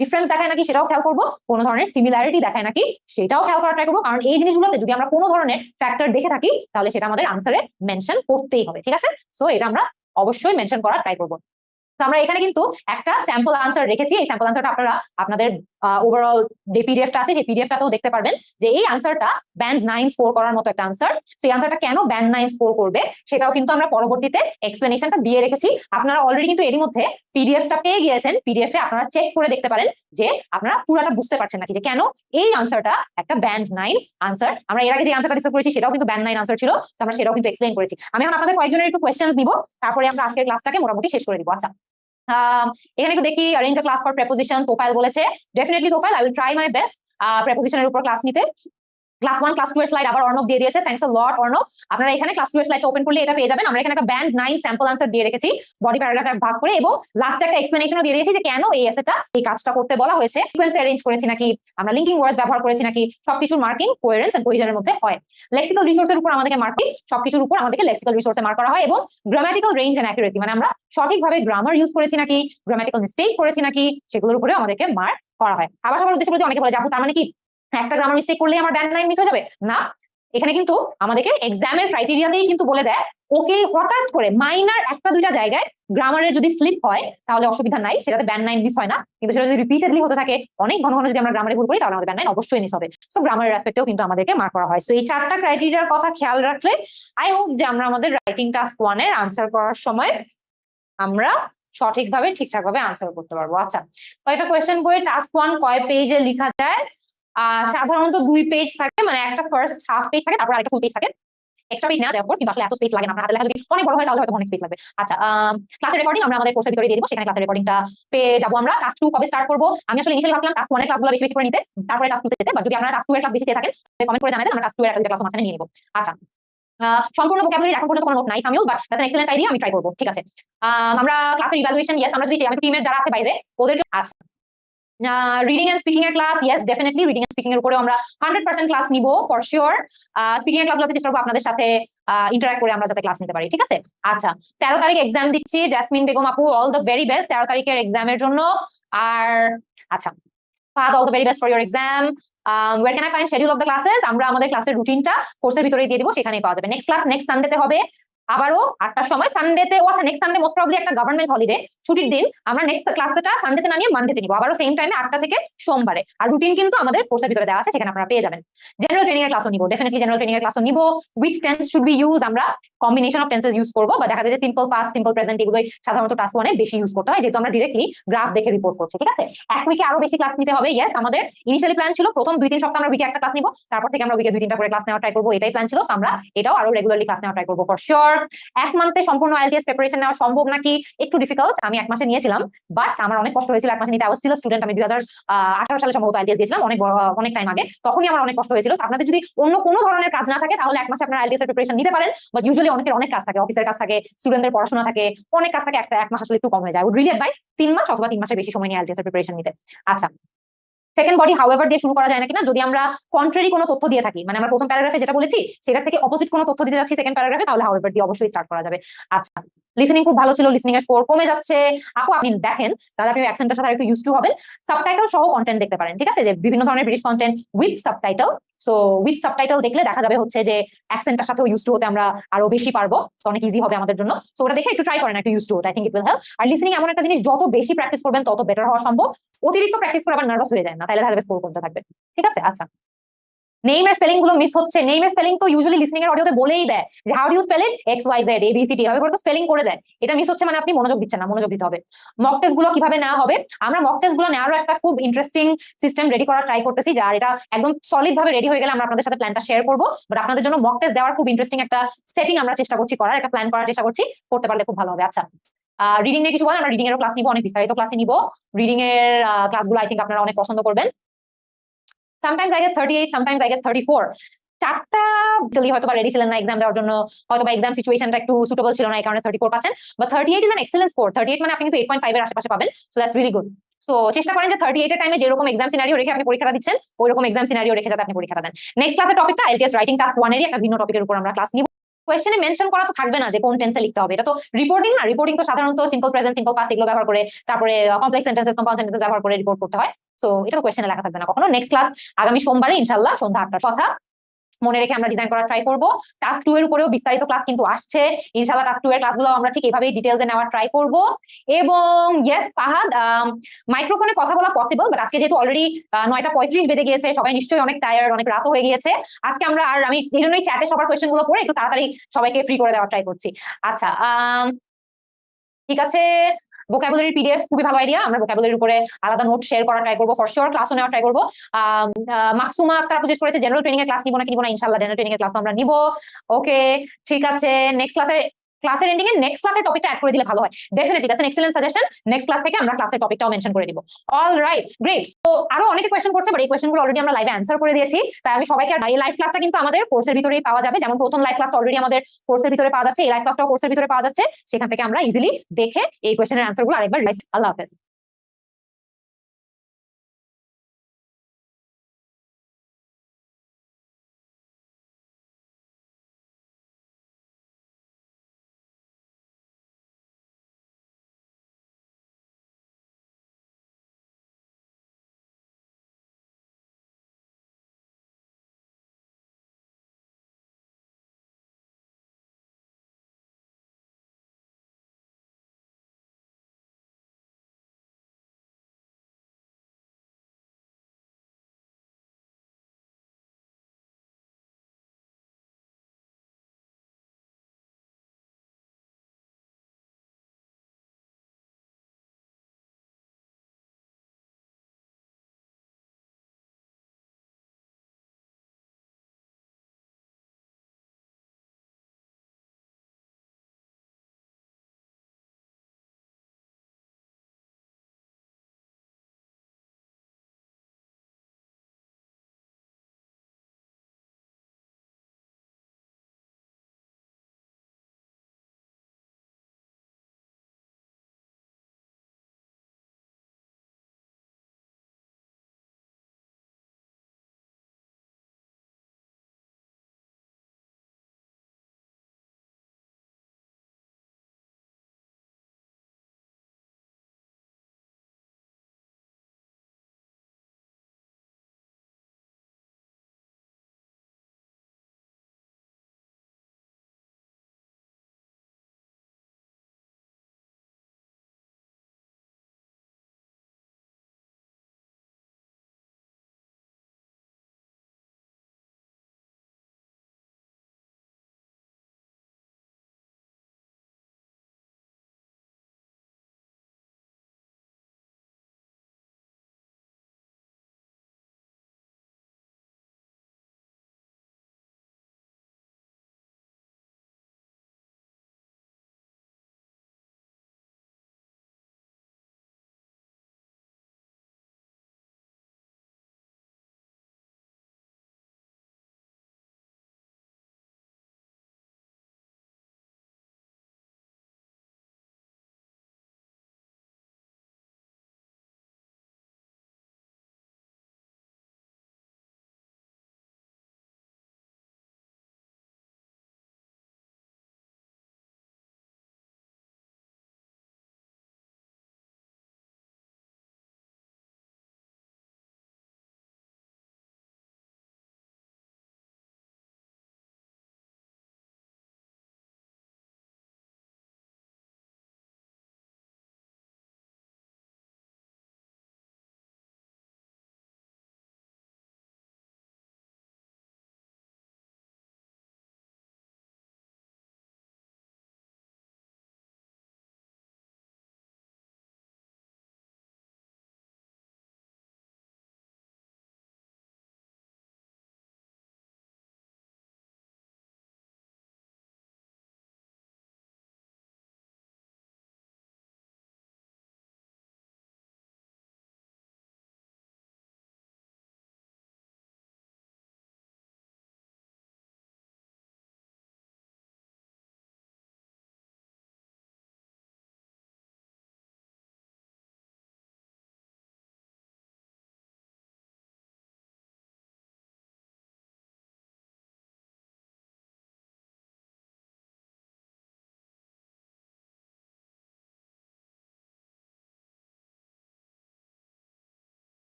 ডিফারেন্স দেখায় নাকি সেটাও খেয়াল করবো, কোনো ধরনের সিমিলারিটি দেখায় নাকি সেটাও খেয়াল করা ট্রাই করবো। কারণ এই জিনিসগুলোতে যদি আমরা কোনো ধরনের ফ্যাক্টর দেখে থাকি তাহলে সেটা আমাদের আনসারে মেনশন করতেই হবে, ঠিক আছে? সো এটা আমরা অবশ্যই মেনশন করার ট্রাই করবো। আমরা এখানে কিন্তু একটা স্যাম্পল আনসার রেখেছি। এই স্যাম্পল আনসারটা আপনারা আপনাদের ওভারঅল যে পিডিএফটা আছে সেই পিডিএফটাতেও দেখতে পারবেন যে এই আনসারটা ব্যান্ড 9 স্কোর করার মতো একটা আনসার। সেই আনসারটা কেন ব্যান্ড 9 স্কোর করবে সেটাও কিন্তু আমরা পরবর্তীতে এক্সপ্লেনেশনটা দিয়ে রেখেছি। আপনারা অলরেডি কিন্তু এরই মধ্যে পিডিএফটা পেয়ে গিয়েছেন। পিডিএফে আপনারা চেক করে দেখতে পারেন যে আপনারা পুরোটা বুঝতে পারছেন নাকি যে কেন এই আনসারটা একটা ব্যান্ড 9 আনসার। আমরা এর আগে যে আনসারটা ডিসকাস করেছি সেটাও কিন্তু ব্যান্ড 9 আনসার ছিল, আমরা সেটাও কিন্তু এক্সপ্লেইন করেছি। আমি এখন আপনাদের কয়েকজনের একটু কোয়েশ্চেন্স দিব, তারপরে আমরা আজকের ক্লাসটাকে মোটামুটি শেষ করে দিব। আচ্ছা, এখানে একটু দেখি arrange a class for preposition. Tofail বলেছে definitely Tofail, I will try my best প্রেপোজিশনের উপর ক্লাস নিতে। ক্লাস 1 ক্লাস 2 এর স্লাইড আবার অর্ণব দিয়ে দিয়েছে, থ্যাঙ্কস আ লট অর্ণব। আপনারা এখানে ক্লাস 2 এর স্লাইডটা ওপেন করলে এটা পেয়ে যাবেন। আমরা এখানে একটা ব্যান্ড 9 স্যাম্পল আনসার দিয়ে রেখেছি বডি প্যারাগ্রাফে ভাগ করে, এবং লাস্টে একটা এক্সপ্লেনেশনও দিয়ে দিয়েছি যে কেন এই এসেটা এই কাজটা করতে বলা হয়েছে। সিকোয়েন্স অ্যারেঞ্জ করেছি নাকি, আমরা লিংকিং ওয়ার্ডস ব্যবহার করেছি নাকি, সবকিছুর মার্কিং কোহেরেন্স এন্ড কোহেশনের মধ্যে হয়। লেক্সিক্যাল রিসোর্সের উপর আমাদেরকে মার্কিং, সবকিছুর উপর আমাদেরকে লেক্সিক্যাল রিসোর্সে মার্ক করা হয়। এবং গ্রামাটিক্যাল রেঞ্জ এন্ড অ্যাকুরেসি, মানে আমরা সঠিকভাবে গ্রামার ইউজ করেছি নাকি, গ্রামাটিক্যাল মিস্টেক করেছি নাকি, সেগুলোর উপরে আমাদেরকে মার্ক করা হয়। আবার সবার উদ্দেশ্যে বলতে অনেকে বলে যাবো তার মানে কি একটা গ্রামার মিস্টেক করলেই আমার ব্যান্ড 9 মিস হয়ে যাবে? না, এখানে কিন্তু আমাদেরকে এক্সামের ক্রাইটেরিয়াতেই কিন্তু বলে দেয় ওকে হঠাৎ করে মাইনার একটা দুইটা জায়গায় গ্রামারের যদি স্লিপ হয় তাহলে অসুবিধা নাই, সেটাতে ব্যান্ড 9 মিস হয় না। কিন্তু সেটা যদি রিপিটেডলি হতে থাকে, অনেক ঘন ঘন যদি আমরা গ্রামারে ভুল করি তাহলে আমাদের ব্যান্ড 9 অবশ্যই মিস হবে। সো গ্রামারের অ্যাসপেক্টেও কিন্তু আমাদেরকে মার্ক করা হয়। সো এই চারটা ক্রাইটেরিয়ার কথা খেয়াল রাখলে আই হোপ যে আমরা আমাদের রাইটিং টাস্ক 1 এর আনসার করার সময় আমরা সঠিকভাবে ঠিকঠাকভাবে আনসার করতে পারবো। আচ্ছা, কয়েকটা কোয়েশ্চেন বই টাস্ক 1 কয় পেজে লেখা যায়? সাধারণত 2 পেজ থাকে, মানে একটা ফার্স্ট হাফ পেজ থাকে, তারপর আরেকটা ফুল পেজ থাকে। এক্সট্রা পেজ নেওয়া যায়, কিন্তু আসলে এত স্পেস লাগে না। আপনার হাতে লেখা যদি অনেক বড় হয় তাহলে হয়তো অনেক স্পেস লাগবে। আচ্ছা, ক্লাসের রেকর্ডিং আমরা আমাদের কোর্সের ভিতরে দিয়ে দিব, সেখানে ক্লাসের রেকর্ডিংটা পেয়ে যাবো আমরা। টাস্ক 2 কবে স্টার্ট করবো? আমি আসলে ইনিশিয়ালি ভাবলাম টাস্ক 1 এর ক্লাসগুলো বেশি বেশি করে নিতে, তারপরে টাস্ক 2 তে যেতে। বাট যদি আপনারা টাস্ক 2 এর ক্লাস বেশি চেয়ে থাকেন কমেন্ট করে জানাবেন, আমরা টাস্ক 2 এর একটা ক্লাস মাঝখানে নিয়ে নিব। আচ্ছা, সম্পূর্ণ ভোকাবুলারি এখন পর্যন্ত কোনো নোট নাই Samiul, but that's N excellent idea, আমি ট্রাই করব। ঠিক আছে, আমরা ক্লাসের ইভালুয়েশন, ইয়েস আমরা যদি আমি টিমের যারা আছে বাইরে ওদেরকে। আচ্ছা, রিডিং এন্ড স্পিকিং এর class, yes definitely reading and speaking এর উপরে আমরা 100% ক্লাস নিব ফর শিওর। স্পিকিং এর ক্লাসগুলোতে চেষ্টা করব আপনাদের সাথে ইন্টারঅ্যাক্ট করে আমরা যাতে ক্লাস নিতে পারি, ঠিক আছে? আচ্ছা, 13 তারিখ এক্সাম দিচ্ছি, জেসমিন বেগম আপু অল দ্য ভেরি বেস্ট 13 তারিখের এক্সামের জন্য। আর আচ্ছা, ফাদ all the very best for your exam. Where can I find schedule of the classes? আমরা আমাদের ক্লাসের রুটিনটা কোর্সের ভিতরে দিয়ে দিব, সেখানেই পাওয়া যাবে। নেক্সট ক্লাস নেক্সট সানডেতে হবে, আবারও 8টার সময় সানডেতে। ও আচ্ছা, নেক্সট সানডে মোস্ট প্রবাবলি একটা গভর্নমেন্ট হলিডে, ছুটির দিন। আমরা নেক্সট ক্লাসটা সানডেতে না নিয়ে মানডেতে নিব, আবারও সেম টাইমে 8টা থেকে সোমবারে। আর রুটিন কিন্তু আমাদের কোর্সের ভিতরে দেওয়া আছে, সেখানে আপনারা পেয়ে যাবেন। জেনারেল ট্রেনিং এর ক্লাসও নিব, ডেফিনেটলি জেনারেল ট্রেনিং এর ক্লাসও নিব। Which tense should be use? আমরা কম্বিনেশন অফ টেন্সেস ইউজ করব, বা দেখা যায় যে সিম্পল পাস্ট, সিম্পল প্রেজেন্ট এগুলোই সাধারণত টাস্ক 1 এ বেশি ইউজ করতে হয়, যেহেতু আমরা ডিরেক্টলি গ্রাফ দেখে রিপোর্ট করছি, ঠিক আছে? এক উইকে আরো বেশি ক্লাস নিতে হবে। ইয়েস, আমাদের ইনিশিয়ালি প্ল্যান ছিল প্রথম 2-3 সপ্তাহ আমরা উইকে একটা ক্লাস নিব, তারপর থেকে আমরা উইকে 2-3টা করে ক্লাস নেওয়া ট্রাই করব, এটাই প্ল্যান ছিল। আমরা এটাও আরো রেগুলারলি ক্লাস নেওয়া ট্রাই করব ফর শিওর। এক মান্থে সম্পূর্ণ আইএলটিএস প্রিপারেশন নেওয়া সম্ভব নাকি? একটু ডিফিকাল্ট। আমি 1 মাসে নিয়েছিলাম, বাট আমার অনেক কষ্ট হয়েছিল 1 মাসে নিতে। আই ওয়াজ স্টিল স্টুডেন্ট, আমি 2018 সালে সম্ভবত আইএলটিএস দিয়েছিলাম, অনেক টাইম আগে। তখনই আমার অনেক কষ্ট হয়েছিল। আপনাদের যদি অন্য কোনো ধরনের কাজ না থাকে তাহলে 1 মাসে আপনারা আইএলটিএস এর প্রিপারেশন নিতে পারেন, বাট ইউজুয়ালি অনেকের অনেক কাজ থাকে, অফিসের কাজ থাকে, স্টুডেন্টদের পড়াশোনা থাকে, অনেক কাজ থাকে। 1 মাস আসলে একটু কম হয়ে যায়। উড রিলি অ্যাডভাইস 3 মাস অথবা 3 মাসের বেশি সময় নিয়ে আইএলটিএস এর প্রিপারেশন নিতে। আচ্ছা, সেকেন্ড বডি হাউএভার দিয়ে শুরু করা যায় না কিনা? যদি আমরা কন্ট্রারি কোনো তথ্য দিয়ে থাকি, মানে আমরা প্রথম প্যারাগ্রাফে যেটা বলেছি সেটার থেকে অপোজিট কোনো তথ্য দিতে যাচ্ছি সেকেন্ড প্যারাগ্রাফে, তাহলে হাউএভার দিয়ে অবশ্যই স্টার্ট করা যাবে। আচ্ছা, লিসেনিং খুব ভালো ছিল, লিসেনিং এর স্কোর কমে যাচ্ছে। আপু আপনি দেখেন, তাহলে আপনি অ্যাকসেন্টের সাথে একটু ইউজ টু হবেন। সাবটাইটেল সহ কন্টেন্ট দেখতে পারেন, ঠিক আছে? যে বিভিন্ন ধরনের British content with subtitle. So with subtitle দেখলে দেখা যাবে হচ্ছে যে অ্যাকসেন্টের সাথেও ইউজ টু হতে আমরা আরো বেশি পারবো, তো অনেক ইজি হবে আমাদের জন্য। সো ওটা দেখে একটু ট্রাই করেন, একটু ইউজ টু হতে, I think it will help. আর লিসেনিং এমন একটা জিনিস, যত বেশি প্র্যাকটিস করবেন তত বেটার হওয়া সম্ভব। অতিরিক্ত প্র্যাকটিস করে আবার নার্ভাস হয়ে যায় না, তাহলে দেখা যাবে স্কোর কমতে থাকবে, ঠিক আছে? আচ্ছা, নেইমের স্পেলিং গুলো মিস হচ্ছে। নেইমের স্পেলিং তো ইউজুয়ালি লিসনিং এর অডিওতে বলেই দেয় যে how do you spell it, X Y Z A B C D, এভাবে করে তো স্পেলিং করে দেয়। এটা মিস হচ্ছে মানে আপনি মনোযোগ দিচ্ছেন না, মনোযোগ দিতে হবে। মক টেস্ট গুলো কিভাবে নেওয়া হবে? আমরা মক টেস্ট গুলো নেওয়ারও একটা খুব ইন্টারেস্টিং সিস্টেম রেডি করার ট্রাই করতেছি, যার এটা একদম সলিড ভাবে রেডি হয়ে গেলে আমরা আপনাদের সাথে প্ল্যানটা শেয়ার করবো। বাট আপনাদের জন্য মক টেস্ট দেওয়ার খুব ইন্টারেস্টিং একটা সেটিং আমরা চেষ্টা করছি করার, একটা প্ল্যান করার চেষ্টা করছি, করতে পারলে খুব ভালো হবে। আচ্ছা, রিডিং নিয়ে কিছু বলেন? আমরা রিডিং এরও ক্লাস নিব, অনেক বিস্তারিত ক্লাস নিব। রিডিং এর ক্লাসগুলো আই থিংক আপনারা অনেক পছন্দ করবেন। sometimes I get 38, sometimes I get 34. চারটা হয়তো বা রেডি ছিলেন না এক্সাম দেওয়ার জন্য, হয়তো বা এক্সাম সিচুয়েশনটা একটু সুটেবল ছিল না, এই কারণে 34 পাচ্ছেন। বা 38 ইজ অ্যান এক্সেলেন্ট স্কোর। 38 মানে আপনি কিন্তু 8.5 এর আশেপাশে পাবেন। So that's really good. So চেষ্টা করেন যে 38 এর টাইমে যেরকম এক্সাম সিনারিও রেখে আপনি পরীক্ষাটা দিচ্ছেন, ওইরকম এক্সাম সিনারিও রেখে যাতে আপনি পরীক্ষাটা দেন। নেক্সট ক্লাসের টপিকটা আইএলটিএস রাইটিং টাস্ক 1 এরই একটা ভিন্ন টপিকের উপর আমরা ক্লাস নিব। কোয়েশ্চেনে মেনশন করা তো থাকবে না যে কোন টেন্সে লিখতে হবে, এটা তো রিপোর্টিং না। রিপোর্টিং তো সাধারণত সিম্পল প্রেজেন্ট, সিম্পল পাস্ট এগুলো ব্যবহার করে, তারপরে কমপ্লেক্স সেন্টেন্সেস, কম্পাউন্ড সেন্টেন্সেস ব্যবহার করে রিপোর্ট করতে হয়। সো এটা তো কোয়েশ্চেনে লেখা থাকবে না কখনো। নেক্সট ক্লাস আগামী সোমবারে ইনশাআল্লাহ সন্ধ্যা 8টার কথা মনে রেখে আমরা ডিজাইন করার ট্রাই করব। টাস্ক 2 এর উপরেও বিস্তারিত ক্লাস কিন্তু আসছে ইনশাআল্লাহ। টাস্ক 2 এর ক্লাসগুলো আমরা ঠিক এইভাবেই ডিটেইলসে নেওয়ার ট্রাই করব। এবং ইয়েস ফাহাদ, মাইক্রোফোনে কথা বলা পসিবল, বাট আজকে যেহেতু অলরেডি 9:35 বেজে গিয়েছে, সবাই নিশ্চয়ই অনেক টায়ার্ড, অনেক রাতও হয়ে গিয়েছে আজকে। আমি এই জন্যই চ্যাটে সবার কোয়েশ্চেন গুলো পড়ে একটু তাড়াতাড়ি সবাইকে ফ্রি করে দেওয়ার ট্রাই করছি। আচ্ছা, ঠিক আছে। ভোকাবুলারি পিডিএফ খুবই ভালো আইডিয়া। আমরা ভোকাবুলারির উপরে আলাদা নোট শেয়ার করার ট্রাই করবো, ফর শিওর ক্লাসও নেওয়ার ট্রাই করবো। মাকসুমা আক্তার প্রজেক্ট করেছে জেনারেল ট্রেনিং এর ক্লাস নিব নাকি নিব না, ইনশাআল্লাহ জেনারেল ট্রেনিং এর ক্লাস আমরা নিব। ওকে, ঠিক আছে। নেক্সট ক্লাসের এন্ডিং এ নেক্সট ক্লাসের টপিকটা অ্যাড করে দিলে ভালো হয়। Definitely that's N excellent suggestion. Next class থেকে আমরা ক্লাসের টপিকটাও মেনশন করে দিব। Alright, great. তো আরো অনেকে কোয়েশ্চেন করছে, বাট এই কোয়েশ্চেনগুলো অলরেডি আমরা লাইভে অ্যান্সার করে দিয়েছি। তাই আমি সবাইকে, এই লাইভ ক্লাসটা কিন্তু আমাদের কোর্সের ভিতরেই পাওয়া যাবে। যেমন প্রথম লাইভ ক্লাসটা অলরেডি আমাদের কোর্সের ভিতরে পাওয়া যাচ্ছে, এই লাইভ ক্লাসটাও কোর্সের ভিতরে পাওয়া যাচ্ছে। সেখান থেকে আমরা ইজিলি দেখে এই কোয়েশ্চেনের অ্যান্সারগুলো আরেকবার রিভাইজ। আল্লাহ হাফেজ।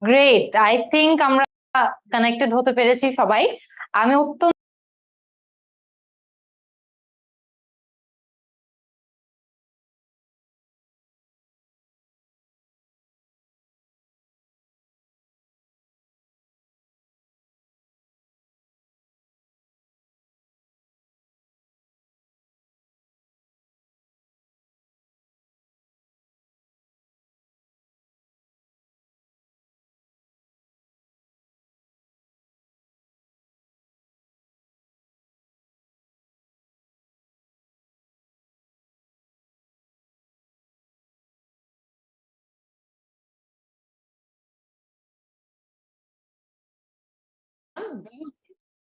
গ্রেট, আই থিংক আমরা কানেক্টেড হতে পেরেছি সবাই। আমি অত্যন্ত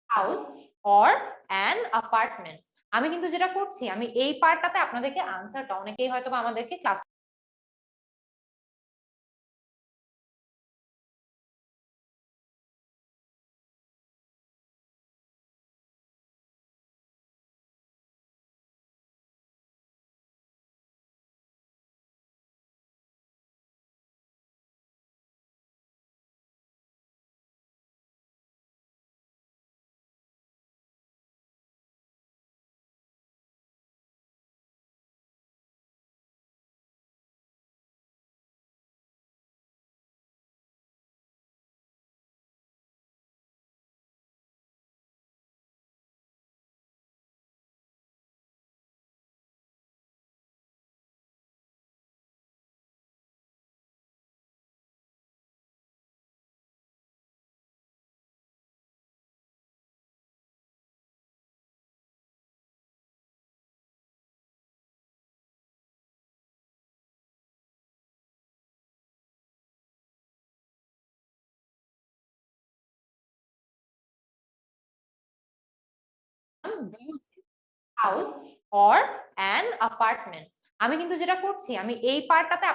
হাউস অর অ্যান অ্যাপার্টমেন্ট। আমি কিন্তু যেটা করছি, আমি এই পার্টটাতে আপনাদেরকে আনসারটা, অনেকেই হয়তো বা আমাদেরকে class house or an apartment. আমি কিন্তু যেটা করছি, আমি এই পার্টটাতে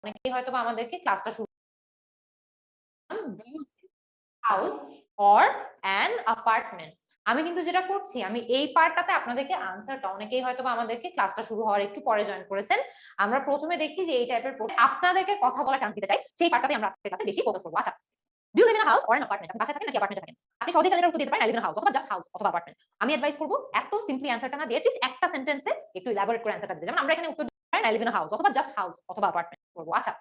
অনেকেই হয়তো আমাদেরকে ক্লাসটা শুরু হাউস অর অ্যান অ্যাপার্টমেন্ট। আমি কিন্তু যেটা করছি, আমি এই পার্টটাতে আপনাদেরকে আনসারটা, অনেকেই হয়তো আমাদেরকে ক্লাসটা শুরু হওয়ার একটু পরে জয়েন করেছেন, আমরা প্রথমে দেখছি যে এই টাইপের আপনাদেরকে কথা বলা চান্স দিতে চাই, সেই পার্টটাতে আমরা আজকের ক্লাসে বেশি ফোকাস করবো। আচ্ছা, do you live in a house or an apartment? আপনি বাসায় থাকেন নাকি অ্যাপার্টমেন্টে থাকেন? আপনি সহজেই চ্যানেলের উত্তর দিতে পারেন I live in a house অথবা জাস্ট হাউস অথবা অ্যাপার্টমেন্ট। আমি অ্যাডভাইস করব এত সিম্পলি অ্যানসারটা না দিয়ে প্লিজ একটা সেন্টেন্সে একটু ইলাবোরেট করে অ্যানসারটা দিতে। যেমন আমরা এখানে উত্তর দিতে পারেন I live in a house অথবা জাস্ট হাউস অথবা অ্যাপার্টমেন্ট করব। আচ্ছা,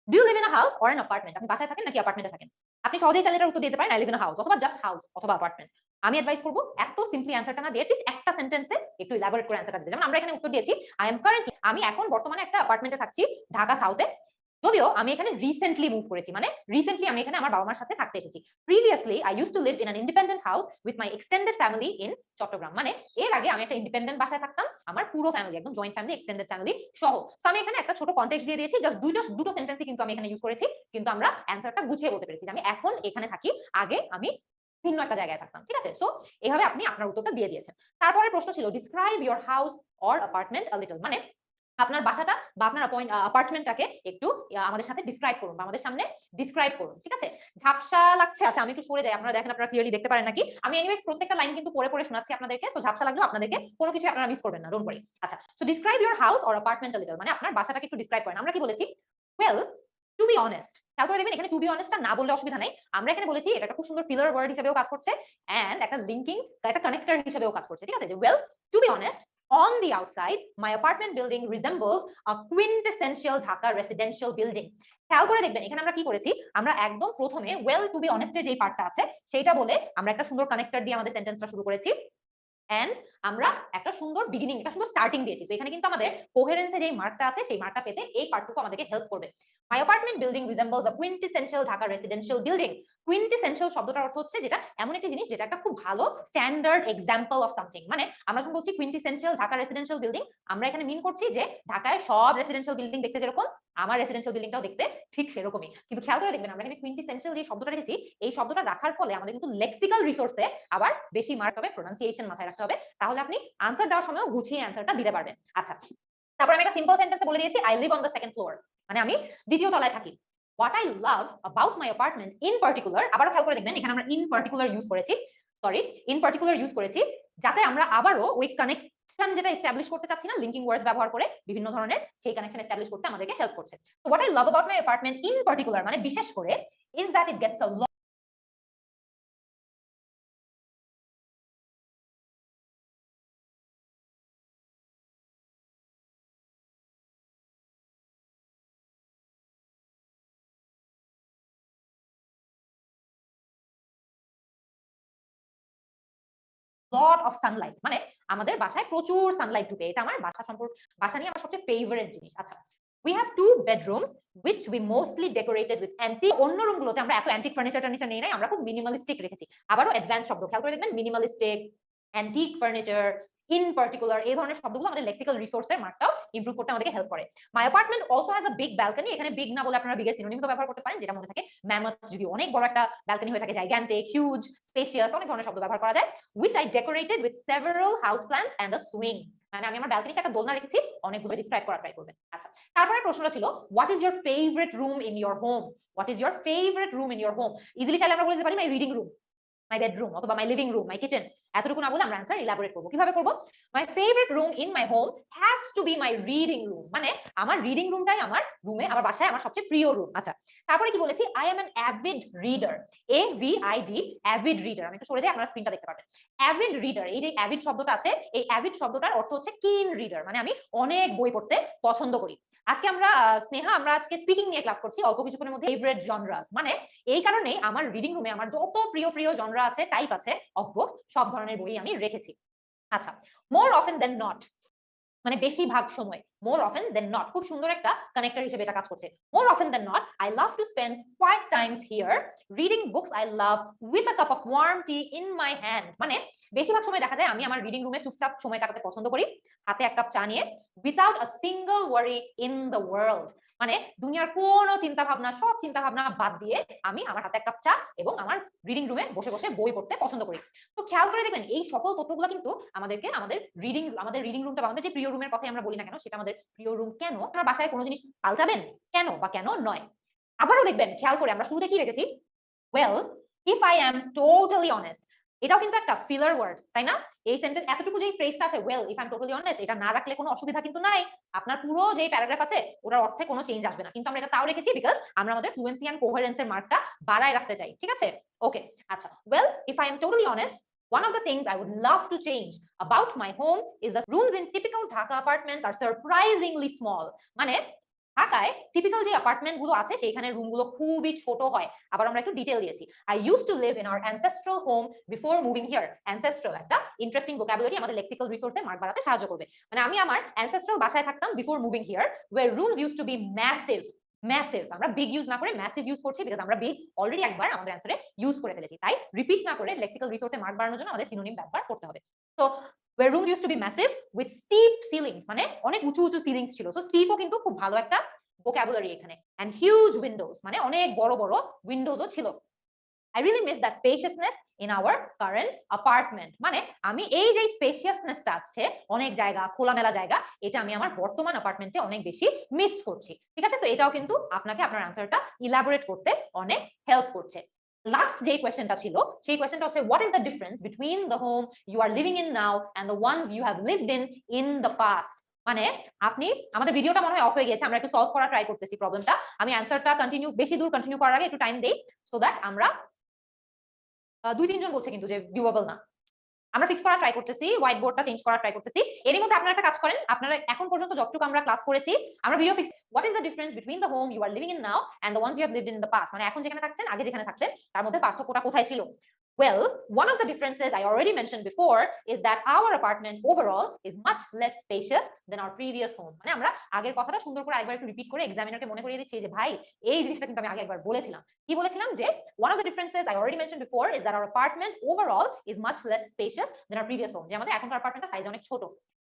do you live in a house or an apartment? আপনি বাসায় থাকেন নাকি অ্যাপার্টমেন্টে থাকেন? আপনি সহজেই চ্যানেলের উত্তর দিতে পারেন I live in a house অথবা জাস্ট হাউস অথবা অ্যাপার্টমেন্ট। আমি অ্যাডভাইস করব এত সিম্পলি অ্যানসারটা না দিয়ে প্লিজ একটা সেন্টেন্সে একটু ইলাবোরেট করে অ্যানসারটা দিতে। যেমন আমরা এখানে উত্তর দিয়েছি আই এম কারেন্টলি, আমি এখন বর্তমানে একটা অ্যাপার্টমেন্টে থাকছি ঢাকা সাউথে, যদিও আমি এখানে রিসেন্টলি মুভ করেছি, মানে রিসেন্টলি আমি এখানে আমার বাবা মার সাথে থাকতে এসেছি। Previously I used to live in an independent house with my extended family in Chattogram. মানে এর আগে আমি একটা ইন্ডিপেন্ডেন্ট বাসায় থাকতাম, আমার পুরো ফ্যামিলি, একদম জয়েন্ট ফ্যামিলি, এক্সটেন্ডেড ফ্যামিলি সহ। সো আমি এখানে একটা ছোট কনটেক্সট দিয়ে দিয়েছি, জাস্ট দুটো সেন্টেন্সই কিন্তু আমি এখানে ইউজ করেছি, কিন্তু আমরা অ্যানসারটা গুছিয়ে বলতে পেরেছি যে আমি এখন এখানে থাকি, আগে আমি ভিন্ন একটা জায়গায় থাকতাম। ঠিক আছে? সো এইভাবে আপনি আপনার উত্তরটা দিয়ে দিয়েছেন। তারপরে প্রশ্ন ছিল describe your house or apartment a little, মানে আপনার বাসাটা বা আপনার অ্যাপার্টমেন্টটাকে একটু আমাদের সাথে ডিসক্রাইব করুন বা আমাদের সামনে ডিসক্রাইব করুন। ঠিক আছে? ঝাপসা লাগছে, আচ্ছা আমি একটু সরে যাই, আপনারা দেখেন, আপনারা ক্লিয়ারলি দেখতে পারেন নাকি? আমি এনিওয়েজ প্রত্যেকটা লাইন কিন্তু পড়ে পড়ে শোনাচ্ছি আপনাদেরকে, সো ঝাপসা লাগলেও আপনাদেরকে কোনো কিছু আপনারা মিস করবেন না, ডোন্ট ওয়ারি। আচ্ছা, so describe your house or apartment a little, মানে আপনার বাসাটাকে একটু ডিসক্রাইব করেন। আমরা কি বলেছি? ওয়েল, টু বি অনেস্ট, খেয়াল করে দেখবেন এখানে টু বি অনেস্টটা না বললে অসুবিধা নাই। আমরা এখানে বলেছি এটা একটা খুব সুন্দর ফিলার ওয়ার্ড হিসেবেও কাজ করছে এন্ড একটা লিংকিং, একটা কানেক্টর হিসেবেও কাজ করছে। ঠিক আছে? যে well, to be honest, on the outside my apartment building resembles a quintessential Dhaka residential building. খেয়াল করে দেখবেন এখানে আমরা কি করেছি, আমরা একদম প্রথমে ওয়েল টু বি অনেস্ট এর যে পার্টটা আছে সেটা বলে আমরা একটা সুন্দর কানেক্টর দিয়ে আমাদের সেন্টেন্সটা শুরু করেছি এন্ড আমরা একটা সুন্দর বিগিনিং, একটা সুন্দর স্টার্টিং দিয়েছি। তো এখানে কিন্তু আমাদের কোহেরেন্সে যে মার্কটা আছে সেই মার্কটা পেতে এই পার্টটুকু আমাদেরকে হেল্প করবে। My apartment building resembles a quintessential Dhaka residential building. quintessential শব্দটার অর্থ হচ্ছে যেটা এমন একটা জিনিস যেটা একটা খুব ভালো স্ট্যান্ডার্ড এক্সাম্পল অফ সামথিং। মানে আমরা যখন বলছি quintessential Dhaka residential building, আমরা এখানে মিন করছি যে ঢাকায় সব রেসিডেন্সিয়াল বিল্ডিং দেখতে যেরকম, আমার রেসিডেন্সিয়াল বিল্ডিংটাও দেখতে ঠিক সেরকমই। কিন্তু খেয়াল করে দেখবেন আমরা এখানে quintessential যে শব্দটা রেখেছি, এই শব্দটা রাখার ফলে আমাদের কিন্তু লেক্সিক্যাল রিসোর্সে আবার বেশি মার্ক হবে, প্রোনাউন্সিয়েশন মাথায় রাখতে হবে, তাহলে আপনি আনসার দেওয়ার সময় গুছিয়ে আনসারটা দিতে পারবেন। আচ্ছা, তারপর আমি একটা সিম্পল সেন্টেন্সে বলে দিয়েছি I live on the second floor, মানে আমি দ্বিতীয় তলায় থাকি। What I love about my apartment in particular, আবারও খেয়াল করে দেখবেন এখানে আমরা ইন পার্টিকুলার ইউজ করেছি, ইন পার্টিকুলার ইউজ করেছি যাতে আমরা আবারও ওই কানেকশন যেটা এস্টাবলিশ করতে চাচ্ছি না, লিংকিং ওয়ার্ডস ব্যবহার করে বিভিন্ন ধরনের সেই কানেকশন এস্টাবলিশ করতে আমাদেরকে হেল্প করছে। তো what I love about my apartment in particular মানে বিশেষ করে is that it gets a lot of Sunlight, মানে আমাদের বাসায় প্রচুর সানলাইট ঢুকে, এটা আমার বাসা সম্পর্কে, বাসা নিয়ে আমার সবচেয়ে ফেভারিট জিনিস। আচ্ছা, we have two bedrooms which we mostly decorated with antique. অন্য রুমগুলোতে আমরা এত অ্যান্টিক ফার্নিচার টার্নিচার নেই নাই, আমরা খুব মিনিমালিস্টিক রেখেছি। আবারও অ্যাডভান্স শব্দ খেয়াল করে দেখবেন, minimalistic, antique furniture, in particular, এই ধরনের শব্দগুলো আমাদের লেক্সিক্যাল রিসোর্সের মার্কটাও ইমপ্রুভ করতে আমাদেরকে হেল্প করে। My apartment also has a big balcony, এখানে বিগ না বলে আপনারা বিগের সিনোনিমসও ব্যবহার করতে পারেন, যেটা মনে থাকে ম্যামথ, যদি অনেক বড় একটা ব্যালকনি হয়ে থাকে, জাইগ্যান্টিক, হিউজ, স্পেশিয়াস, অনেক ধরনের শব্দ ব্যবহার করা যায়। which I decorated with several house plants and a swing, মানে আমি আমার ব্যালকনিতে একটা দোলনা রেখেছি, অনেকগুলো ডিসক্রাইব করা ট্রাই করবেন। আচ্ছা, তারপরে প্রশ্নটা ছিল what is your favourite room in your home, what is your favourite room in your home. Easily চাইলে আমরা বলে দিতে পারি my reading room, my bedroom অথবা my living room, my kitchen. এতটুকু না বলে আমরা অ্যান্সার ইলাবোরেট করব। কিভাবে করব? My favourite room in my home has to be my reading room, মানে আমার রিডিং রুমটাই আমার রুমে, আমার বাসায় আমার সবচেয়ে প্রিয় রুম। আচ্ছা, তারপরে কি বলেছি? I am an avid reader, AVID, avid reader. আমি একটু সরে যাই, আপনারা স্ক্রিনটা দেখতে পাবেন। অ্যাভিড রিডার, এই যে অ্যাভিড শব্দটা আছে, এই অ্যাভিড শব্দটার অর্থ হচ্ছে কিন রিডার, মানে আমি অনেক বই পড়তে পছন্দ করি। আজকে আমরা স্নেহা, আমরা আজকে স্পিকিং নিয়ে ক্লাস করছি অল্প কিছুক্ষণের মধ্যে। ফেভারিট জনরাস, মানে এই কারণে আমার রিডিং রুমে আমার যত প্রিয় প্রিয় জনরা আছে, টাইপ আছে অফ বুক, সব ধরনের বই আমি রেখেছি। আচ্ছা, more often than not মানে বেশিরভাগ সময়, more often than not খুব সুন্দর একটা কানেক্টর হিসেবে এটা কাজ করছে। more often than not I love to spend quiet times here reading books I love with a cup of warm tea in my hand। মানে বেশিরভাগ সময় দেখা যায় আমি আমার রিডিং রুমে চুপচাপ সময় কাটাতে পছন্দ করি, হাতে এক কাপ চা নিয়ে, without a single worry in the world। মানে দুনিয়ার কোনো চিন্তা ভাবনা, সব চিন্তা ভাবনা বাদ দিয়ে আমি আমার হাতে এক কাপ চা এবং আমার রিডিং রুমে বসে বসে বই পড়তে পছন্দ করি। তো খেয়াল করে দেখবেন এই সকল তথ্যগুলো কিন্তু আমাদেরকে আমাদের রিডিং রুমটা, আমাদের যে প্রিয় রুমের কথা আমরা বলি না কেন, সেটা আমাদের প্রিয় রুম কেন, আপনার বাসায় কোনো জিনিস পাল্টাবেন কেন বা কেন নয়। আবারও দেখবেন খেয়াল করে আমরা শুরুতে কি রেখেছি, well if I am totally honest. এটাও কিন্তু একটা ফিলার ওয়ার্ড, তাই না? এই সেন্টেন্স এতটুকু যে ফ্রেজটা আছে, well if I am totally honest, এটা না রাখলে কোনো অসুবিধা কিন্তু নাই। আপনার পুরো যে প্যারাগ্রাফ আছে ওটার অর্থে কোনো চেঞ্জ আসবে না, কিন্তু আমরা এটা তাও রেখেছি বিকজ আমরা আমাদের ফ্লুয়েন্সি এন্ড কোহেরেন্সের মার্কটা বাড়ায় রাখতে চাই। ঠিক আছে, ওকে। আচ্ছা, well if I am totally honest, one of the things I would love to change about my home is the rooms in typical Dhaka apartments are surprisingly small। মানে ঢাকায় টিপিক্যাল যে apartment গুলো আছে সেইখানে রুমগুলো খুবই ছোট হয়। আবার আমরা একটু ডিটেইল দিয়েছি, I used to live in our ancestral home before moving here। ancestral একটা ইন্টারেস্টিং ভোকাবুলারি আমাদের লেক্সিক্যাল রিসোর্সে মার্ক বাড়াতে সাহায্য করবে। মানে আমি আমার ancestral বাসায় থাকতাম before moving here where rooms used to be massive। Massive আমরা বিগ ইউজ না করে ম্যাসিভ ইউজ করছি বিকজ আমরা বিগ অলরেডি একবার আমাদের অ্যান্সারে ইউজ করে ফেলেছি, তাই রিপিট না করে লেক্সিক্যাল রিসোর্সে মার্ক বাড়ানোর জন্য আমাদের সিনোনিম ব্যবহার করতে হবে। তো where rooms used to be massive with steep ceilings, মানে অনেক উঁচু উঁচু সিলিংস ছিল। সো স্টিপও কিন্তু খুব ভালো একটা ভোকাবুলারি এখানে। and huge windows, মানে অনেক বড় বড় উইন্ডোজও ছিল। I really miss that spaciousness in our current apartment। মানে আমি এই যে স্পেশিয়াসনেসটা আছে, অনেক জায়গা, খোলামেলা জায়গা, এটা আমি আমার বর্তমান অ্যাপার্টমেন্টে অনেক বেশি মিস করছি। ঠিক আছে, তো এটাও কিন্তু আপনাকে আপনার আনসারটা ইলাবোরেট করতে অনেক হেল্প করছে। লাস্ট যে কোয়েশ্চেনটা ছিল সেই কোয়েশ্চেনটা হচ্ছে, what is the difference between the home you are living in now and the ones you have lived in the past. মানে আপনি, আমাদের ভিডিওটা মনে হয় অফ হয়ে গেছে, আমরা একটু সলভ করা ট্রাই করতেছি প্রবলেমটা। আমি অ্যান্সারটা বেশি দূর কন্টিনিউ করার আগে একটু টাইম দেই সো দ্যাট আমরা 2-3 জন বলছে কিন্তু যে ভিউয়েবল না। আমরা ফিক্স করা ট্রাই করতেছি, হোয়াইট বোর্ডটা চেঞ্জ করা ট্রাই করতেছি। এর মধ্যে আপনারা একটা কাজ করেন, আপনারা এখন পর্যন্ত যতটুকু আমরা ক্লাস করেছি, আমরা video fix, what is the difference between the home you are living in now and the ones you have lived in the past. মানে এখন যেখানে থাকছেন, আগে যেখানে থাকছেন, তার মধ্যে পার্থক্যটা কোথায় ছিল? Well, one of the differences I already mentioned before is that our apartment overall is much less spacious than our previous home। মানে আমরা আগের কথাটা সুন্দর করে আরেকবার একটু রিপিট করে এক্সামিনারকে মনে করিয়ে দিচ্ছি যে ভাই এই জিনিসটা কিন্তু আমি আগে একবার বলেছিলাম। কি বলেছিলাম? যে one of the differences I already mentioned before is that our apartment overall is much less spacious than our previous home। যে আমাদের এখনকার অ্যাপার্টমেন্টটা সাইজ অনেক ছোট।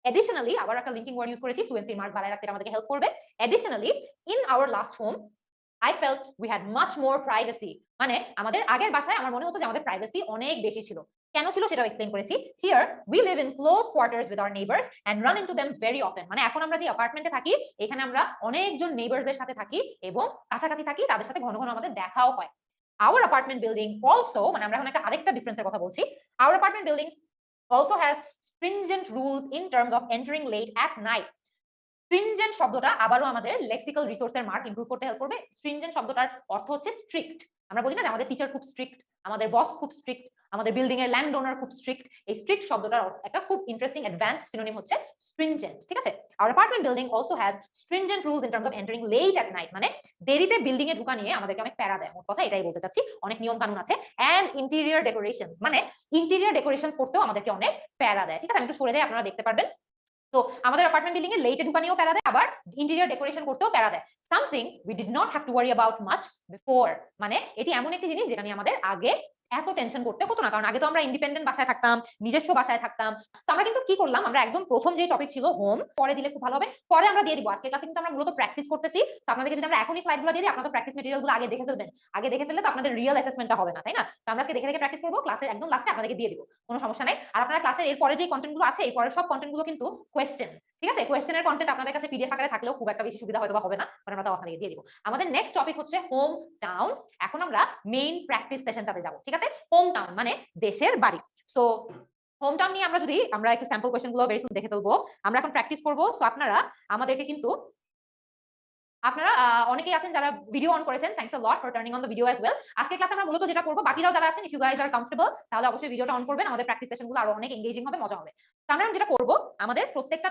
Additionally, আবার একটা লিঙ্কিং ওয়ার্ড ইউজ করেছি, ফ্লুয়েন্সি মার্ক বাড়ায় রাখতে আমাদেরকে হেল্প করবে। Additionally, in our last home I felt we had much more privacy। মানে আমাদের আগের বাসায় আমার মনে হতো যে আমাদের প্রাইভেসি অনেক বেশি ছিল। কেন ছিল সেটাও এক্সপ্লেইন করেছি। Here we live in close quarters with our neighbors and run into them very often। মানে এখন আমরা যে অ্যাপার্টমেন্টে থাকি, এখানে আমরা অনেকজন নেইবারসদের সাথে থাকি এবং কাছাকাছি থাকি, তাদের সাথে ঘন ঘন আমাদের দেখাও হয়। Our apartment building also, মানে আমরা এখন একটা আরেকটা ডিফারেন্সের কথা বলছি। Our apartment building also has stringent rules in terms of entering late at night। Stringent শব্দটা আবারও আমাদের লেক্সিক্যাল রিসোর্সের মার্ক ইমপ্রুভ করতে হেল্প করবে। স্ট্রিনজেন্ট শব্দটার অর্থ হচ্ছে স্ট্রিক্ট। আমরা বলি না যে আমাদের টিচার খুব স্ট্রিক্ট, আমাদের বস খুব স্ট্রিক্ট, আমাদের বিল্ডিং এর ল্যান্ড ওনার খুব স্ট্রিক্ট। এই স্ট্রিক্ট শব্দটার একটা খুব ইন্টারেস্টিং অ্যাডভান্স সিনোনিম হচ্ছে স্ট্রিনজেন্ট। ঠিক আছে, our apartment building also has stringent rules in terms of entering late at night। মানে দেরিতে বিল্ডিং এ ঢোকা নিয়ে আমাদেরকে অনেক প্যারা দেয়, মোট কথা এটাই বলতে চাচ্ছি। অনেক নিয়ম কানুন আছে। এন্ড ইন্টেরিয়র ডেকোরেশনস, মানে ইন্টেরিয়র ডেকোরেশন করতেও আমাদেরকে অনেক প্যারা দেয়। ঠিক আছে, আমি একটু সরে যাই, আপনারা দেখতে পারবেন। তো আমাদের অ্যাপার্টমেন্ট বিল্ডিং এ লেটে ঢুকানিও প্যারা দেয়, আবার ইন্টেরিয়র ডেকোরেশন করতেও প্যারা দেয়। Something we did not have to worry about much before. মানে এটি এমন একটি জিনিস যেটা নিয়ে আমাদের আগে এত টেনশন করতে হতো না, কারণ আগে তো আমরা ইন্ডিপেন্ডেন্ট বাসায় থাকতাম, নিজস্ব বাসায় থাকতাম। তো আমরা কিন্তু কি করলাম, আমরা একদম প্রথম যে টপিক ছিল হোম, পরে দিলে খুব ভালো হবে, পরে আমরা দিয়ে দিব। আজকে ক্লাসে কিন্তু আমরা মূলত প্র্যাকটিস করতেছি। তো আপনাদেরকে যদি আমরা এখনই স্লাইডগুলো দিয়ে দিই, আপনারা তো প্র্যাকটিস মেটেরিয়ালগুলো আগে দেখে ফেলবেন। আগে দেখে ফেললে তো আপনাদের রিয়েল অ্যাসেসমেন্টটা হবে না, তাই না? তো আমরা আজকে দেখে দেখে প্র্যাকটিস করবো, ক্লাসের একদম লাস্টে আপনাদেরকে দিয়ে দিব, কোনো সমস্যা নাই। আর আপনারা ক্লাসের এর পরে যে কন্টেন্টগুলো আছে, এই পরের সব কন্টেন্টগুলো কিন্তু কোয়েশ্চেন। ঠিক আছে, কোয়েশ্চেনের কন্টেন্ট আপনাদের কাছে পিডিএফ আকারে থাকলেও খুব একটা বেশি সুবিধা হয়তো বা হবে না, মানে আমরা তো আপনাদেরকে দিয়ে দিব। আমাদের নেক্সট টপিক হচ্ছে হোম টাউন। এখন আমরা মেইন প্র্যাকটিস সেশনটাতে যাব। ঠিক আছে, হোম টাউন মানে দেশের বাড়ি। সো হোম টাউন নিয়ে আমরা একটু স্যাম্পল কোয়েশ্চেনগুলো ভেরি সুন দেখে ফেলবো। আমরা এখন প্র্যাকটিস করব। সো আপনারা আমাদেরকে কিন্তু, আপনারা অনেকেই আছেন যারা ভিডিও অন করেছেন, thanks a lot for turning on the video as well. আজকে ক্লাসে আমরা মূলত যেটা করব, বাকিরাও যারা আছেন, if you guys are comfortable, তাহলে অবশ্যই ভিডিওটা অন করবেন। আমাদের প্র্যাকটিস সেশনগুলো আরো অনেক এঙ্গেজিং হবে, মজা হবে। আমরা যেটা করব, আমাদের প্রত্যেকটা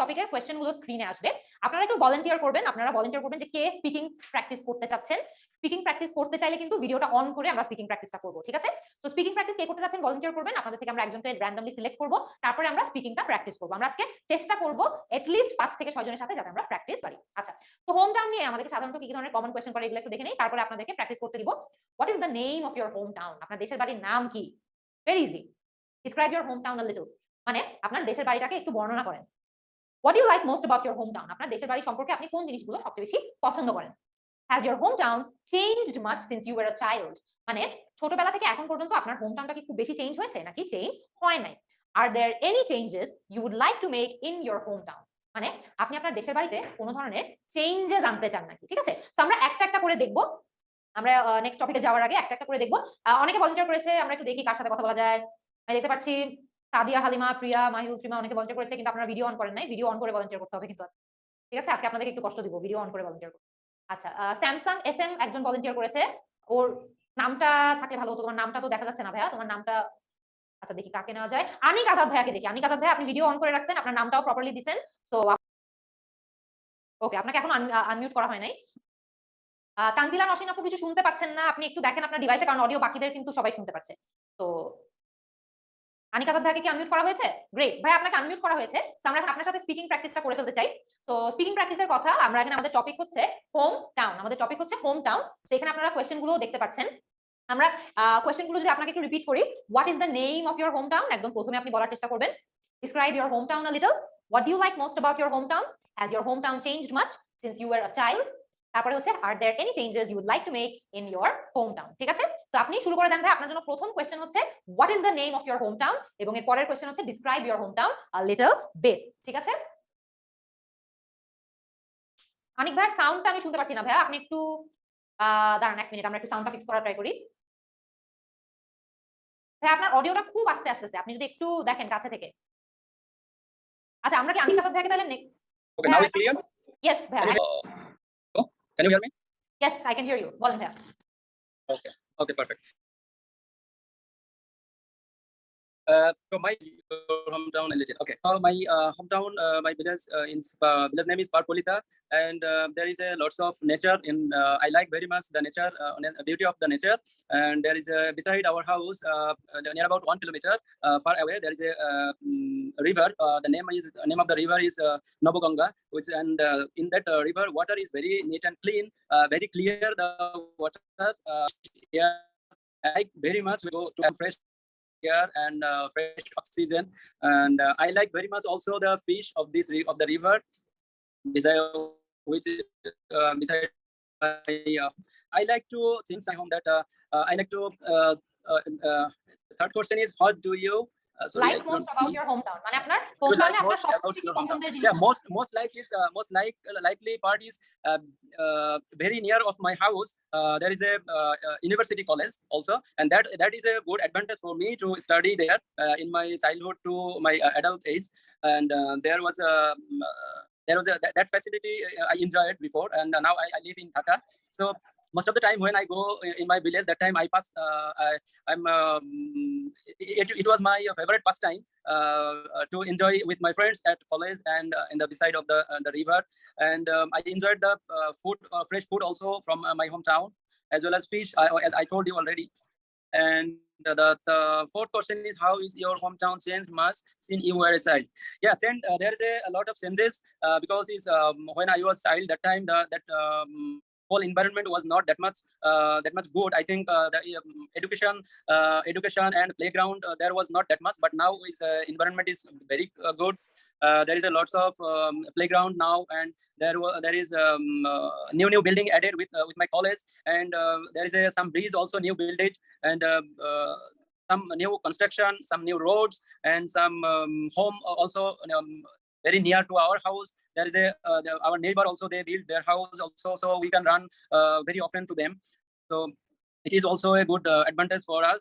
টপিকের কোয়েশ্চেন গুলো স্ক্রিনে আসবে। আপনারা একটু ভলান্টিয়ার করবেন যে কে স্পিকিং প্র্যাকটিস করতে চাচ্ছেন। স্পিকিং প্র্যাকটিস করতে চাইলে কিন্তু ভিডিওটা অন করে আমরা স্পিকিং প্র্যাকটিসটা করব, ঠিক আছে? তো স্পিকিং প্র্যাকটিস কে করতে চাচ্ছেন ভলান্টিয়ার করবেন, আপনাদের থেকে আমরা একজনকে র্যান্ডমলি সিলেক্ট করব, তারপরে আমরা স্পিকিংটা প্র্যাকটিস করব। আমরা আজকে চেষ্টা করব এটলিস্ট 5 থেকে 6 জনের সাথে যাতে আমরা প্র্যাকটিস পারি। আচ্ছা, তো হোম টাউন নিয়ে আমাদেরকে সাধারণত কি ধরনের কমন কোয়েশ্চেন করে এগুলো একটু দেখে নেই, তারপরে আপনাদেরকে প্র্যাকটিস করতে দিব। What is the name of your home town? আপনার দেশের বাড়ির নাম কি? Very easy. Describe your home town a little, মানে আপনার দেশের বাড়িটাকে একটু বর্ণনা করেন। What you like most about your home town? আপনার দেশের বাড়ি সম্পর্কে আপনি কোন জিনিসগুলো সবচেয়ে বেশি পছন্দ করেন? Has your home town changed much since you were a child? মানে ছোটবেলা থেকে এখন পর্যন্ত আপনার হোম টাউনটা কি খুব বেশি চেঞ্জ হয়েছে নাকি চেঞ্জ হয় নাই? Are there any changes you would like to make in your home town? মানে আপনি আপনার দেশের বাড়িতে কোনো ধরনের চেঞ্জেস আনতে চান নাকি? ঠিক আছে, তো আমরা একটা একটা করে দেখবো। আমরা নেক্সট টপিকে যাওয়ার আগে একটা একটা করে দেখবো। অনেকে ভলান্টিয়ার করেছে, আমরা একটু দেখি কার সাথে কথা বলা যায়। আমি দেখতে পাচ্ছি সাদিয়া, হালিমা, প্রিয়া, মাহিউল, শ্রীমা অনেকে ভলান্টিয়ার করেছে, কিন্তু আপনারা ভিডিও অন করেন নাই। ভিডিও অন করে ভলান্টিয়ার করতে হবে কিন্তু আজকে। ঠিক আছে, আজকে আপনাদেরকে একটু কষ্ট দিব, ভিডিও অন করে ভলান্টিয়ার করতে। আচ্ছা, স্যামসাং এসএম একজন ভলান্টিয়ার করেছে। ওর নামটা থাকলে ভালো হতো। তোমার নামটা তো দেখা যাচ্ছে না ভাইয়া, তোমার নামটা। আচ্ছা, দেখি কাকে নেওয়া যায়। আনিক আজাদ ভাইয়াকে দেখি। আনিক আজাদ ভাইয়া, আপনি ভিডিও অন করে রাখছেন, আপনার নামটাও প্রপারলি দিছেন। সো ওকে, আপনাকে এখন আনমিউট করা হয় নাই। তানজিলা নসীন আপু কিছু শুনতে পাচ্ছেন না, আপনি একটু দেখেন আপনার ডিভাইসে, কারণ অডিও বাকিদের কিন্তু সবাই শুনতে পাচ্ছে। তো আনিক আজাদ ভাইকে কি আনমিউট করা হয়েছে? গ্রেট ভাই, আপনাকে আনমিউট করা হয়েছে। সো আমরা আপনার সাথে স্পিকিং প্র্যাকটিসটা করে ফেলতে চাই। তো স্পিকিং প্র্যাকটিসের কথা আমরা এখানে, আমাদের টপিক হচ্ছে হোম টাউন। আমাদের টপিক হচ্ছে হোম টাউন। তো এখানে আপনারা কোয়েশ্চেন গুলো দেখতে পাচ্ছেন। আমরা কোয়েশ্চেন গুলো যদি আপনাকে একটু রিপিট করি, what is the name of your home town? একদম প্রথমে আপনি বলার চেষ্টা করবেন। Describe your home town a little. What do you like most about your home town? Has your home town changed much since you were a child? তারপরে হচ্ছে are there any changes you would like to make in your home town? ঠিক আছে, তো আপনি শুরু করে দেন ভাই। আপনার জন্য প্রথম কোয়েশ্চেন হচ্ছে what is the name of your home town, এবং এর পরের কোয়েশ্চেন হচ্ছে describe your home town a little bit. ঠিক আছে, অনিক ভাইয়ের সাউন্ডটা আমি শুনতে পাচ্ছি না ভাইয়া, আপনি একটু দাঁড়ান 1 মিনিট, আমরা একটু সাউন্ডটা ফিক্স করার ট্রাই করি। ভাই আপনার অডিওটা খুব আস্তে আসতেছে, আপনি যদি একটু দেখেন কাছে থেকে। আচ্ছা, আমরা কি আনিক আজাদ ভাইকে তাহলে next? Okay, now it's clear. Yes ভাইয়া। Can you hear me? Yes, I can hear you, বলেন ভাইয়া। Okay. Okay, perfect. So my hometown legend. Okay. My hometown, my village village name is Parpolita, and there is a lots of nature. I like very much the nature, beauty of the nature. And there is a beside our house, near about 1 kilometer far away, there is a river. The name of the river is Noboganga, which in that river water is very neat and clean, very clear. The water here, I like very much. We go to have fresh air and fresh oxygen, and I like very much also the fish of the river beside which beside I like to change my home that I like to third question is what do you sorry, like most about your home town? মানে আপনার home টাউনে আপনার সবচেয়ে পছন্দের জিনিস? Yeah, most likely part is very near of my house. There is a university college also, and that is a good advantage for me to study there in my childhood to my adult age. And there was that facility I enjoyed before, and now I live in Dhaka. So most of the time when I go in my village, that time I pass. It was my favorite pastime to enjoy with my friends at college and in the beside of the river. And I enjoyed the food, fresh food also from my hometown, as well as fish, as I told you already. And the fourth question is how is your hometown changed much since you were a child? Yeah, and there is a lot of changes because it's when I was child, that time that whole environment was not that much good. I think the education and playground there was not that much, but now is environment is very good. There is a lots of playground now, and there is new building added with my college, and there is some bridge also new building, and some new construction, some new roads, and some home also very near to our house. There is our neighbor also, they build their house also, so we can run very often to them. So it is also a good advantage for us.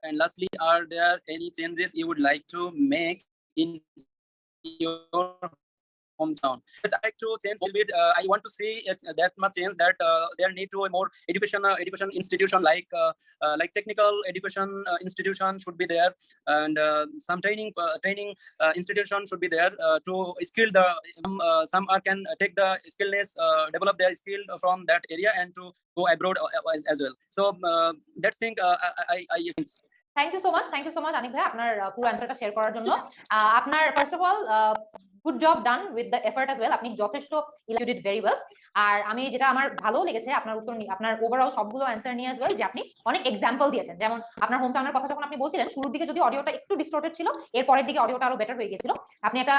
And lastly, are there any changes you would like to make in your hometown. Yes, I like to change a little bit. I want to see it, that much change that there need to a more education institution like technical education institution should be there, and some training institution should be there to skill the some can take the skillness, develop their skill from that area and to go abroad as well. So that thing I thank you so much Anik ভাই আপনার পুরো অ্যান্সারটা share করার জন্য। আপনার first of all good job done with the effort as well, আপনি যথেষ্ট illustrated very well. আর আমি যেটা আমার ভালো লেগেছে আপনার উত্তর আপনার ওভারঅল সবগুলো অ্যান্সার নিয়ে অ্যাজ ওয়েল, যে আপনি অনেক এক্সাম্পল দিয়েছেন। যেমন আপনার হোম টাউনের কথা যখন আপনি বলছিলেন, শুরুর দিকে যদি অডিওটা একটু ডিস্টর্টেড ছিল, এর পরের দিকে অডিওটা আরো বেটার হয়ে গিয়েছিল।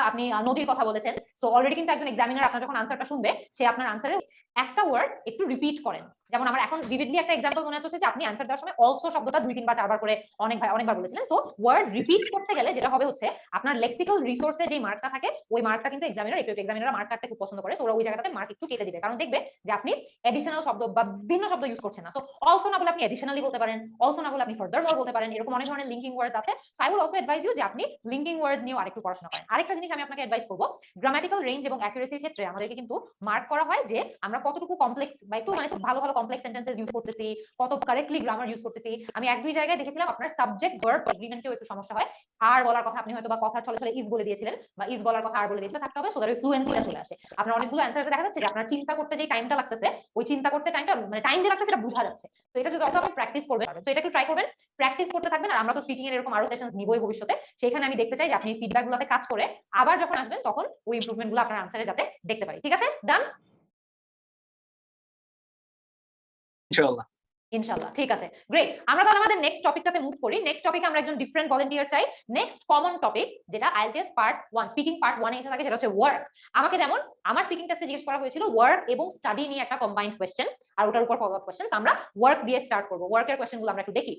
আপনি নদীর কথা বলেছেন। সো অলরেডি কিন্তু একজন এক্সামিনার আপনার যখন আনসারটা শুনবে, সে আপনার আনসারে একটা ওয়ার্ড একটু রিপিট করেন। যেমন আমার এখন ভিভিডলি একটা এক্সাম্পল মনে হচ্ছে যে আপনি অ্যান্সার দেওয়ার সময় অলসো শব্দটা 2-3 বার 4 বার করে অনেকবার বলেছিলেন। সো ওয়ার্ড রিপিট করতে গেলে যেটা হবে হচ্ছে আপনার লেক্সিক্যাল রিসোর্সে যে মার্কটা থাকে, ওই মার্কটা কিন্তু এক্সামিনার মার্ক কাটতে খুব পছন্দ করে। সো ওরা ওই জায়গাটাতে মার্ক একটু কেটে দিবে, কারণ দেখবে যে আপনি এডিশনাল শব্দ বা ভিন্ন শব্দ ইউজ করছেন না। সো অলসো না বলে আপনি এডিশনালি বলতে পারেন, অলসো না বলে আপনি ফার্দার মোর বলতে পারেন। এরকম অনেক ধরনের লিঙ্কিং ওয়ার্ডস আছে। So I will also advise you যে আপনি লিঙ্কিং ওয়ার্ডস নিয়েও আরেকটু পড়াশোনা করেন। আরেকটা জিনিস আমি আপনাকে অ্যাডভাইস করব, গ্রামাটিক্যাল রেঞ্জ এবং অ্যাকুরেসির ক্ষেত্রে আমাদেরকে কিন্তু মার্ক করা হয় যে আমরা কতটুকু কমপ্লেক্স বা একটু মানে খুব ভালো কমপ্লেক্স সেন্টেন্সেস ইউজ করতেছি, কত কারেক্টলি গ্রামার ইউজ করতেছি। আমি 1-2 জায়গায় দেখেছিলাম আপনার সাবজেক্ট ভার্ব এগ্রিমেন্টেও একটু সমস্যা হয়। আর বলার কথা আপনি হয়তো বা কথার ছলে ইজ বলে দিয়েছিলেন, বা ইজ বলার কথা আর বলে দিয়েছিলেন, থাকতে হবে সো দ্যাট ফ্লুয়েন্সিটা চলে আসে। আপনার অনেকগুলো অ্যানসারে দেখা যাচ্ছে যে আপনার চিন্তা করতে যে টাইমটা লাগতেছে, ওই চিন্তা করতে টাইমটা মানে টাইম যে লাগতেছে সেটা বোঝা যাচ্ছে। তো এটা যদি আপনি প্র্যাকটিস করবেন, তো এটা একটু ট্রাই করবেন, প্র্যাকটিস করতে থাকবেন। আর আমরা তো স্পিকিং এর এরকম আরো সেশনস নিবই ভবিষ্যতে। সেখানে আমি দেখতে চাই যে আপনি ফিডব্যাক গুলোতে কাজ করে আবার যখন আসবেন তখন ওই ইমপ্রুভমেন্ট গুলো আপনার আনসারে যাতে দেখতে পারি। ঠিক আছে, ডান? ইনশাআল্লাহ ঠিক আছে, গ্রেট। আমরা তাহলে আমাদের নেক্সট টপিকটাতে মুভ করি। নেক্সট টপিকে আমরা একজন ডিফারেন্ট ভলান্টিয়ার চাই। নেক্সট কমন টপিক যেটা আইএলটিএস পার্ট 1 স্পিকিং পার্ট 1 এ এসে থাকে, সেটা হচ্ছে ওয়ার্ক। আমাকে যেমন আমার স্পিকিং টেস্টে জিজ্ঞেস করা হয়েছিল ওয়ার্ক এবং স্টাডি নিয়ে একটা কম্বাইন্ড কোশ্চেন, আর ওটার উপর ফলো আপ কোশ্চেন। আমরা ওয়ার্ক দিয়ে স্টার্ট করব। ওয়ার্কের কোশ্চেনগুলো আমরা একটু দেখি।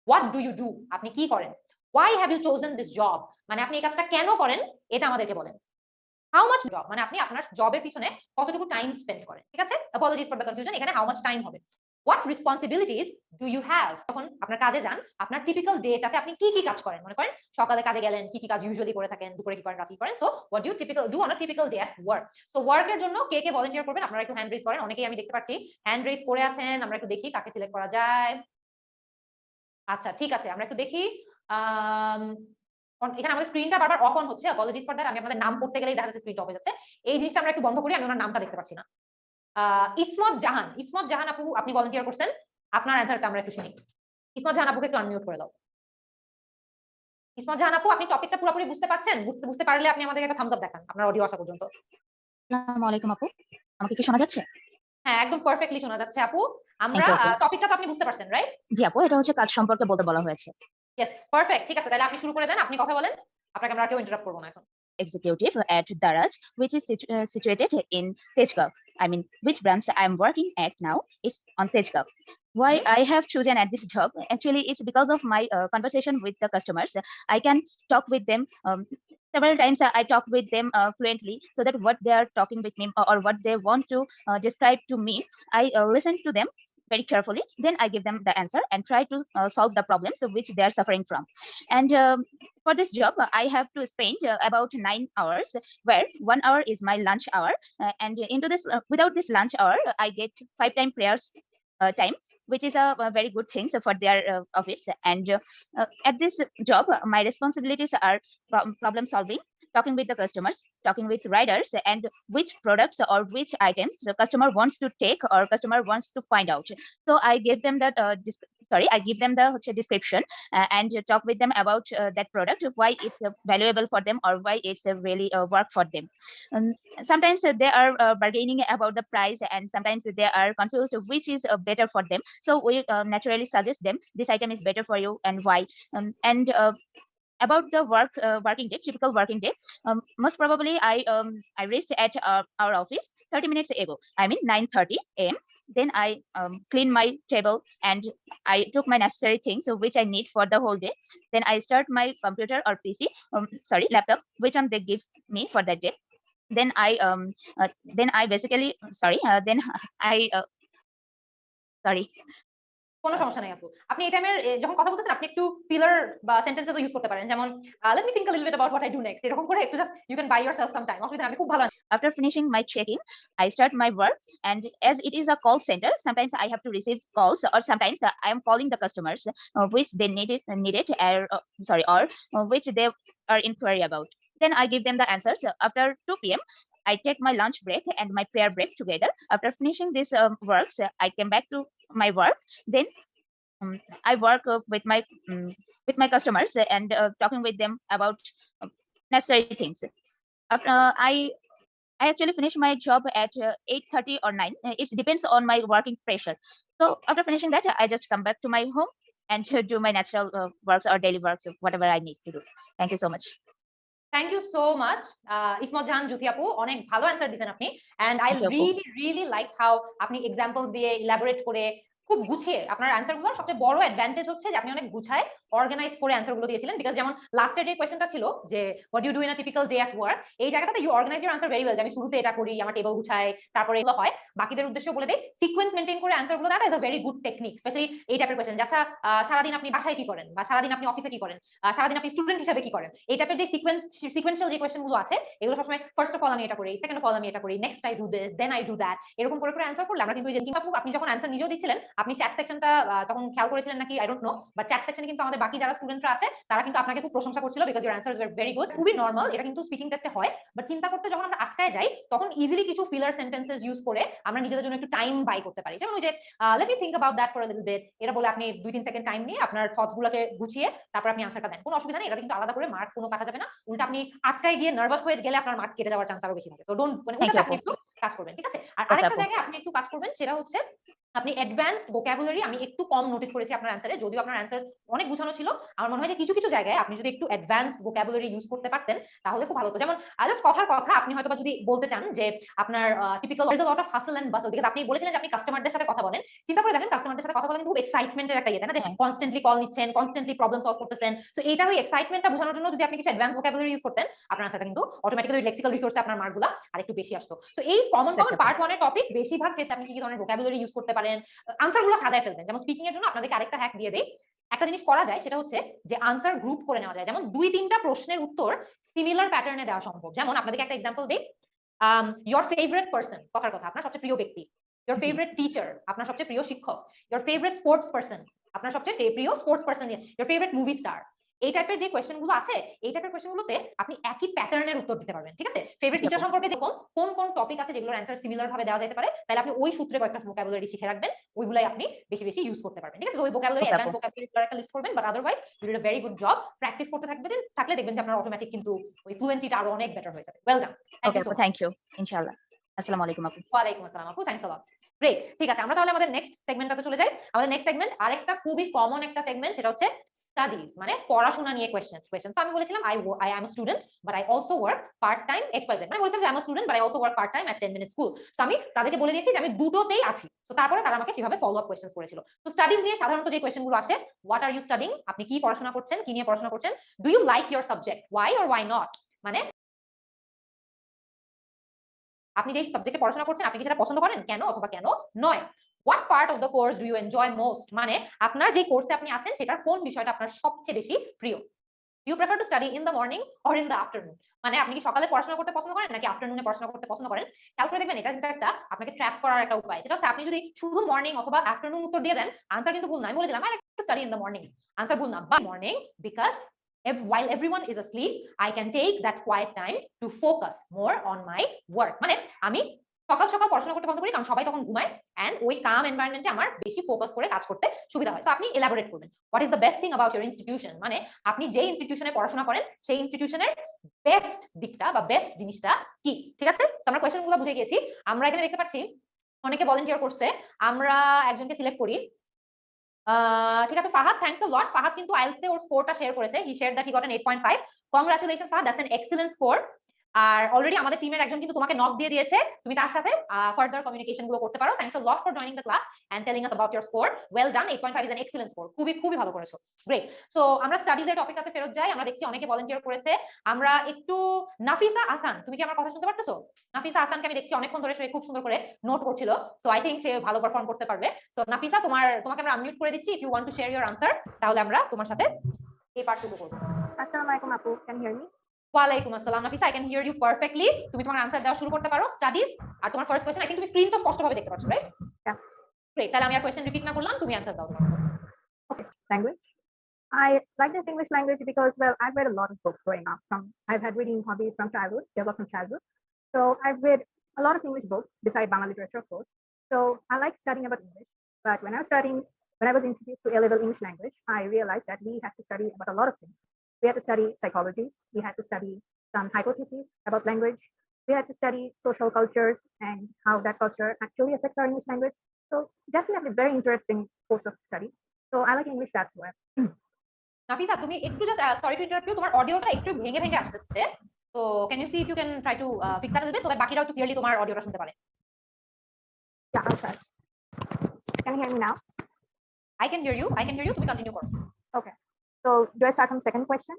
হোয়াট ডু ইউ ডু, আপনি কি করেন? Why have you chosen this job, মানে আপনি এই কাজটা কেন করেন এটা আমাদেরকে বলেন। হাউ মাচ জব, মানে আপনি আপনার জবের পিছনে কতটুকু টাইম স্পেন্ড করেন। ঠিক আছে, অ্যাপোলজিস ফর দ্য কনফিউশন, এখানে হাউ মাচ টাইম হবে। What responsibilities do you have, তখন আপনার কাজে যান, আপনার টিপিক্যাল ডেটাতে আপনি কি কি কাজ করেন। মনে করেন সকালে কাজে গেলেন, কি কি কাজ ইউজুয়ালি করে থাকেন, দুপুরে কি করেন, রাতে কি করেন। So what do do on a typical day at work. So ওয়ার্কের জন্য কে কে ভলান্টিয়ার করবেন, আপনারা একটু হ্যান্ড রেজ করেন। অনেকেই আমি দেখতে পাচ্ছি হ্যান্ড রেজ করে আছেন। আমরা একটু দেখি কাকে সিলেক্ট করা যায়। আচ্ছা ঠিক আছে, আমরা একটু দেখি। এখানে আমাদের স্ক্রিনটা বারবার অফ অন হচ্ছে, অ্যাপোলজিস ফর দ্যাট। আমি আপনাদের নাম পড়তে গেলেই দেখা যাচ্ছে স্ক্রিনটা অফ হয়ে যাচ্ছে। এই জিনিসটা আমরা একটু বন্ধ করি, আমি ওনার নামটা দেখতে পাচ্ছি না। ইসমত জাহান আপু, আপনি ভলান্টিয়ার করছেন, আপনার অ্যানসারটা আমরা একটু শুনি। ইসমত জাহান আপুকে একটু আনমিউট করে দাও। ইসমত জাহান আপু, আপনি টপিকটা পুরোপুরি বুঝতে পারছেন? বুঝতে পারলে আপনি আমাদেরকে একটা থামস আপ দেখান আপনার অডিও আসা পর্যন্ত। আসসালামু আলাইকুম আপু, আমাকে কি শোনা যাচ্ছে? হ্যাঁ, একদম পারফেক্টলি শোনা যাচ্ছে আপু। আমরা টপিকটা তো আপনি বুঝতে পারছেন, রাইট? জি আপু, এটা হচ্ছে কাজ সম্পর্কে বলতে বলা হয়েছে। Yes, perfect. ঠিক আছে, তাহলে আপনি শুরু করে দেন, আপনি কথা বলেন। আপনাকে আমরা কেউ ইন্টারাপ্ট করব না এখন। Executive at Daraj, which is situated in Tejgaon. I mean, which branch I am working at now is on Tejgaon. Why I have chosen at this job? Actually, it's because of my conversation with the customers. I can talk with them. Several times I talk with them fluently, so that what they are talking with me or what they want to describe to me, I listen to them very carefully. Then I give them the answer and try to solve the problems which they are suffering from. And for this job, I have to spend about 9 hours, where 1 hour is my lunch hour. And into this, without this lunch hour, I get 5 time prayers time, which is a very good thing for their office. And at this job, my responsibilities are problem solving, talking with the customers, talking with riders, and which products or which items the customer wants to take or customer wants to find out. So I give them that I give them the description and talk with them about that product, why it's valuable for them or why it's really work for them. Sometimes they are bargaining about the price, and sometimes they are confused which is better for them. So we naturally suggest them, this item is better for you and why. And about the working day, typical working day, most probably I reached at our office 30 minutes ago. I mean 9:30 a.m. Then I clean my table and I took my necessary things which I need for the whole day. Then I start my computer or PC, laptop, which one they give me for that day. Then I basically then I sorry কোনো সমস্যা নাই আপু। আপনি এই টাইমের যখন কথা বলতেছেন আপনি একটু ফিলার বা সেন্টেন্সেস ইউজ করতে পারেন, যেমন let me think a little bit about what I do next, এরকম করে একটু just you can buy yourself some time. অসুবিধা নেই, আপনি খুব ভালো। After finishing my check-in, I start my work, and as it is a call center, sometimes I have to receive calls, or sometimes I am calling the customers which they needed or which they are inquiry about. Then I give them the answers. After 2 p.m., I take my lunch break and my prayer break together. After finishing this works, I came back to my work. Then I work with my customers and talking with them about necessary things. After I actually finish my job at 8:30 or 9. It depends on my working pressure. So after finishing that, I just come back to my home and do my natural works or daily works, whatever I need to do. Thank you so much. Thank you so much Ismat Jahan Jyoti আপু, অনেক ভালো answer দিয়েছেন আপনি। And I Thank you, আপু। Really like how আপনি examples দিয়ে elaborate করে খুব গুছিয়ে আপনার অ্যান্সার গুলো, সবচেয়ে বড় অ্যাডভান্টেজ হচ্ছে যে আপনি অনেক গুছায় অর্গানাইজ করে অ্যান্সার গুলো দিয়েছিলেন। বিকজ যেমন লাস্টের যে কোয়েশ্চেনটা ছিল যে what you do in a typical day at work, এই জায়গাটাতে you organize your answer very well, যে আমি শুরুতে এটা করি, আমার টেবল গুছাই, তারপরে এগুলো হয়। বাকিদের উদ্দেশ্য বলে দেই, সিকোয়েন্স মেনটেন করে অ্যান্সার গুলো দেওয়া is a very good technique, specially এই টাইপের কোয়েশ্চেন। আচ্ছা সারাদিন আপনি বাসায় কি করেন, বা সারাদিন আপনি অফিসে কি করেন, সারাদিন আপনি স্টুডেন্ট হিসেবে কি করেন, এই টাইপের যে সিকোয়েন্সিয়াল যে কোয়েশ্চেন গুলো আছে, এগুলো সবসময় ফার্স্ট অফ অল আমি এটা করি, সেকেন্ড অফ অল আমি এটা করি, next I do this, then I do that, এরকম করে অ্যান্সার করলে আমরা কিন্তু আপনি যখন অ্যান্সার নিজেও দিচ্ছিলেন, আপনি চ্যাট সেকশনটা তখন খেয়াল করেছিলেন নাকি I don't know, but chat সেকশনে কিন্তু আমাদের বাকি যারা স্টুডেন্টরা আছে তারা কিন্তু আপনাকে খুব প্রশংসা করছিল, because your answers were very good. খুবই নরমাল, এটা কিন্তু স্পিকিং টেস্টে হয়, বাট চিন্তা করতে যখন আমরা আটকায় যাই তখন ইজিলি কিছু ফিলার সেন্টেন্সেস ইউজ করে আমরা নিজেদের জন্য একটু টাইম বাই করতে পারি। যেমন ওই যে let me think about that for a little bit, এটা বলে আপনি 2-3 সেকেন্ড টাইম নিয়ে আপনার থটস গুলোকে গুছিয়ে তারপর আপনি অ্যান্সারটা দেন, কোনো অসুবিধা নেই। এটা কিন্তু আলাদা করে মার্ক কোনো কাটা যাবে না, উল্টা আপনি আটকায় গিয়ে নার্ভাস হয়ে গেলে আপনার মার্ক কেটে যাওয়ার চান্স আরো বেশি থাকে। সো ডোন্ট, মানে ওটাতে আপনি একটু কাজ করবেন, ঠিক আছে? আর আরেকটা জায়গায় আপনি একটু কাজ করবেন, সেটা হচ্ছে আপনি অ্যাডভান্সড ভোকাবুলারি আমি একটু কম নোটিস করেছি আপনার অ্যান্সারে, যদিও আপনার অ্যান্সার অনেক গুছানো ছিল। আমার মনে হয় যে কিছু কিছু জায়গায় আপনি যদি একটু অ্যাডভান্সড ভোকাবুলারি ইউজ করতে পারতেন তাহলে খুব ভালো হতো। যেমন জাস্ট কথার কথা আপনি হয়তোবা যদি বলতে চান যে আপনার typical there is a lot of hustle and bustle, because আপনি বলেছিলেন যে আপনি কাস্টমারদের সাথে কথা বলেন। চিন্তা করে দেখেন, কাস্টমারদের সাথে কথা বলেন খুব এক্সাইটমেন্টের একটা ইয়ে, তাই না? যে কনস্ট্যান্টলি কল নিচ্ছেন, কনস্ট্যান্টলি প্রবলেম সলভ করতেছেন। সো এইটার ওই এক্সাইটমেন্টটা বোঝানোর জন্য যদি আপনি কিছু অ্যাডভান্স ভোকাবুলারি ইউজ করতেন, আপনার অ্যান্সারটা কিন্তু অটোমেটিক্যালি লেক্সিক্যাল রিসোর্সে আপনার মার্কগুলো আরেকটু বেশি আসতো। সো এই কমন পার্ট 1 এর টপিক বেশিরভাগ ক্ষেত্রে আপনি কি ধরনের ভোকাবুলারি ইউজ করতে পারেন, আনসারগুলো সাজায় ফেলবেন। যেমন স্পিকিং এর জন্য আপনাদেরকে আরেকটা হ্যাক দিয়ে দেই, একটা জিনিস করা যায় সেটা হচ্ছে যে আনসার গ্রুপ করে নেওয়া যায়। যেমন 2-3টা প্রশ্নের উত্তর সিমিলার প্যাটার্নে দেওয়া সম্ভব। যেমন আপনাদেরকে একটা এক্সাম্পল দেই, ইয়োর ফেভারিট পারসন, কথার কথা আপনার সবচেয়ে প্রিয় ব্যক্তি, ইয়োর ফেভারিট টিচার আপনার সবচেয়ে প্রিয় শিক্ষক, ইয়োর ফেভারিট স্পোর্টস পারসন আপনার সবচেয়ে প্রিয় sports person, your favourite movie star. এই টাইপের যে কোয়েশ্চেন গুলো আছে, এই টাইপের কোয়েশ্চেন গুলোতে আপনি একই প্যাটার্নের উত্তর দিতে পারবেন, ঠিক আছে? ফেভারিট টিচার সম্পর্কে যে কোন কোন টপিক আছে যেগুলোর অ্যান্সার সিমিলার ভাবে দেওয়া যেতে পারে, তাহলে আপনি ওই সূত্রে কয়েকটা ভোকাবুলারি শিখে রাখবেন, ওইগুলাই আপনি বেশি বেশি ইউজ করতে পারবেন, ঠিক আছে? ওই ভোকাবুলারি অ্যাডভান্স ভোকাবুলারি একটা লিস্ট করবেন, but otherwise you did a very good job. Practice করতে থাকলে দেখবেন যে আপনার অটোমেটিক কিন্তু ওই ফ্লুয়েন্সিটা আরো অনেক বেটার হয়ে যাবে। Well done, thank you. ইনশাআল্লাহ। আসসালামু আলাইকুম আপু। ওয়ালাইকুম আসসালাম আপু, থ্যাঙ্কস আ লট। গ্রেট, ঠিক আছে, আমরা তাহলে আমাদের নেক্সট সেগমেন্টটাতে চলে যাই। আমাদের নেক্সট সেগমেন্ট আরেকটা খুবই কমন একটা সেগমেন্ট, সেটা হচ্ছে স্টাডিজ, মানে পড়াশোনা নিয়ে কোয়েশ্চেন। সো আমি বলেছিলাম I am a student but I also work part time XYZ, মানে বলেছিলাম যে I am a student but I also work part time at 10 minute school. So আমি তাদেরকে বলে দিয়েছি যে আমি দুটোতেই আছি। তো তারপরে তারা আমাকে সেভাবে ফলো আপ কোয়েশ্চেন করেছিল। তো স্টাডিজ নিয়ে সাধারণত যে কোয়েশ্চেন গুলো আসে, হোয়াট আর ইউ স্টাডিং, আপনি কি পড়াশোনা করছেন, কি নিয়ে পড়াশোনা করছেন, do you like your subject, why or why not, মানে আপনি যে সাবজেক্টে পড়াশোনা করছেন আপনি কি সেটা পছন্দ করেন, কেন অথবা কেন নয়। What part of the course do you enjoy most, মানে আপনার যে কোর্সে আপনি আছেন সেটার কোন বিষয়টা আপনার সবচেয়ে বেশি প্রিয়। You prefer to study in the morning or in the afternoon, মানে আপনি কি সকালে পড়াশোনা করতে পছন্দ করেন নাকি আফটারনুনে পড়াশোনা করতে পছন্দ করেন। খেয়াল করে দেখবেন এটা কিন্তু একটা আপনাকে ট্র্যাপ করার একটা উপায়, যেটা হচ্ছে আপনি যদি শুধু মর্নিং অথবা আফটারনুন উত্তর দিয়ে দেন, আনসার কিন্তু ভুল না। আমি বলে দিলাম I like two study in the morning, answer ভুল না, but morning because while everyone is asleep I can take that quiet time to focus more on my work, মানে আমি সকাল সকাল পড়াশোনা করতে পছন্দ করি কারণ সবাই তখন ঘুমায়, এন্ড ওই কাম এনভায়রনমেন্টে আমার বেশি ফোকাস করে কাজ করতে সুবিধা হয়। সো আপনি এলাবোরেট করবেন what is the best thing about your institution, মানে আপনি যে ইনস্টিটিউশনে পড়াশোনা করেন সেই ইনস্টিটিউশনের বেস্ট দিকটা বা বেস্ট জিনিসটা কি, ঠিক আছে? তো আমরা কোয়েশ্চেনগুলো বুঝে গিয়েছি। আমরা এখানে দেখতে পাচ্ছি অনেকে ভলান্টিয়ার করছে, আমরা একজনকে সিলেক্ট করি। ঠিক আছে, Fahad, thanks a lot. Fahad কিন্তু আইএলটিএস এ ওর স্কোরটা শেয়ার করেছে, he shared that he got an 8.5. Congratulations Fahad, that's an excellent score. আর অলরেডি আমাদের টিমের একজন কিন্তু তোমাকে নক দিয়ে দিয়েছে, তুমি তার সাথে ফার্দার কমিউনিকেশন গুলো করতে পারো। Thanks a lot for joining the class and telling us about your score. Well done, 8.5 is an excellent score. খুবই খুবই ভালো করেছো, গ্রেট। সো আমরা স্টাডিজ এর টপিকটাতে ফেরত যাই। আমরা দেখছি অনেকে ভলান্টিয়ার করেছে। আমরা একটু নাফিসা আহসান, তুমি কি আমার কথা শুনতে পারতেছো? নাফিসা আহসানকে আমি দেখছি অনেকক্ষণ ধরে সে খুব সুন্দর করে নোট করছিল। সো আই থিংক সে ভালো পারফর্ম করতে পারবে। সো নাফিসা, তোমাকে আমরা আনমিউট করে দিচ্ছি। If you want to share your answer, তাহলে আমরা তোমার সাথে এই পার্টটুকু করব। আসসালামু আলাইকুম আপু, ক্যান হিয়ার মি? ওয়ালাইকুম আসসালাম Nafisa, I can hear you perfectly. তুমি তোমার আনসার দেওয়া শুরু করতে পারো। স্টাডিজ আর তোমার ফার্স্ট কোশ্চেন, আই থিংক তুমি স্ক্রিন তো স্পষ্টভাবে দেখতে পাচ্ছ, রাইট? Yeah. গ্রেট, তাহলে আমি আর কোশ্চেন রিপিট না করলাম, তুমি আনসার দাও তোমার মতো। Okay, language. I like this English language because, well, I've read a lot of books growing up. I've had reading hobbies from childhood, developed from childhood. So I've read a lot of English books beside Bangla literature, of course. So I like studying about English. But when I was introduced to A-level English language, I realized that we had to study about a lot of things. We had to study psychologies. We had to study some hypotheses about language. We had to study social cultures and how that culture actually affects our English language. So definitely very interesting course of study. So I like English, that's why. Nafisa, তুমি একটু just sorry to interrupt you, তোমার অডিওটা একটু ভেঙে ভেঙে আসছে। তো can you see if you can try to fix that a little bit so that বাকিরাও একটু ক্লিয়ারলি তোমার অডিওটা শুনতে পারে? Yeah, I'll try. Can you hear me now? I can hear you. তুমি কন্টিনিউ করো। Okay. So do I start from the second question?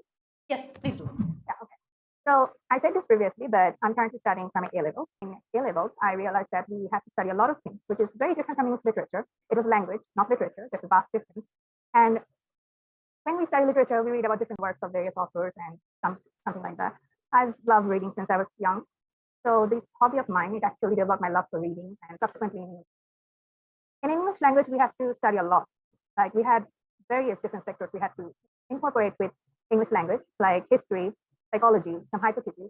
Yes, please do. Yeah, okay. So I said this previously, but I'm currently studying from A-levels. In A-levels, I realized that we have to study a lot of things, which is very different from English literature. It was language, not literature. There's a vast difference. And when we study literature, we read about different works of various authors and something like that. I've loved reading since I was young. So this hobby of mine, it actually developed my love for reading and subsequently in English language, we have to study a lot. Like we had various different sectors we had to incorporate with English language, like history, psychology, some hypotheses,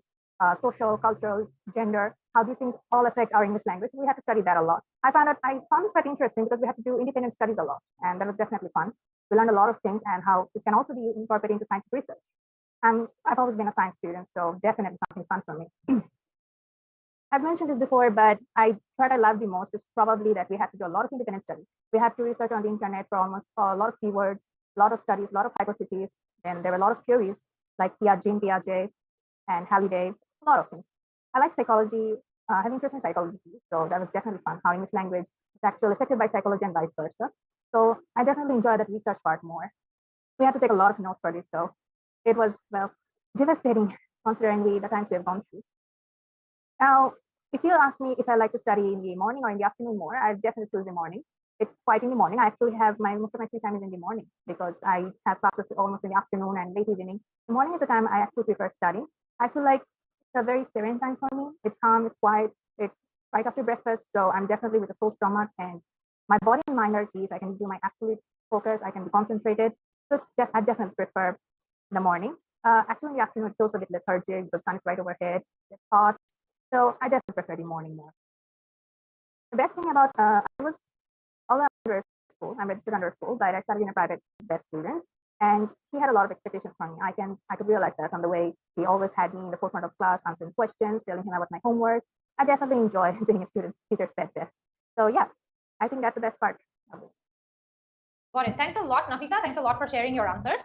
social, cultural, gender, how these things all affect our English language. We had to study that a lot. I found this quite interesting because we had to do independent studies a lot, and that was definitely fun. We learned a lot of things and how it can also be incorporated into scientific research. I've always been a science student, so definitely something fun for me. I've mentioned this before, but what I love the most is probably that we have to do a lot of independent study. We have to research on the internet for almost a lot of keywords, a lot of studies, a lot of hypotheses, and there were a lot of theories like Piaget and Halliday, a lot of things. I like psychology, have interest in psychology too, so that was definitely fun, how English language is actually affected by psychology and vice versa. So I definitely enjoy that research part more. We had to take a lot of notes for this, so it was, well, devastating considering the times we have gone through. Now, if you ask me if I like to study in the morning or in the afternoon more, I definitely choose the morning. It's quite in the morning. I actually have most of my free time is in the morning because I have classes almost in the afternoon and late evening. The morning is the time I actually prefer studying. I feel like it's a very serene time for me. It's calm, it's quiet, it's right after breakfast. So I'm definitely with a full stomach and my body and mind are at peace. I can do my absolute focus. I can be concentrated. So I definitely prefer the morning. Actually, in the afternoon, it feels a bit lethargic. The sun is right overhead. It's hot. So I definitely prefer the morning more. The best thing about I was all under school. I'm registered under school, but I studied in a private best student, and he had a lot of expectations from me. I could realize that from the way he always had me in the forefront of class, answering questions, telling him about my homework. I definitely enjoy being a teacher's pet there. So yeah, I think that's the best part of this. Got it. Thanks a lot, Nafisa. Thanks a lot for sharing your answers.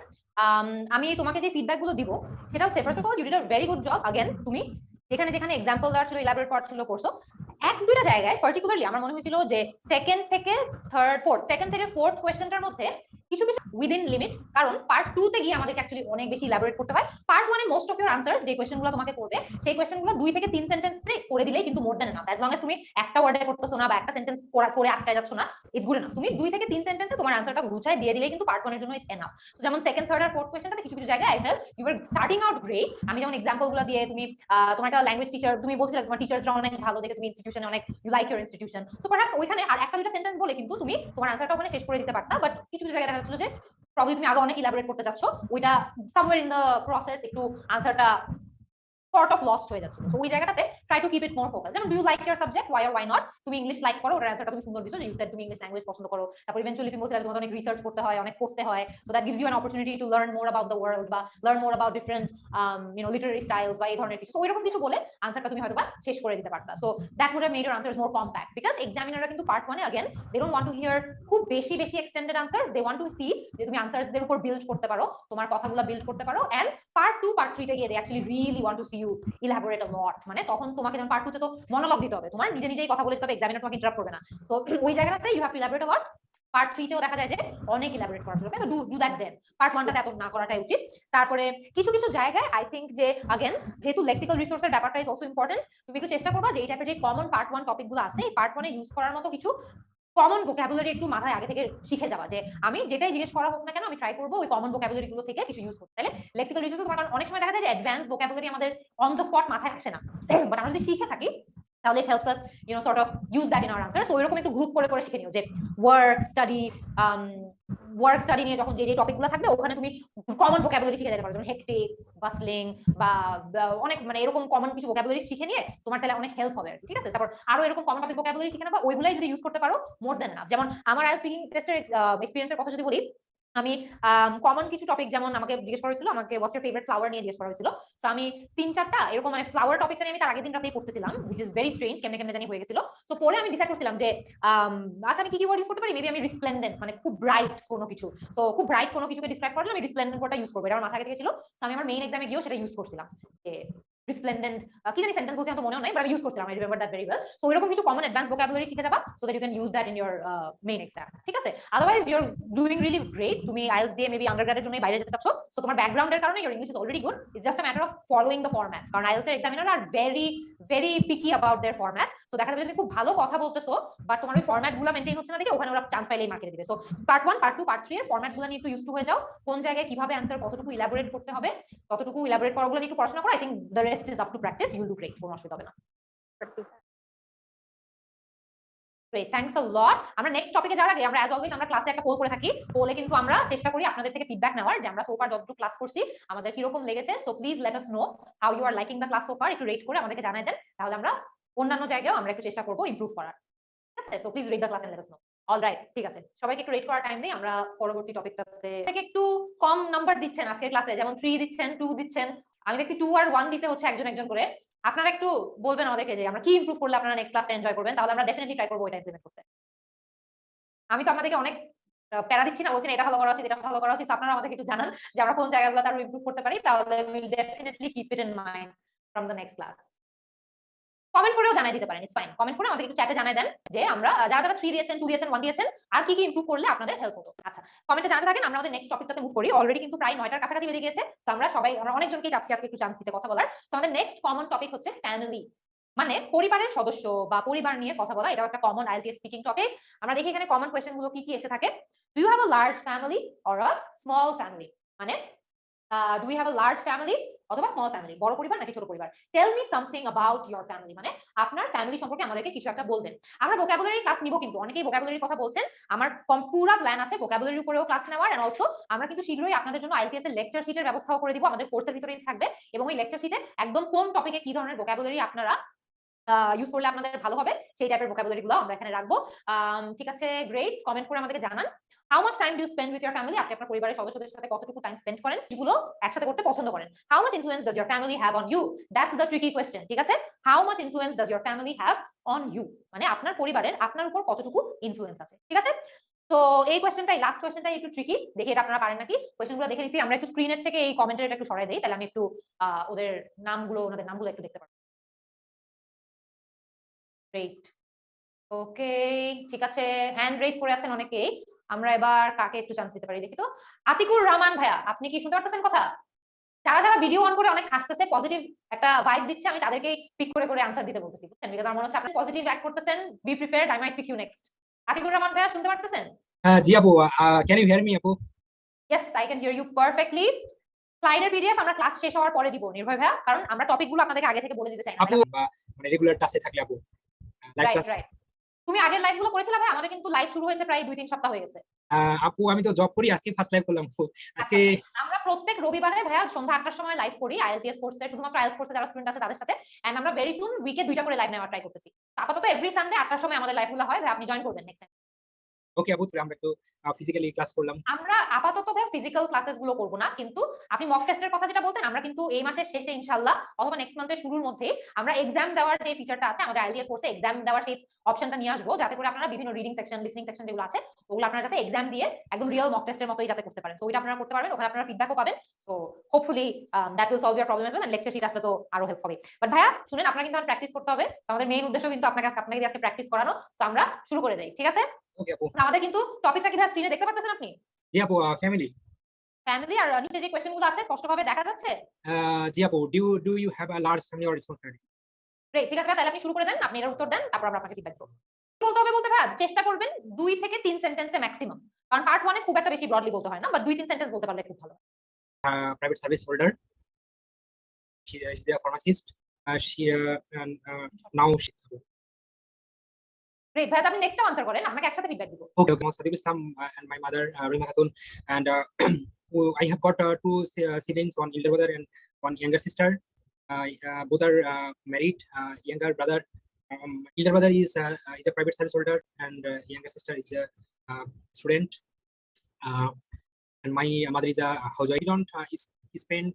আমি তোমাকে যে feedback গুলো দিব সেটা হচ্ছে first of all you did a very good job. Again তুমি যেখানে যেখানে এক্সাম্পল দেওয়ার ছিল, ইলাবোরেট করার ছিল করছো। এক দুইটা জায়গায় পার্টিকুলারলি আমার মনে হয়েছিল যে সেকেন্ড থেকে ফোর্থ কোয়েশ্চেনটার মধ্যে কিছু কিছু উইদিন লিমিট, কারণ পার্ট 2 তে গিয়ে আমাদেরকে অ্যাকচুয়ালি অনেক বেশি ইলাবোরেট করতে হয়। Part 1 A most of your answers যে কোয়েশ্চেনগুলো তোমাকে করবে সেই কোয়েশ্চেনগুলো 2 থেকে 3 সেন্টেন্সে করে দিলেই কিন্তু more than enough. As long age তুমি একটা ওয়ার্ডে করতেছো না বা একটা সেন্টেন্স করে আটকায় যাচ্ছ না, ইটস গুড এনাফ। তুমি 2 থেকে 3 সেন্টেন্সে তোমার আনসারটা গুছায় দিয়ে দিলেই কিন্তু পার্ট 1 এর জন্য ইটস এনাফ। যেমন সেকেন্ড, থার্ড আর ফোর্থ কোয়েশ্চেনটাতে কিছু কিছু জায়গায় I feel you are starting out great. আমি যেমন এক্সাম্পলগুলো দিয়ে তুমি তোমার একটা ল্যাঙ্গুয়েজ টিচার, তুমি বলছিলে তোমার টিচার্সরা অনেক ভালো দেখে তুমি ইনস্টিটিউশনে অনেক you like your institution. So perhaps ওইখানে আর একটা দুটো সেন্টেন্স বলে কিন্তু তুমি তোমার আনসারটা ওখানে শেষ করে দিতে পারতা, বাট কিছু কিছু জায়গায় দেখা যাচ্ছিল যে প্রবাবলি তুমি আরো অনেক ইলাবোরেট করতে যাচ্ছ, ওইটা সামওয়্যার ইন দ্য প্রসেস একটু আনসারটা sort of lost হয়ে যাচ্ছে। তো ওই জায়গাটাতে try to keep it more focus. যেমন do you like your subject, why or why not. তুমি ইংলিশ লাইক করো, ওটার অ্যান্সারটা তুমি সুন্দর দিছো, ইউ সেড তুমি ইংলিশ ল্যাঙ্গুয়েজ পছন্দ করো। তারপর ইভেন্চুয়ালি তুমি বলছিলে তোমাদের অনেক রিসার্চ করতে হয়, অনেক পড়তে হয়, so that gives you an opportunity to learn more about the world বা learn more about different literary styles বা এই ধরনের কিছু। সো ওইরকম কিছু বলে আনসারটা তুমি হয়তো বা শেষ করে দিতে পারতা। So that would have made your answers more compact, because এক্সামিনাররা কিন্তু পার্ট 1 এ again they don't want to hear খুব বেশি extended answers. They want to see যে তুমি আনসার্সদের উপর বিল্ড করতে পারো, তোমার কথাগুলো বিল্ড করতে পারো, এন্ড পার্ট 2 পার্ট 3 তে গিয়ে they actually really want to see you elaborate a lot, মানে তখন তোমাকে যেমন পার্ট 2 তে তো মনোলগ দিতে হবে, তোমার নিজে নিজেই কথা বলে দিতে হবে, এক্সামিনার তোমাকে ইন্টারাপ্ট করবে না। তো ওই জায়গাটাতে you have to elaborate a lot. Part 3 তেও দেখা যায় যে অনেক ইলাবোরেট করা থাকে, ডু দ্যাট দেন। পার্ট 1 টাতে এত না করাটাই উচিত। তারপরে কিছু কিছু জায়গায় আই থিংক যে अगेन যেহেতু লেক্সিক্যাল রিসোর্সের ব্যাপারটা ইজ অলসো ইম্পর্টেন্ট, তুমি একটু চেষ্টা করবা যে এই টাইপের যে কমন পার্ট 1 টপিকগুলো আছে এই পার্ট 1 এ ইউজ করার মতো কিছু কমন ভোকাবুলারি একটু মাথায় আগে থেকে শিখে যাওয়া, যে আমি যেটাই জিজ্ঞেস করা হোক না কেন আমি ট্রাই করবো ওই কমন ভোকাবুলারি গুলো থেকে কিছু ইউজ করতে। তাহলে লেক্সিক্যাল রিসোর্স তোমার, কারণ অনেক সময় দেখা যায় যে অ্যাডভান্স ভোকাবুলারি আমাদের অন দ্য স্পট মাথায় আসে না, বাট আমরা যদি শিখে থাকি তাহলে it helps us sort of use that in our answer. So এরকম একটু গ্রুপ করে করে শিখে নিও যে ওয়ার্ক স্টাডি নিয়ে যখন যে যে টপিকগুলো থাকবে ওখানে তুমি কমন ভোকাবুলারি শিখে যেতে পারো, যেমন হেক্টিক, বাসলিং বা অনেক মানে এরকম কমন কিছু ভোকাবুলারি শিখে নিয়ে তোমার তাহলে অনেক হেল্প হবে, ঠিক আছে? তারপর আরো এরকম কমন টপিক ভোকাবুলারি শিখে নেবা, ওইগুলাই যদি ইউজ করতে পারো মোর দেন না। যেমন আমার আইএলটিএস স্পিকিং টেস্টের এক্সপেরিয়েন্সের কথা যদি বলি, আমি কমন কিছু টপিক যেমন আমাকে জিজ্ঞেস করা হয়েছিল, আমাকে হোয়াটস ইওর ফেভারিট ফ্লাওয়ার নিয়ে জিজ্ঞেস করা হয়েছিল। সো আমি 3-4টা এরকম মানে ফ্লাওয়ার টপিকটা নিয়ে আমি তার আগের দিন রাতেই পড়তেছিলাম, হুইচ ইজ ভেরি স্ট্রেঞ্জ, কেমনে কেমনে জানি হয়ে গেছিল। সো পরে আমি ডিসাইড করছিলাম যে আচ্ছা আমি কি কি ওয়ার্ড ইউজ করতে পারি, মেবি আমি রিসপ্লেন্ডেন্ট মানে খুব ব্রাইট কোনো কিছু, সো খুব ব্রাইট কোনো কিছুকে ডিসক্রাইব করার জন্য আমি রিসপ্লেন্ডেন্ট ওয়ার্ডটা ইউজ করবো, এটা আমার মাথায় থেকে ছিল। সো আমি আমার মেইন এক্সামে গিয়েও সেটা ইউজ করছিলাম যে রিসপ্লেন্ডেন্ট কি জানি সেন্টেন্স বলছি, আমি তো মনেও নাই, বাট আমি ইউজ করছিলাম, I remember that very well. So এরকম কিছু কমন অ্যাডভান্স ভোকাবুলারি শিখে যাবা so that you can use that in your main exam, ঠিক আছে? Otherwise you are doing really great, তুমি আইএলটিএস দিয়ে মেবি আন্ডারগ্রেডের জন্য বাইরে যেতে চাচ্ছ, সো তোমার ব্যাকগ্রাউন্ডের কারণে your English is already good, it's just a matter of following the format, কারণ আইএলটিএস এর examiner are very very picky about there format. So দেখা যাবে তুমি খুব ভালো কথা বলতেছো বাট তোমার ওই ফরম্যাটগুলো মেইনটেইন হচ্ছে না, দেখে ওখানে ওরা চান্স পাইলেই মার্কে দিবে। সো পার্ট 1 পার্ট 2 পার্ট 3 এর ফরম্যাটগুলো নিয়ে একটু ইউজ টু হয়ে যাও, কোন জায়গায় কিভাবে অ্যানসার কতটুকু ইলাবোরেট করতে হবে ততটুকু ইলাবোরেট করাগুলো নিয়ে একটু পড়াশোনা করো। I think the rest is up to practice, you will do great, কোনো অসুবিধা হবে না। Great, thanks a lot. আমরা নেক্সট টপিকে যাওয়ার আগে আমরা অ্যাজ অলওয়েজ আমরা ক্লাসে একটা পোল করে থাকি, পোলে কিন্তু আমরা চেষ্টা করি আপনাদের থেকে ফিডব্যাক নেওয়ার, যে আমরা সোফার যতটুকু ক্লাস করছি আমাদের কিরকম লেগেছে। So please let us know how you are liking the class so far, একটু রেট করে আমাদেরকে জানাই দেন, তাহলে আমরা অন্যান্য জায়গায়ও আমরা একটু চেষ্টা করবো ইমপ্রুভ করার, ঠিক আছে? So please rate the class and let us know. Alright, ঠিক আছে, সবাইকে একটু রেট করার টাইম দেই, আমরা পরবর্তী টপিকটাতে একটু কম নাম্বার দিচ্ছেন আজকের ক্লাসে, যেমন 3 দিচ্ছেন, 2 দিচ্ছেন, আমি দেখছি 2 আর 1 দিতে হচ্ছে একজন একজন করে। আপনারা একটু বলবেন আমাদেরকে যে আমরা কি ইমপ্রুভ করলে আপনারা নেক্সট ক্লাসে এনজয় করবেন, তাহলে আমরা ডেফিনেটলি ট্রাই করবো এটা ইমপ্লিমেন্ট করতে। আমি তো আপনাদেরকে অনেক প্যারা দিচ্ছি না, বলছি এটা ভালো করা উচিত এটা ভালো করা উচিত, আপনারা আমাদেরকে একটু জানান যে আমরা কোন জায়গাগুলো আরো ইমপ্রুভ করতে পারি, তাহলে will definitely keep it in mind from the next class. Comment করেও জানাই দিতে পারেন, ইটস ফাইন, কমেন্ট করে আমাদের একটু চ্যাটে জানাই দেন যে আমরা যারা যারা 3 দিয়েছেন, 2 দিয়েছেন, 1 দিয়েছেন আর কি কি ইমপ্রুভ করলে আপনাদের হেল্প হতো। আচ্ছা, কমেন্টে জানাতে থাকেন, আমরা আমাদের নেক্সট টপিকটাতে মুভ করি। অলরেডি কিন্তু প্রায় 9টার কাছাকাছি বেজে গিয়েছে, সো আমরা অনেকজনকে চাচ্ছি আজকে একটু চান্স দিতে কথা বলার। সো আমাদের নেক্সট কমন টপিক হচ্ছে ফ্যামিলি, মানে পরিবারের সদস্য বা পরিবার নিয়ে কথা বলা, এটাও একটা কমন আইএলটিএস স্পিকিং টপিক। আমরা দেখি এখানে কমন কোয়েশ্চেন গুলো কি কি এসে থাকে। Do you have a large family or a small family, মানে do you have a large family অথবা স্মল ফ্যামিলি, বড় পরিবার নাকি ছোট পরিবার। Tell me something about your family, মানে আপনার ফ্যামিলি সম্পর্কে আমাদেরকে কিছু একটা বলবেন। আমরা ভোকাবুলারি ক্লাস নিব, কিন্তু অনেকেই ভোকাবুলারির কথা বলছেন, আমার পুরো প্ল্যান আছে ভোকাবুলারির উপরেও ক্লাস নেওয়ার, এন্ড অলসো আমরা কিন্তু শীঘ্রই আপনাদের জন্য আইএলটিএস এর লেকচার শিটের ব্যবস্থাও করে দিব, আমাদের কোর্সের ভিতরেই থাকবে, এবং এই লেকচার শিটে একদম কোন টপিকে কি ধরনের ভোকাবুলারি আপনারা ইউজ করলে আপনাদের ভালো হবে সেই টাইপের ভোকাবুলারি গুলো আমরা এখানে রাখবো। ঠিক আছে, গ্রেট, কমেন্ট করে আমাদেরকে জানান how much time do you spend with your family, আপনি আপনার পরিবারের সদস্যদের সাথে কতটুকু টাইম স্পেন্ড করেন, যেগুলো একসাথে করতে পছন্দ করেন। How much influence does your family have on you, that's the tricky question, ঠিক আছে? How much influence does your family have on you, মানে আপনার পরিবারের আপনার উপর কতটুকু ইনফ্লুয়েন্স আছে, ঠিক আছে? তো এই কোয়েশ্চেনটাই লাস্ট কোয়েশ্চেনটাই একটু ট্রিকি, দেখি এটা আপনারা পারেন নাকি। কোয়েশ্চেনগুলো দেখে নিছি, আমরা একটু স্ক্রিনের থেকে এই কমেন্টের এটা একটু সরাই দেই, তাহলে আমি একটু ওদের ওনাদের নামগুলো একটু দেখতে পারবো। গ্রেট, ওকে, ঠিক আছে, হ্যান্ড রেজ করে আছেন অনেকেই। আমরা এবার কাকে একটু চান্স দিতে পারি দেখি তো। আতিকুর রহমান ভাইয়া, আপনি কি শুনতে পারতেছেন কথা? যারা যারা ভিডিও অন করে অনেক হাসতেছে, পজিটিভ একটা ভাইব দিচ্ছে, আমি তাদেরকে পিক করে করে আনসার দিতে বলতেছি, বুঝছেন? বিকজ আমার মনে হচ্ছে আপনি পজিটিভ অ্যাক্ট করতেছেন। Be prepared, I might pick you next. Atiqur Rahman ভাইয়া শুনতে পারতেছেন? জি আপু, ক্যান ইউ হিয়ার মি আপু? Yes, I can hear you perfectly. স্লাইডের পিডিএফ আমরা ক্লাস শেষ হওয়ার পরে দিব নির্ভয় ভাইয়া, কারণ আমরা টপিকগুলো আপনাদেরকে আগে থেকে বলে দিতে চাই না আপু, মানে রেগুলার টাচে থাকলে আপু, লাইভ রাইট ক্লাস। রাইট। তুমি আগের লাইভগুলো করেছিলা ভাই? আমাদের কিন্তু লাইভ শুরু হয়েছে প্রায় 2-3 সপ্তাহ হয়ে গেছে। আপু আমি তো জব করি, আজকে ফার্স্ট লাইভ করলাম আপু। আজকে আমরা প্রত্যেক রবিবারে ভাইয়া সন্ধ্যা 8টার সময় লাইভ করি আইএলটিএস কোর্সে, শুধুমাত্র আইএলটিএস কোর্সে যারা স্টুডেন্ট আছে তাদের সাথে, এন্ড আমরা ভেরি সুন উইকে 2টা করে লাইভ নেওয়ার ট্রাই করতেছি। আপাতত এভরি সানডে 8টার সময় আমাদের লাইভগুলো হয়, ভাই আপনি জয়েন করবেন নেক্সট টাইম। ওকে আপু, আমরা একটু ফিজিক্যালি ক্লাস করলাম। আমরা আপাতত ভাই ফিজিক্যাল ক্লাসেস গুলো করব না, কিন্তু আপনি মক টেস্টের কথা যেটা বলছেন, আমরা কিন্তু এই মাসের শেষে ইনশাআল্লাহ অথবা নেক্সট মান্থের শুরুর মধ্যে আমরা এক্সাম দেওয়ার যে ফিচারটা আছে আমাদের আইএলটিএস কোর্সে, এক্সাম দেওয়ার সেই অপশনটা নিয়ে আসবো, যাতে করে আপনারা বিভিন্ন রিডিং সেকশন, লিসনিং সেকশন যেগুলো আছে ওগুলো আপনারা যাতে এক্সাম দিয়ে একদম রিয়েল মক টেস্টের মতোই যাতে করতে পারেন। সো ওইটা আপনারা করতে পারবেন, ওখানে আপনারা ফিডব্যাকও পাবেন। So hopefully that will solve your problem as well, and lecture sheet আসলে তো আরো হেল্প হবে। বাট ভাইয়া শুনেন, আপনারা কিন্তু প্র্যাকটিস করতে হবে। আমাদের মেইন উদ্দেশ্য কিন্তু আপনাকে দিয়ে আজকে প্র্যাকটিস করানো। সো আমরা শুরু করে দেই, ঠিক আছে? ওকে আপু। আমাদের কিন্তু টপিকটা কি ভাই স্ক্রিনে দেখতে পাচ্ছেন আপনি? জি আপু, ফ্যামিলি। ফ্যামিলি আর নিচে যে কোয়েশ্চেন গুলো আছে স্পষ্টভাবে দেখা যাচ্ছে? জি আপু, do you have a large family or small family? Great, ঠিক আছে ভাই, তাহলে আপনি শুরু করে দেন, আপনি এর উত্তর দেন, তারপর আমরা আপনাকে ফিডব্যাক দেব। বলতে হবে বলতে ভাই চেষ্টা করবেন 2 থেকে 3 সেন্টেন্সে ম্যাক্সিমাম, কারণ পার্ট 1 এ খুব একটা বেশি ব্রডলি বলতে হয় না, বাট 2-3 সেন্টেন্স বলতে পারলে খুব ভালো। Private service holder. She is a pharmacist. She and now she. Great ভাই, আপনি নেক্সট আনসার করেন, আপনাকে একসাথে feedback Dev. Okay, okay. Sadib Islam and my mother, Rima Khatun, and I have got 2 siblings, one elder brother and one younger sister. Both are married. Younger brother, elder brother is a private service holder, and younger sister is a student. And my mother is a housewife. I don't spend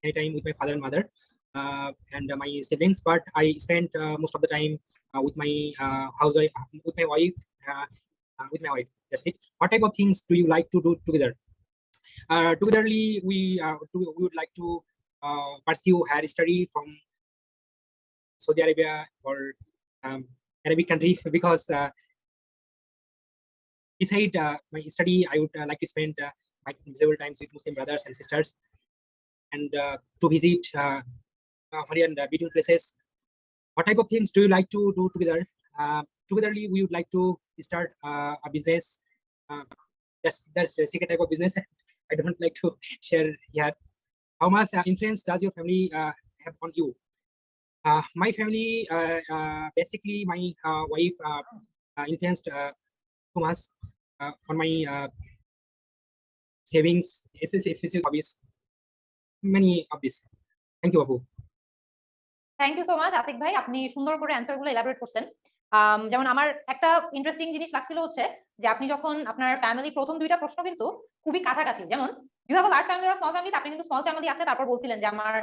any time with my father and mother and my siblings, but I spend most of the time with my housewife, with my wife. That's it. What type of things do you like to do together? Togetherly, we would like to pursue higher study from Saudi Arabia or Arabic country, because beside my study, I would like to spend my valuable times with Muslim brothers and sisters, and to visit holy and beautiful places. What type of things do you like to do together? Togetherly, we would like to start a business. That's the second type of business I don't like to share yet. How much influence does your family have on you? My family, basically, my wife influenced too much on my savings, especially hobbies, many of this. Thank you, Abu. Thank you so much Atiq ভাই, আপনি সুন্দর করে answer গুলো elaborate করছেন। যেমন আমার একটা interesting জিনিস লাগছিল হচ্ছে যে আপনি যখন আপনার ফ্যামিলি প্রথম 2টা প্রশ্ন কিন্তু খুবই কাছাকাছি, যেমন you have a large family or small family, আপনি কিন্তু স্মল ফ্যামিলি আছে, তারপর বলছিলেন যে আমার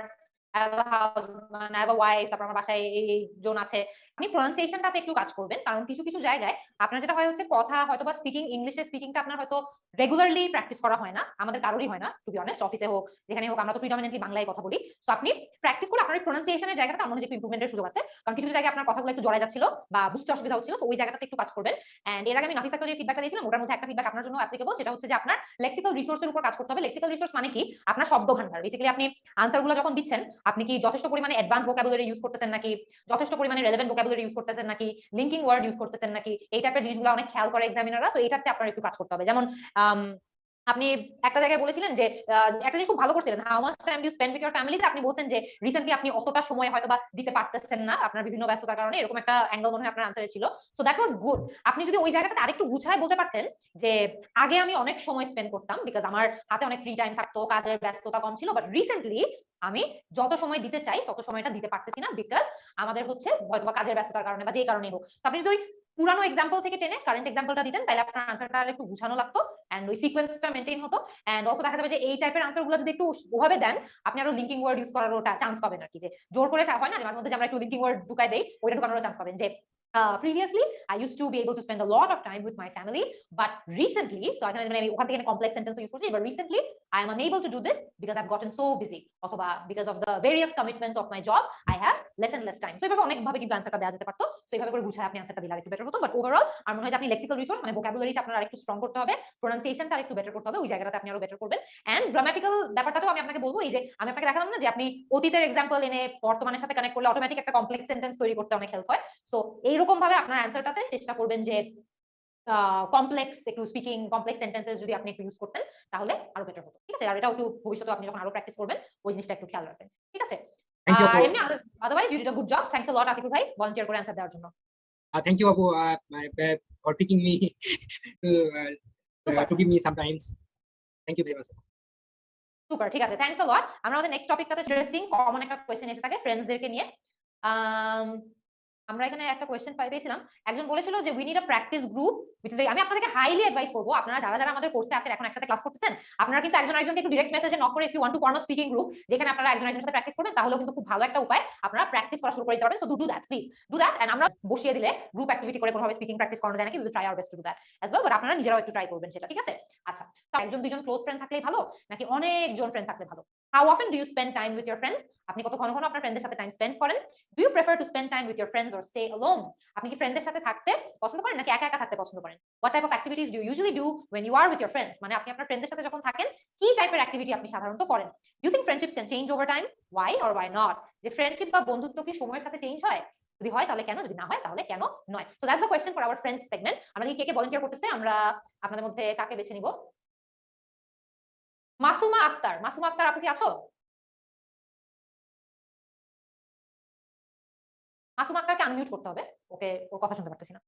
I have a husband, I have a wife, তারপর আমার বাসায় এই জন আছে। আপনি প্রনাউন্সিয়েশনটাতে একটু কাজ করবেন, কারণ কিছু কিছু জায়গায় আপনার যেটা হয় হচ্ছে কথা হয়তো বা স্পিকিং, ইংলিশে স্পিকিংটা আপনার হয়তো রেগুলারলি প্র্যাকটিস করা হয় না, আমাদের কারোরই হয় না টু বি অনেস্ট, অফিসে হোক যেখানে হোক আমরা তো প্রিডমিনেন্টলি বাংলায় কথা বলি। সো আপনি প্র্যাকটিস করে আপনার প্রনাউন্সিয়েশনের জায়গাটা আমার মনে হয় একটু ইমপ্রুভমেন্টের সুযোগ আছে, কারণ কিছু জায়গায় আপনার কথাগুলো একটু জড়ায় যাচ্ছিল বা বুঝতে অসুবিধা হচ্ছিল, সো ওই জায়গাটাতে একটু কাজ করবেন। এন্ড এর আগে আমি নাফিসাকে যে ফিডব্যাকটা দিয়েছিলাম ওটার মধ্যে একটা ফিডব্যাক আপনার জন্য অ্যাপ্লিকেবল, সেটা হচ্ছে যে আপনার লেক্সিক্যাল রিসোর্সের উপর কাজ করতে হবে। লেক্সিক্যাল রিসোর্স মানে কি? আপনার শব্দ ভান্ডার। বেসিক্যালি আপনি আনসারগুলো যখন দিচ্ছেন, আপনি কি যথেষ্ট পরিমাণে অ্যাডভান্স ভোকাবুলারি ইউজ করতেছেন নাকি, যথেষ্ট পরিমাণে রেলেভেন্ট ভোকাবুলারি ইউজ করতেছেন নাকি, লিঙ্কিং ওয়ার্ড ইউজ করতেছেন নাকি, এই টাইপের জিনিসগুলো অনেক খেয়াল করে এক্সামিনাররা। সো এটাতে আপনার একটু কাজ করতে হবে। যেমন আপনি একটা জায়গায় বলেছিলেন যে একটা জিনিস খুব ভালো করছিলেন, how much time do spend with your family. আপনি বলছেন যে রিসেন্টলি আপনি অতটা সময় হয়তো বা দিতে পারতেছেন না আপনার বিভিন্ন ব্যস্ততার কারণে, এরকম একটা অ্যাঙ্গেল মনে হয় আপনার আনসারে ছিল। So that was good. আপনি যদি ওই জায়গাটাতে আরেকটু গুছায় বলতে পারতেন যে আগে আমি অনেক সময় স্পেন্ড করতাম বিকজ আমার হাতে অনেক ফ্রি টাইম থাকতো, কাজের ব্যস্ততা কম ছিল, বাট রিসেন্টলি আমি যত সময় দিতে চাই তত সময়টা দিতে পারতেছি না বিকজ আমাদের হচ্ছে হয়তো বা কাজের ব্যস্ততার কারণে বা যে কারণেই হোক। আপনি যদি পুরানো এক্সাম্পল থেকে টেনে কারেন্ট এক্সাম্পলটা দিতেন তাহলে আপনার আনসারটা একটু গুছানো লাগতো এন্ড ওই সিকোয়েন্সটা মেইনটেইন হতো। এন্ড অলসো দেখা যাবে যে এই টাইপের আনসারগুলো যদি একটু ওভাবে দেন, আপনি আরো লিঙ্কিং ওয়ার্ড ইউজ করার ওটা চান্স পাবেন আর কি, যে জোর করে হয় না যে মাঝে মধ্যে আমরা একটু লিঙ্কিং ওয়ার্ড ঢুকাই দেই, ওইটা ঢুকানোর চান্স পাবেন। যে previously I used to be able to spend a lot of time with my family, but recently, so I can ওখান থেকে complex sentence use করছি, but recently I am unable to do this because I've gotten so busy, অথবা because of the various commitments of my job I have less and less time. So এইভাবে অনেক ভাবে কিন্তু আনসারটা দেওয়া যেতে পারতো। সো এইভাবে করে গুছায় আপনি আনসারটা দিলে আরেকটু বেটার হতো। বাট ওভারঅল আমার মনে হয় যে আপনি লেক্সিক্যাল রিসোর্স মানে ভোকাবুলারিটা আপনার আরেকটু স্ট্রং করতে হবে, প্রোনাউন্সিয়েশনটা আরেকটু বেটার করতে হবে, ওই জায়গাটাতে আপনি আরো বেটার করবেন। এন্ড গ্রামাটিক্যাল ব্যাপারটাতেও আমি আপনাকে বলবো, এই যে আমি আপনাকে দেখালাম না যে আপনি অতীতের এক্সাম্পল এনে বর্তমানের সাথে কানেক্ট করলে অটোমেটিক একটা কমপ্লেক্স সেন্টেন্স তৈরি করতে অনেক হেল্প হয়। সো এইরকম ভাবে আপনার আনসারটাতে চেষ্টা করবেন যে কমপ্লেক্স একটু স্পিকিং, কমপ্লেক্স সেন্টেন্সেস যদি আপনি একটু ইউজ করতেন তাহলে আরো বেটার হতো। ঠিক আছে? আর এটাও একটু ভবিষ্যতে আপনি যখন আরো প্র্যাকটিস করবেন ওই জিনিসটা একটু খেয়াল রাখবেন। ঠিক আছে? আর এমনি otherwise you did a good job. Thanks a lot Atikur ভাই ভলান্টিয়ার করে আনসার দেওয়ার জন্য। Thank you, Abu, for picking me to give me some time. Thank you very much. Super, ঠিক আছে, থ্যাঙ্কস আ লট। আমরা আমাদের নেক্সট টপিকটাতে ইন্টারেস্টিং কমন একটা question এসে থাকে ফ্রেন্ডসদেরকে নিয়ে। আমরা এখানে একটা কোয়েশ্চেন পেয়েছিলাম, একজন বলেছিল যে we need a practice group, আমি আপনাদেরকে হাইলি অ্যাডভাইস করবো, আপনারা যারা যারা আমাদের কোর্সে আছেন এখন একসাথে ক্লাস করতেছেন, আপনারা কিন্তু একজন আরেকজনকে একটু ডিরেক্ট মেসেজে নক করে if you want to form a speaking group, যেখানে আপনারা একজন আরেকজনের সাথে প্র্যাকটিস করবেন, তাহলেও কিন্তু খুব ভালো একটা উপায়, আপনারা প্র্যাকটিস করা শুরু করে দিতে পারবেন। So do that, please do that. And আমরা বসিয়ে দিলে গ্রুপ অ্যাক্টিভিটি করে কোনোভাবে স্পিকিং প্র্যাকটিস করানো যায় নাকি, we will try our best to do that as well, but আপনারা নিজেরাও একটু ট্রাই করবেন সেটা, ঠিক আছে? আচ্ছা, তো একজন দুজন ক্লোজ ফ্রেন্ড থাকলেই ভালো নাকি অনেকজন ফ্রেন্ড থাকলে ভালো? How often do you spend time with your friends? আপনি কত ঘন ঘন আপনার ফ্রেন্ডদের সাথে টাইম স্পেন্ড করেন? Do you prefer to spend time with your friends or stay alone? আপনি কি ফ্রেন্ডদের সাথে থাকতে পছন্দ করেন নাকি একা একা থাকতে পছন্দ করেন? What type of activities do you usually do when you are with your friends? মানে আপনি আপনার ফ্রেন্ডদের সাথে যখন থাকেন কি টাইপের অ্যাক্টিভিটি আপনি সাধারণত করেন? You think friendships can change over time? Why or why not? যে ফ্রেন্ডশিপ বা বন্ধুত্ব কি সময়ের সাথে চেঞ্জ হয়? যদি হয় তাহলে কেন, যদি না হয় তাহলে কেন নয়? So that's the question for our friends segment. আমরা কি কে কে ভলান্টিয়ার করতেছে, আমরা আপনাদের মধ্যে কাকে বেছে নিব? মাসুমা আক্তার, মাসুমা আক্তার আপনি কি আছো? মাসুমা আক্তারকে আনমিউট করতে হবে, ওকে ওর কথা শুনতে পারতেছি না।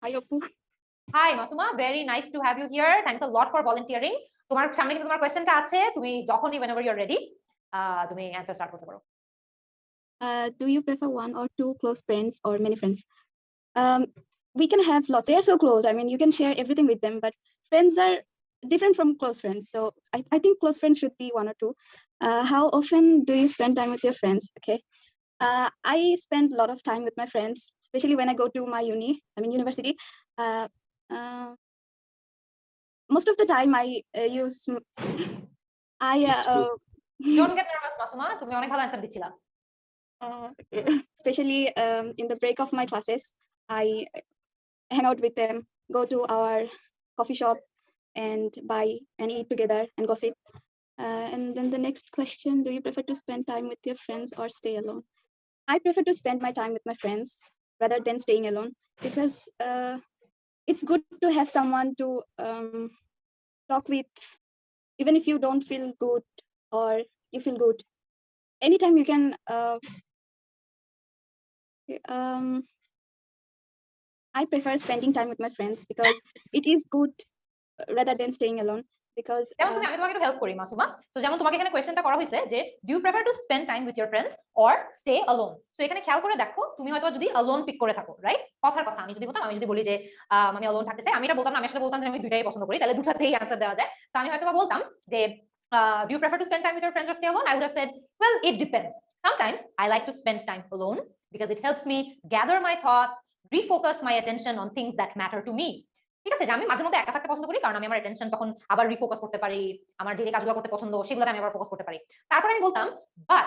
Hi, Oppu. Hi Masuma, very nice to have you here, thanks a lot for volunteering. তোমার সামনে কিন্তু তোমার কোয়েশ্চেনটা আছে, তুমি যখনই whenever you're ready তুমি অ্যানসার স্টার্ট করতে পারো। Do you prefer one or two close friends or many friends? We can have lots. They are so close. I mean, you can share everything with them, but friends are different from close friends. So I think close friends should be one or two. How often do you spend time with your friends? Okay. I spend a lot of time with my friends, especially when I go to my university. Most of the time I use It's true. Don't get nervous Masuma, তুমি অনেক ভালো answer দিছিলা। especially in the break of my classes, I hang out with them, go to our coffee shop and buy and eat together and gossip. And then the next question, do you prefer to spend time with your friends or stay alone? I prefer to spend my time with my friends rather than staying alone, because it's good to have someone to talk with, even if you don't feel good or you feel good. Anytime you can I prefer spending time with my friends because it is good rather than staying alone. Because যেমন তুমি, আমি তোমাকে একটু help করি মাসুমা। তো যেমন তোমাকে এখানে কোয়েশ্চেনটা করা হয়েছে যে do you prefer to spend time with your friends or stay alone? So এখানে খেয়াল করে দেখো, তুমি হয়তো যদি অ্যালোন পিক করে থাকো, রাইট? কথার কথা, আমি যদি বলতাম, আমি যদি বলি যে আমি অ্যালোন থাকতে চাই, আমি এটা বলতাম না, আমি আসলে বলতাম যে আমি দুইটাই পছন্দ করি, তাহলে দুটাতেই অ্যানসার দেওয়া যায়। তো আমি হয়তো বলতাম যে do you prefer to spend time with your friends or stay alone? I would have said, well, it depends. Sometimes I like to spend time alone because it helps me gather my thoughts, refocus my attention on things that matter to me. ঠিক আছে, যে আমি মাঝে মধ্যে একা থাকতে পছন্দ করি, কারণ আমি আমার অ্যাটেনশন তখন আবার রিফোকাস করতে পারি, আমার যে কাজগুলো করতে পছন্দ সেগুলোতে আমি আবার ফোকাস করতে পারি। তারপর আমি বলতাম, but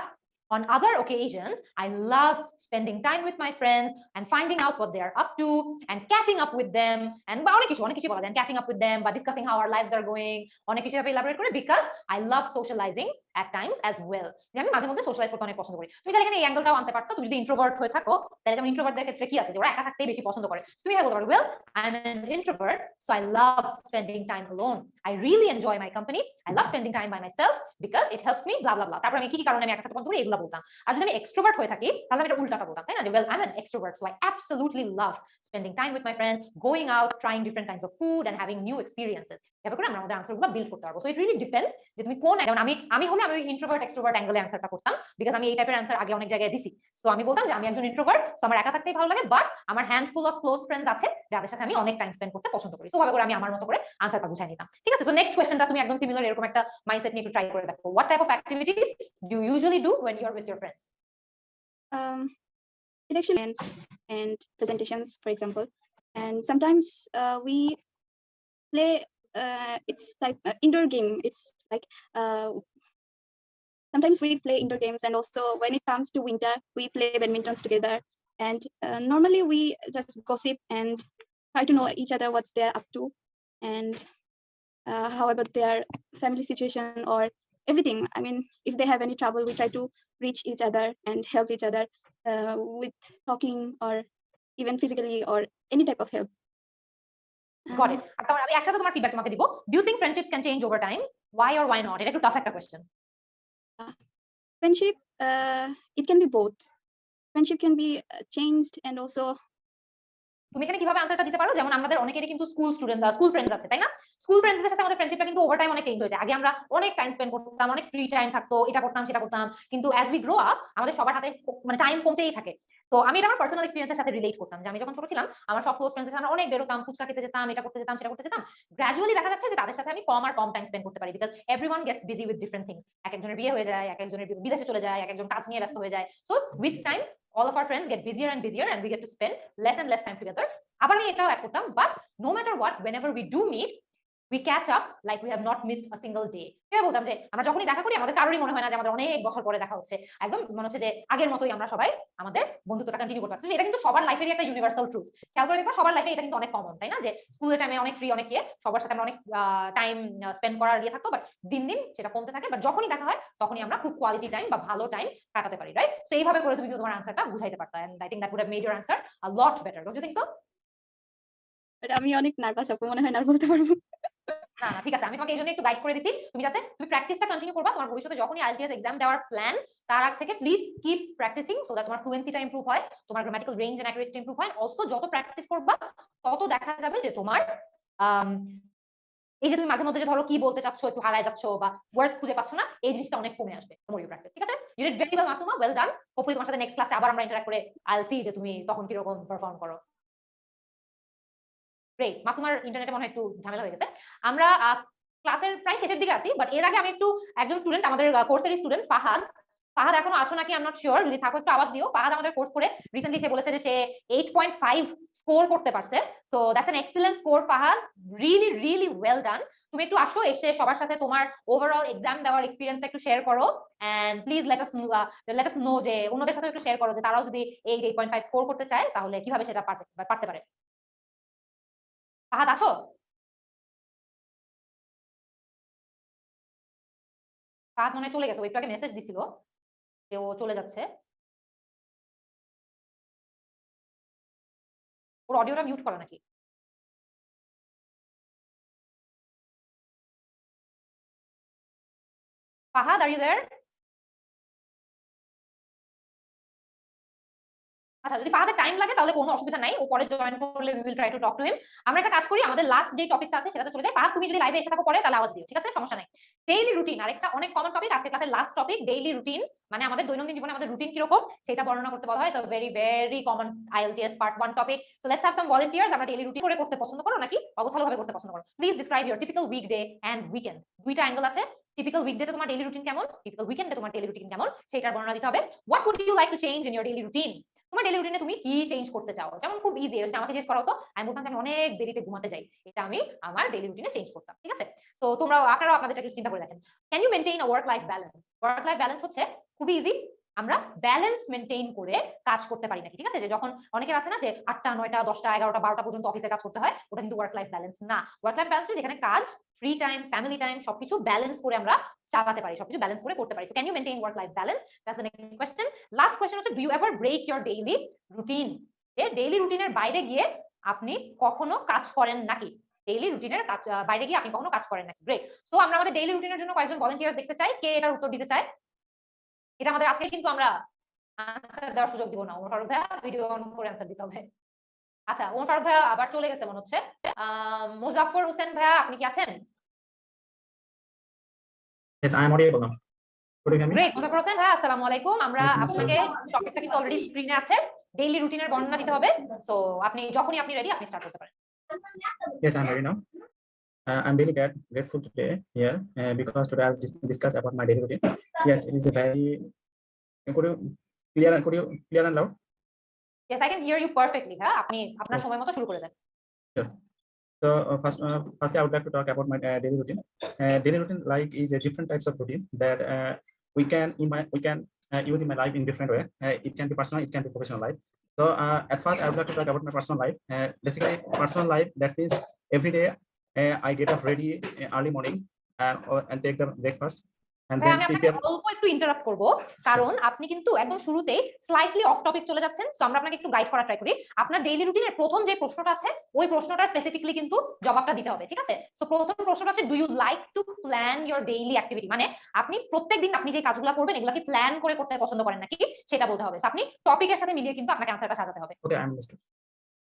on other occasions I love spending time with my friends and finding out what they are up to and catching up with them, and অনেক কিছু বলা যায়, catching up with them বা discussing how our lives are going, অনেক কিছু ভাবে elaborate করে, because I love socializing at times as well. যে আমি মাঝে মধ্যে সোশ্যালাইজ করতে অনেক পছন্দ করি। তুমি চাইলে এখানে এই অ্যাঙ্গেলটাও আনতে পারতো, তুমি যদি ইন্ট্রোভার্ট হয়ে থাকো, তাহলে যেমন ইন্ট্রোভার্টদের ক্ষেত্রে কি আছে যে ওরা একা থাকতেই বেশি পছন্দ করে, তুমি বলতে পারো, well, I'm an introvert, so I love spending time alone. I really enjoy my company. I love spending time by myself because it helps me blah blah blah. তারপর আমি কি কারণে আমি একা থাকতে পছন্দ করি এগুলো বলতাম। আর যদি আমি এক্সট্রোভার্ট হয়ে থাকি তাহলে আমি এটা উল্টাটা বলতাম, তাই না? যে well, I'm an extrovert, so I absolutely love spending time with my friends, going out, trying different kinds of food and having new experiences. এভাবে করে আমরা আমাদের আনসারগুলো বিল্ড করতে পারবো। সো ইট রিয়েলি ডিপেন্ডস যে তুমি কোন, যেমন আমি হলে আমি ইন্ট্রোভার্ট এক্সট্রোভার্ট অ্যাঙ্গেলে আনসারটা করতাম, বিকজ আমি এই টাইপের আনসার আগে অনেক জায়গায় দিছি। সো আমি বলতাম যে আমি একজন ইন্ট্রোভার্ট, সো আমার একা থাকতেই ভালো লাগে, বাট আমার হ্যান্ডফুল অফ ক্লোজ ফ্রেন্ডস আছে যাদের সাথে আমি অনেক টাইম স্পেন্ড করতে পছন্দ করি। সো ভাবে করে আমি আমার মতো করে আনসারটা বুঝাই নিতাম। ঠিক আছে, সো নেক্সট কোয়েশ্চেনটা তুমি একদম সিমিলার এরকম একটা মাইন্ডসেট নিয়ে একটু ট্রাই করে দেখো। What type of activities do you usually do when you're with your friends? elections and presentations, for example, and sometimes we play it's like indoor game. It's like sometimes we play indoor games, and also when it comes to winter we play badmintons together, and normally we just gossip and try to know each other what's they're up to, and how about their family situation or everything. I mean, if they have any trouble, we try to reach each other and help each other with talking or even physically or any type of help. Got it. তারপর আমি একসাথে তোমার feedback তোমাকে দিব। Do you think friendships can change over time? Why or why not? এটা একটু tough একটা question. Friendship, it can be both. Friendship can be changed and also তুমি এখানে কিভাবে আনসারটা দিতে পারো, যেমন আমাদের অনেকেরই কিন্তু স্কুল ফ্রেন্ডস আছে, তাই না? স্কুল ফ্রেন্ডসদের সাথে আমাদের ফ্রেন্ডশিপটা কিন্তু ওভার টাইম অনেক চেঞ্জ হয়েছে। আগে আমরা অনেক টাইম স্পেন্ড করতাম, অনেক ফ্রি টাইম থাকতো, এটা করতাম সেটা করতাম, কিন্তু অ্যাজ উই গ্রো আপ আমাদের সবার হাতে মানে টাইম কমতেই থাকে। তো আমি এটা আমার পার্সোনাল এক্সপেরিয়েন্সের সাথে রিলেট করতাম যে আমি যখন ছোট ছিলাম আমার সব ক্লোজ ফ্রেন্ডসের সাথে অনেক বেরোতাম, ফুচকা খেতে যেতাম, এটা করতে যেতাম, সেটা করতে যেতাম। গ্র্যাজুয়ালি দেখা যাচ্ছে যে তাদের সাথে আমি কম টাইম স্পেন্ড করতে পারি, because everyone gets busy with different things. এক একজনের বিয়ে হয়ে যায়, এক একজনের বিদেশে চলে যায়, এক একজন কাজ নিয়ে ব্যস্ত হয়ে যায়। So with time all of our friends get busier and busier and we get to spend less and less time together. আবার আমি এটাও অ্যাড করতাম, but no matter what, whenever we do meet, we catch up like we have not missed a single day. এবার বলতাম যে আমরা যখনই দেখা করি আমাদের কারোরই মনে হয় না যে আমাদের অনেক বছর পরে দেখা হচ্ছে, একদম মনে হচ্ছে যে আগের মতোই আমরা সবাই আমাদের বন্ধুত্বটা কন্টিনিউ করতে পারছি। এটা কিন্তু সবার লাইফেরই একটা ইউনিভার্সাল ট্রুথ। খেয়াল করে দেখবা সবার লাইফে এটা কিন্তু অনেক কমন, তাই না? যে স্কুলের টাইমে অনেক ফ্রি, অনেক সবার সাথে আমরা অনেক টাইম স্পেন্ড করার ইয়ে থাকতো, বাট দিন দিন সেটা কমতে থাকে। বাট যখনই দেখা হয় তখনই আমরা খুব কোয়ালিটি টাইম বা ভালো টাইম কাটাতে পারি, রাইট? সো এইভাবে করে তুমি কিন্তু তোমার আনসারটা বুঝাইতে পারতা, and I think that would have made your answer a lot better, don't you think so? আমি অনেক নার্ভাস, আপু মনে হয় না আর বলতে পারবো। না না ঠিক আছে, আমি তোমাকে এই জন্য একটু গাইড করে দিছি, তুমি যাতে তুমি প্র্যাকটিসটা কন্টিনিউ করবা। তোমার ভবিষ্যতে যখনই আইএলটিএস এক্সাম দেওয়ার প্ল্যান, তার আগ থেকে please keep practicing so that তোমার ফ্লুয়েন্সিটা ইমপ্রুভ হয়, তোমার grammatical range and accuracy improve হয়। অলসো যত প্র্যাকটিস করবা তত দেখা যাবে যে তোমার এই যে তুমি মাঝে মধ্যে যে ধরো কি বলতে চাচ্ছ একটু হারায় যাচ্ছ বা ওয়ার্ডস খুঁজে পাচ্ছ না, এই জিনিসটা অনেক কমে আসবে মোর ইউ প্র্যাকটিস। ঠিক আছে, you did very well Masuma, well done. Hopefully তোমার সাথে নেক্সট ক্লাসে আবার আমরা ইন্টারঅ্যাক্ট করে আইল সি যে তুমি তখন কিরকম পারফর্ম করো। গ্রেট, মাসুমার ইন্টারনেটে মনে হয় একটু ঝামেলা হয়ে গেছে। আমরা ক্লাসের প্রায় শেষের দিকে আছি, বাট এর আগে আমি একটু একজন স্টুডেন্ট, আমাদের কোর্সের স্টুডেন্ট ফাহাদ এখনো আছো নাকি আই এম নট শিওর, যদি থাকো একটু আওয়াজ দিও। ফাহাদ আমাদের কোর্স করে রিসেন্টলি সে বলেছে যে সে 8.5 স্কোর করতে পারছে। So that's an excellent score Fahad, really really well done. তুমি একটু আসো, এসে সবার সাথে তোমার ওভারঅল এক্সাম দেওয়ার এক্সপিরিয়েন্সটা একটু শেয়ার করো, and please let us know যে অন্যদের সাথে একটু শেয়ার করো যে তারাও যদি 8.5 স্কোর করতে চায় তাহলে কিভাবে সেটা পারতে পারে। ফাহাদ আছো? ফাহাদ মনে হয় চলে গেছে, একটু আগে মেসেজ দিছিল যে ও চলে যাচ্ছে। ওর অডিওটা মিউট করা নাকি? Fahad, are you there? আচ্ছা, যদি ফাহাদের টাইম লাগে তাহলে কোনো অসুবিধা নাই, ও পরে জয়েন করলে we will try to talk to him. আমরা একটা কাজ করি, আমাদের লাস্ট যে টপিকটা আছে সেটাতে চলে যাই। ফাহাদ তুমি যদি লাইভে এসে থাকো পরে তাহলে আওয়াজ দিও, ঠিক আছে? সমস্যা নাই। ডেইলি রুটিন আরেকটা অনেক কমন টপিক, আজকে ক্লাসের লাস্ট টপিক ডেইলি রুটিন। মানে আমাদের দৈনন্দিন জীবনে আমাদের রুটিন কিরকম সেটা বর্ণনা করতে বলা হয়। তো very very common IELTS part 1 topic. So let's have some volunteers. আমরা ডেইলি রুটিন করে করতে পছন্দ করো নাকি অগোছালো ভাবে করতে পছন্দ করো? Please describe your typical weekday and weekend. দুইটা অ্যাঙ্গেল আছে, টিপিক্যাল উইকডেতে তোমার ডেইলি রুটিন কেমন, টিপিক্যাল উইকেন্ডে তোমার ডেইলি রুটিন কেমন, সেটার বর্ণনা দিতে হবে। What would you like to change in your daily routine? তোমার ডেইলি রুটিনে তুমি কি চেঞ্জ করতে চাও? যেমন খুব ইজি, যদি আমাকে জিজ্ঞেস করা হতো আমি বলতাম যে আমি অনেক দেরিতে ঘুমাতে যাই, এটা আমি আমার ডেইলি রুটিনে চেঞ্জ করতাম। ঠিক আছে, তো আপনারাও আপনাদের একটু চিন্তা করে দেখেন। Can you maintain a work life balance? Work life balance হচ্ছে খুবই ইজি, আমরা ব্যালেন্স মেইনটেইন করে কাজ করতে পারি নাকি। ঠিক আছে, যে যখন অনেকের আছে না যে 8টা 9টা 10টা 11টা 12টা পর্যন্ত অফিসে কাজ করতে হয়, ওটা কিন্তু ওয়ার্ক লাইফ ব্যালেন্স না। ওয়ার্ক লাইফ ব্যালেন্স যেখানে কাজ, ফ্রি টাইম, ফ্যামিলি টাইম সবকিছু ব্যালেন্স করে আমরা চালাতে পারি, সবকিছু ব্যালেন্স করে করতে পারি। So can you maintain work life balance? That's the next question. Last question হচ্ছে do you ever break your daily routine? Daily রুটিনের বাইরে গিয়ে আপনি কখনো কাজ করেন নাকি? ডেইলি রুটিনের বাইরে গিয়ে আপনি কখনো কাজ করেন নাকি? গ্রেট। সো আমরা আমাদের ডেইলি রুটিনের জন্য কয়েকজন ভলান্টিয়ার্স দেখতে চাই, কে এটার উত্তর দিতে চায়? এটা আমাদের আজকে কিন্তু আমরা আনসার দেওয়ার সুযোগ দিব না, ওমর ফারুক ভাইয়া ভিডিও অন করে আনসার দিতে হবে। আচ্ছা, ওমর ফারুক ভাইয়া আবার চলে গেছে মনে হচ্ছে। মোজাফফর হোসেন ভাইয়া আপনি কি আছেন? Yes, I am audible now. Could you hear me? Great, Mozaffar Hossain ভাইয়া আসসালামু আলাইকুম। আমরা আপনাকে টপিকটা কিন্তু অলরেডি স্ক্রিনে আছে, ডেইলি রুটিনের বর্ণনা দিতে হবে। সো আপনি যখনই আপনি রেডি আপনি স্টার্ট করতে পারেন। Yes, I'm ready now. I'm really grateful today here because today I'll discuss about my daily routine. Yes, it is a very. Could you clear and loud? Yes, I can hear you perfectly. ভাইয়া আপনি আপনার সময় মতো শুরু করে দেন। Sure. So firstly, I would like to talk about my daily routine. Daily routine like is a different types of routine that we can use in my life in different way. It can be personal, it can be professional life. So at first, I would like to talk about my personal life. Basically, personal life that means every day I get up ready early morning and take the breakfast. And ভাই then আমি আপনাকে prepare. অল্প একটু interrupt করব, কারণ আপনি কিন্তু একদম শুরুতেই স্লাইটলি অফ টপিক চলে যাচ্ছেন। সো আমরা আপনাকে একটু গাইড করার ট্রাই করি। আপনার ডেইলি রুটিনের প্রথম যে প্রশ্নটা আছে ওই প্রশ্নটা স্পেসিফিকলি কিন্তু জবাবটা দিতে হবে, ঠিক আছে? সো প্রথম প্রশ্নটা আছে do you like to plan your daily activity, মানে আপনি প্রত্যেকদিন আপনি যে কাজগুলো করবেন এগুলো কি প্ল্যান করে করতে পছন্দ করেন নাকি সেটা বলতে হবে। সো আপনি টপিকের সাথে মিলিয়ে কিন্তু আপনাকে আনসারটা সাজাতে হবে। Okay, I'm understood.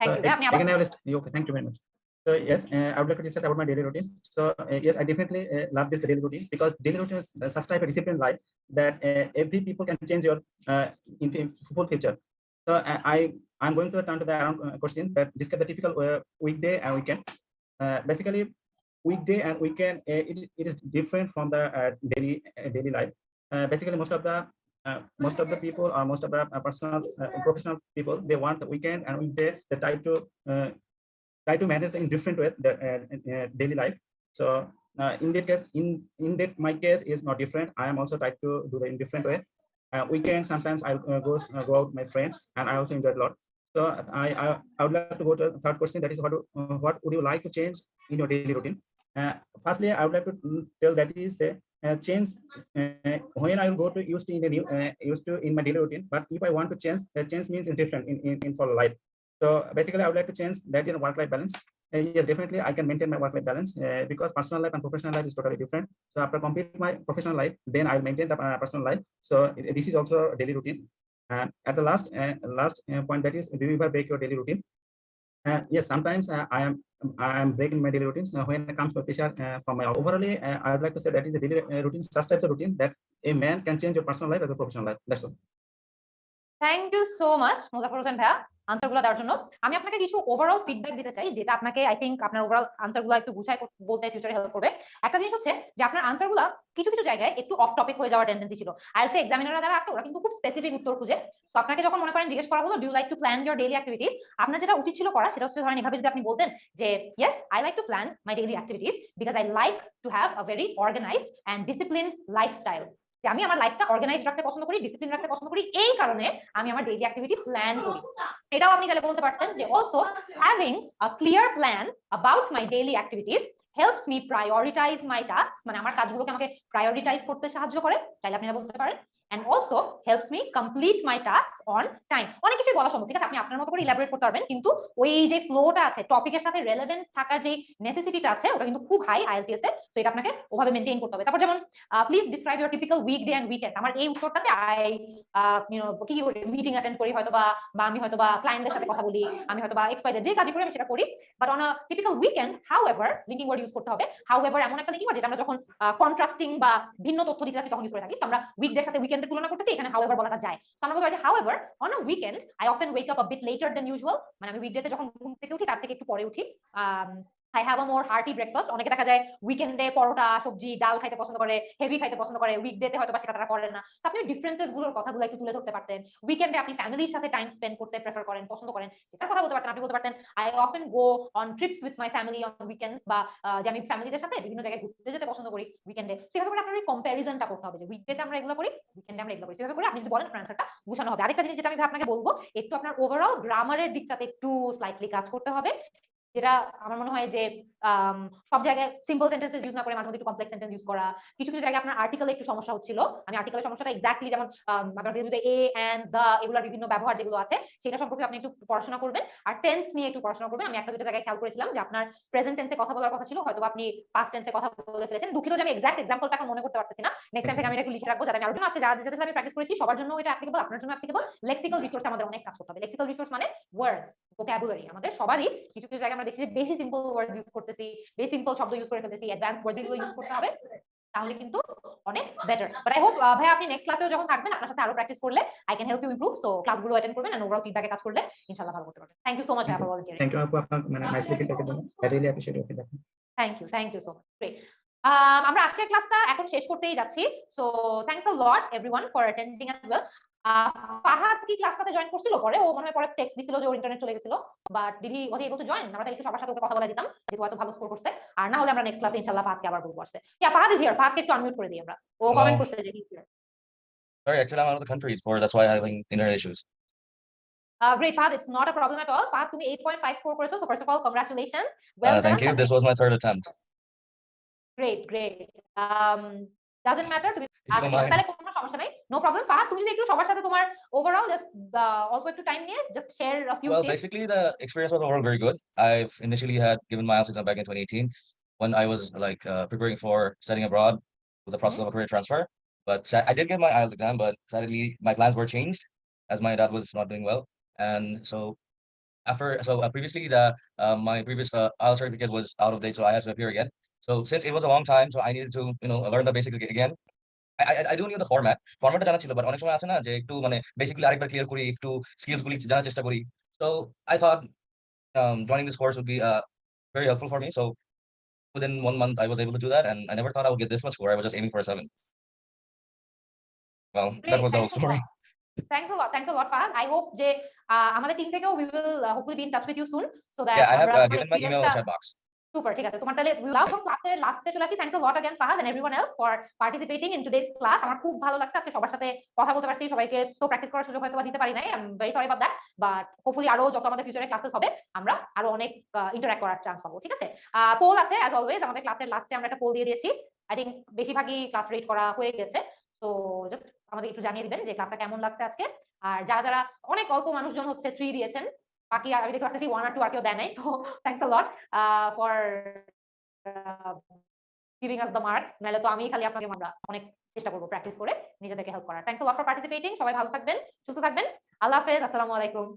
Thank you. আপনি again, okay, thank you very much. So yes, I would like to discuss about my daily routine. So yes, I definitely love this daily routine because daily routine is such type of disciplined life that every people can change your in full future. So I'm going to turn to the question that describe the typical weekday and weekend. Basically, weekday and weekend it is different from the daily life. Basically, most of the people or most of the personal professional people, they want the weekend and weekday they try to manage in different way the daily life. So in that case, in that my case is not different. I am also try to do the in different way. Weekend sometimes I go out with my friends and I also enjoy a lot. So I would like to go to the third question, that is what would you like to change in your daily routine? Firstly, I would like to tell that is the change when I will go to used to in the new used to in my daily routine. But if I want to change, the change means is different in for life. So basically, I would like to change that in work-life balance. Yes, definitely, I can maintain my work-life balance because personal life and professional life is totally different. So after complete my professional life, then I'll maintain the personal life. So this is also a daily routine. And at the last point, that is, do you ever break your daily routine? Yes, sometimes I am breaking my daily routines when it comes to pressure from my overall. I would like to say that is a daily routine, such types of routine that a man can change your personal life as a professional life. That's all. Thank you so much Muzaffar Hossain ভাইয়া আনসারগুলো দেওয়ার জন্য। আমি আপনাকে কিছু overall feedback দিতে চাই, যেটা আপনাকে আই থিঙ্ক আপনার ওভারঅল আনসারগুলো একটু গুছাই বলতে ফিউচারে হেল্প করবে। একটা জিনিস হচ্ছে যে আপনার আনসারগুলো কিছু কিছু জায়গায় একটু অফ টপিক হয়ে যাওয়ার টেন্ডেন্সি ছিল। আইএলটিএস এক্সামিনাররা যারা আছে ওরা কিন্তু খুব স্পেসিফিক উত্তর খুঁজে। তো আপনাকে যখন মনে করেন জিজ্ঞেস করা হলো do you like to plan your daily activities, আপনার যেটা উচিত ছিল করা সেটা হচ্ছে ধরেন এভাবে যদি আপনি বলতেন যে yes I like to plan my daily activities because I like to have a very organized and discipline lifestyle. যে আমি আমার লাইফটা অর্গানাইজ রাখতে পছন্দ করি, ডিসিপ্লিন রাখতে পছন্দ করি, এই কারণে আমি আমার ডেইলি অ্যাক্টিভিটি প্ল্যান করি। এটাও আপনি তাহলে বলতে পারতেন যে also having a clear plan about my daily activities helps me prioritise my task, মানে আমার কাজগুলোকে আমাকে প্রায়োরিটাইজ করতে সাহায্য করে, তাইলে আপনি এটা বলতে পারেন। and also helps me complete my tasks on time। অনেক কিছু বলা সম্ভব, ঠিক আছে, আপনি আপনার মতো করে ইলাবোরেট করতে পারবেন, কিন্তু ওই যে ফ্লোটা আছে, টপিকের সাথে রেলেভেন্ট থাকার যে নেসেসিটিটা আছে, ওটা কিন্তু খুব হাই আইএলটিএস এ। সো এটা আপনাকে ওভাবে মেইনটেইন করতে হবে। তারপর যেমন please describe your typical weekday and weekend. আমার এই উত্তরটাতে আই কি করি, মিটিং অ্যাটেন্ড করি হয়তো বা আমি হয়তো বা ক্লায়েন্টদের সাথে কথা বলি, আমি হয়তো বা এক্সপাইজেড যে কাজ করি আমি সেটা করি। But on a typical weekend however, linking word use করতে হবে। হাউএভার এমন একটা লিঙ্কিং ওয়ার্ড যেটা আমরা যখন কন্ট্রাস্টিং বা ভিন্ন তথ্য দিতে যাচ্ছি তখন ইউজ করে থাকি। তো আমরা উইকডের সাথে উইকেন্ডের তুলনা করতেছি, এখানে however বলাটা যায়। সো আমরা বলতে পারি however on a weekend I often wake up a bit later than usual, মানে আমি উইকডেতে যখন ঘুম থেকে উঠি তার থেকে একটু পরে উঠি। I have a more hearty breakfast। অনেকে দেখা যায় উইকেন্ডে পরোটা সবজি ডাল খাইতে পছন্দ করে, হেভি খাইতে পছন্দ করে, উইকডেতে হয়তো বা সেটা তারা করে না। তো আপনি ডিফারেন্সেস গুলোর কথাগুলো একটু তুলে ধরতে পারতেন। উইকেন্ডে আপনি ফ্যামিলির সাথে টাইম স্পেন্ড করতে প্রেফার করেন, পছন্দ করেন, সেটার কথা বলতে পারতেন। আপনি বলতে পারতেন I often go on trips with my family on weekends, বা যে আমি ফ্যামিলিদের সাথে বিভিন্ন জায়গায় ঘুরতে যেতে পছন্দ করি উইকেন্ডে। সেভাবে করে আপনার ওই কম্প্যারিজনটা করতে হবে যে উইকডেতে আমরা এগুলো করি, উইকেন্ডে আমরা এগুলো করি। সেভাবে করে আপনি যদি বলেন আপনার আনসারটা গুছানো হবে। আরেকটা জিনিস যেটা আমি আপনাকে বলবো, একটু আপনার ওভারঅল গ্রামারের দিকটাতে একটু স্লাইটলি কাজ করতে হবে, যেটা আমার মনে হয় যে সব জায়গায় সিম্পল সেন্টেন্সেস ইউজ না করে মাঝে মধ্যে একটু কমপ্লেক্স সেন্টেন্স ইউজ করা। কিছু কিছু জায়গায় আপনার আর্টিকেলে একটু সমস্যা হচ্ছিল। আমি আর্টিকেলের সমস্যাটা এক্স্যাক্টলি যেমন আপনাদের যদি এ এন্ড দা এগুলোর বিভিন্ন ব্যবহার যেগুলো আছে সেটা সম্পর্কে আপনি একটু পড়াশোনা করবেন, আর টেন্স নিয়ে একটু পড়াশোনা করবেন। আমি একটা দুটো জায়গায় খেয়াল করেছিলাম যে আপনার প্রেজেন্ট টেন্সে কথা বলার কথা ছিল, হয়তো আপনি পাস্ট টেন্সে কথা বলে ফেলেছেন। দুঃখিত যে আমি এক্সাক্ট এক্সাম্পলটা এখন মনে করতে পারতেছি না। নেক্সট টাইম থেকে আমি এটা একটু লিখে রাখবো, যাতে আমি আরো আজকে যারা যেটা আমি প্র্যাকটিস করেছি সবার জন্য এটা অ্যাপ্লিকেবল, আপনার জন্য অ্যাপ্লিকেবল। লেক্সিক্যাল রিসোর্স আমাদের অনেক কাজ করতে হবে। লেক্সিক্যাল রিসোর্স মানে ওয়ার্ডস, ভোকাবুলারি। আমাদের সবারই কিছু কিছু জায়গায় আমরা দেখছি যে বেশি সিম্পল ওয়ার্ড ইউজ করতেছি, বেশি সিম্পল শব্দ ইউজ করে ফেলতেছি, অ্যাডভান্স ওয়ার্ড গুলো ইউজ করতে হবে, তাহলে কিন্তু অনেক বেটার। বাট আই হোপ ভাই আপনি নেক্সট ক্লাসেও যখন থাকবেন আপনার সাথে আরো প্র্যাকটিস করলে I can help you improve. So ক্লাসগুলো অ্যাটেন্ড করবেন এন্ড ওভারঅল ফিডব্যাকে কাজ করলে ইনশাআল্লাহ ভালো করতে পারবেন। Thank you so much for volunteering. Thank you আপু, আপনার মানে নাইসলি ফিডব্যাকের জন্য। I really appreciate your feedback. Thank you so much. Great. আমরা আজকের ক্লাসটা এখন শেষ করতেই যাচ্ছি। So thanks a lot everyone for attending as well. Fahad কি ক্লাসটাতে জয়েন করছিল? পরে ও মনে হয় পরে টেক্সট দিছিল যে ওর ইন্টারনেট চলে গেছিল, but did he was able to join? আমরা একটু সবার সাথে ওকে কথা বলে দিতাম যেহেতু এত ভালো স্কোর করছে। আর না হলে আমরা নেক্সট ক্লাসে ইনশাআল্লাহ ফাহাদকে আবার বলবো আসতে। ইয়া ফাহাদ ইজ হিয়ার। ফাহাদকে একটু আনমিউট করে দিই আমরা। ও কমেন্ট করছে যে he is here. Sorry, actually, I'm out of the country, that's why I'm having internet issues. Great, Fahad. It's not a problem at all. Fahad, তুমি 8.5 score করেছো, so first of all, congratulations. Well done. Thank you. This was my third attempt. Great. Doesn't matter. তুমি তাহলে কোনো সমস্যা নাই। No problem. Fahad, তুমি যদি একটু সবার সাথে তোমার overall just অল্প একটু টাইম নিয়ে just share a few Well, tips. basically, the experience was overall very good. I've initially had given my IELTS exam back in 2018 when I was like preparing for studying abroad with the process of a career transfer. But I did get my IELTS exam, but sadly my plans were changed as my dad was not doing well, and so previously my previous IELTS certificate was out of date, so I had to appear again. So since it was a long time, so I needed to learn the basics again. I do knew the ফরম্যাটটা জানা ছিল, but অনেক সময় আছে না যে একটু মানে basically আরেকবার ক্লিয়ার করি, একটু স্কিলস গুলি জানার চেষ্টা করি। So I thought joining this course would be very helpful for me. So within 1 month I was able to do that, and I never thought I would get this much score. I was just aiming for a 7. Well, that was the whole story. Thanks a lot, Fahad. I hope যে আমাদের team থেকেও we will hopefully be in touch with you soon so that Yeah, I have আমরা given my email in the chat box. Super, ঠিক আছে। তোমার তাহলে ক্লাসের লাস্টে চলে আসি। Thanks a lot again Fahad and everyone else for participating in today's class. আমার খুব ভালো লাগছে আজকে সবার সাথে কথা বলতে পারছি, সবাইকে তো প্র্যাকটিস করার সুযোগ হয়তো দিতে পারি নাই। I'm very sorry about that, but hopefully আরো যত আমাদের ফিউচারে ক্লাসেস হবে আমরা আরো অনেক ইন্টারঅ্যাক্ট করার চান্স পাবো, ঠিক আছে? পোল আছে অ্যাজ অলওয়েজ, আমাদের ক্লাসের লাস্টে আমরা একটা পোল দিয়ে দিয়েছি। আই থিংক বেশিরভাগই ক্লাস রেট করা হয়ে গেছে, সো জাস্ট আমাদের একটু জানিয়ে দিবেন যে ক্লাসটা কেমন লাগছে আজকে। আর যারা অনেক অল্প মানুষজন হচ্ছে 3 দিয়েছেন, বাকি আমি দেখতে পাচ্ছি 1 or 2 আর কেউ দেয় নাই, so thanks a lot for giving us the marks. নাহলে তো আমি খালি আপনাকে আমরা অনেক চেষ্টা করব প্র্যাকটিস করে নিজেদেরকে হেল্প করার। Thanks a lot for participating. সবাই ভালো থাকবেন, সুস্থ থাকবেন। আল্লাহ হাফেজ, আসসালামু আলাইকুম।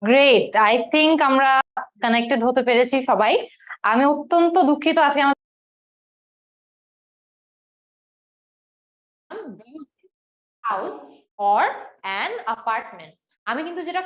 গ্রেট, আই থিংক আমরা কানেক্টেড হতে পেরেছি সবাই। আমি অত্যন্ত দুঃখিত আজকে আমার হাউস অর অ্যান অ্যাপার্টমেন্ট। আমি কিন্তু যেটা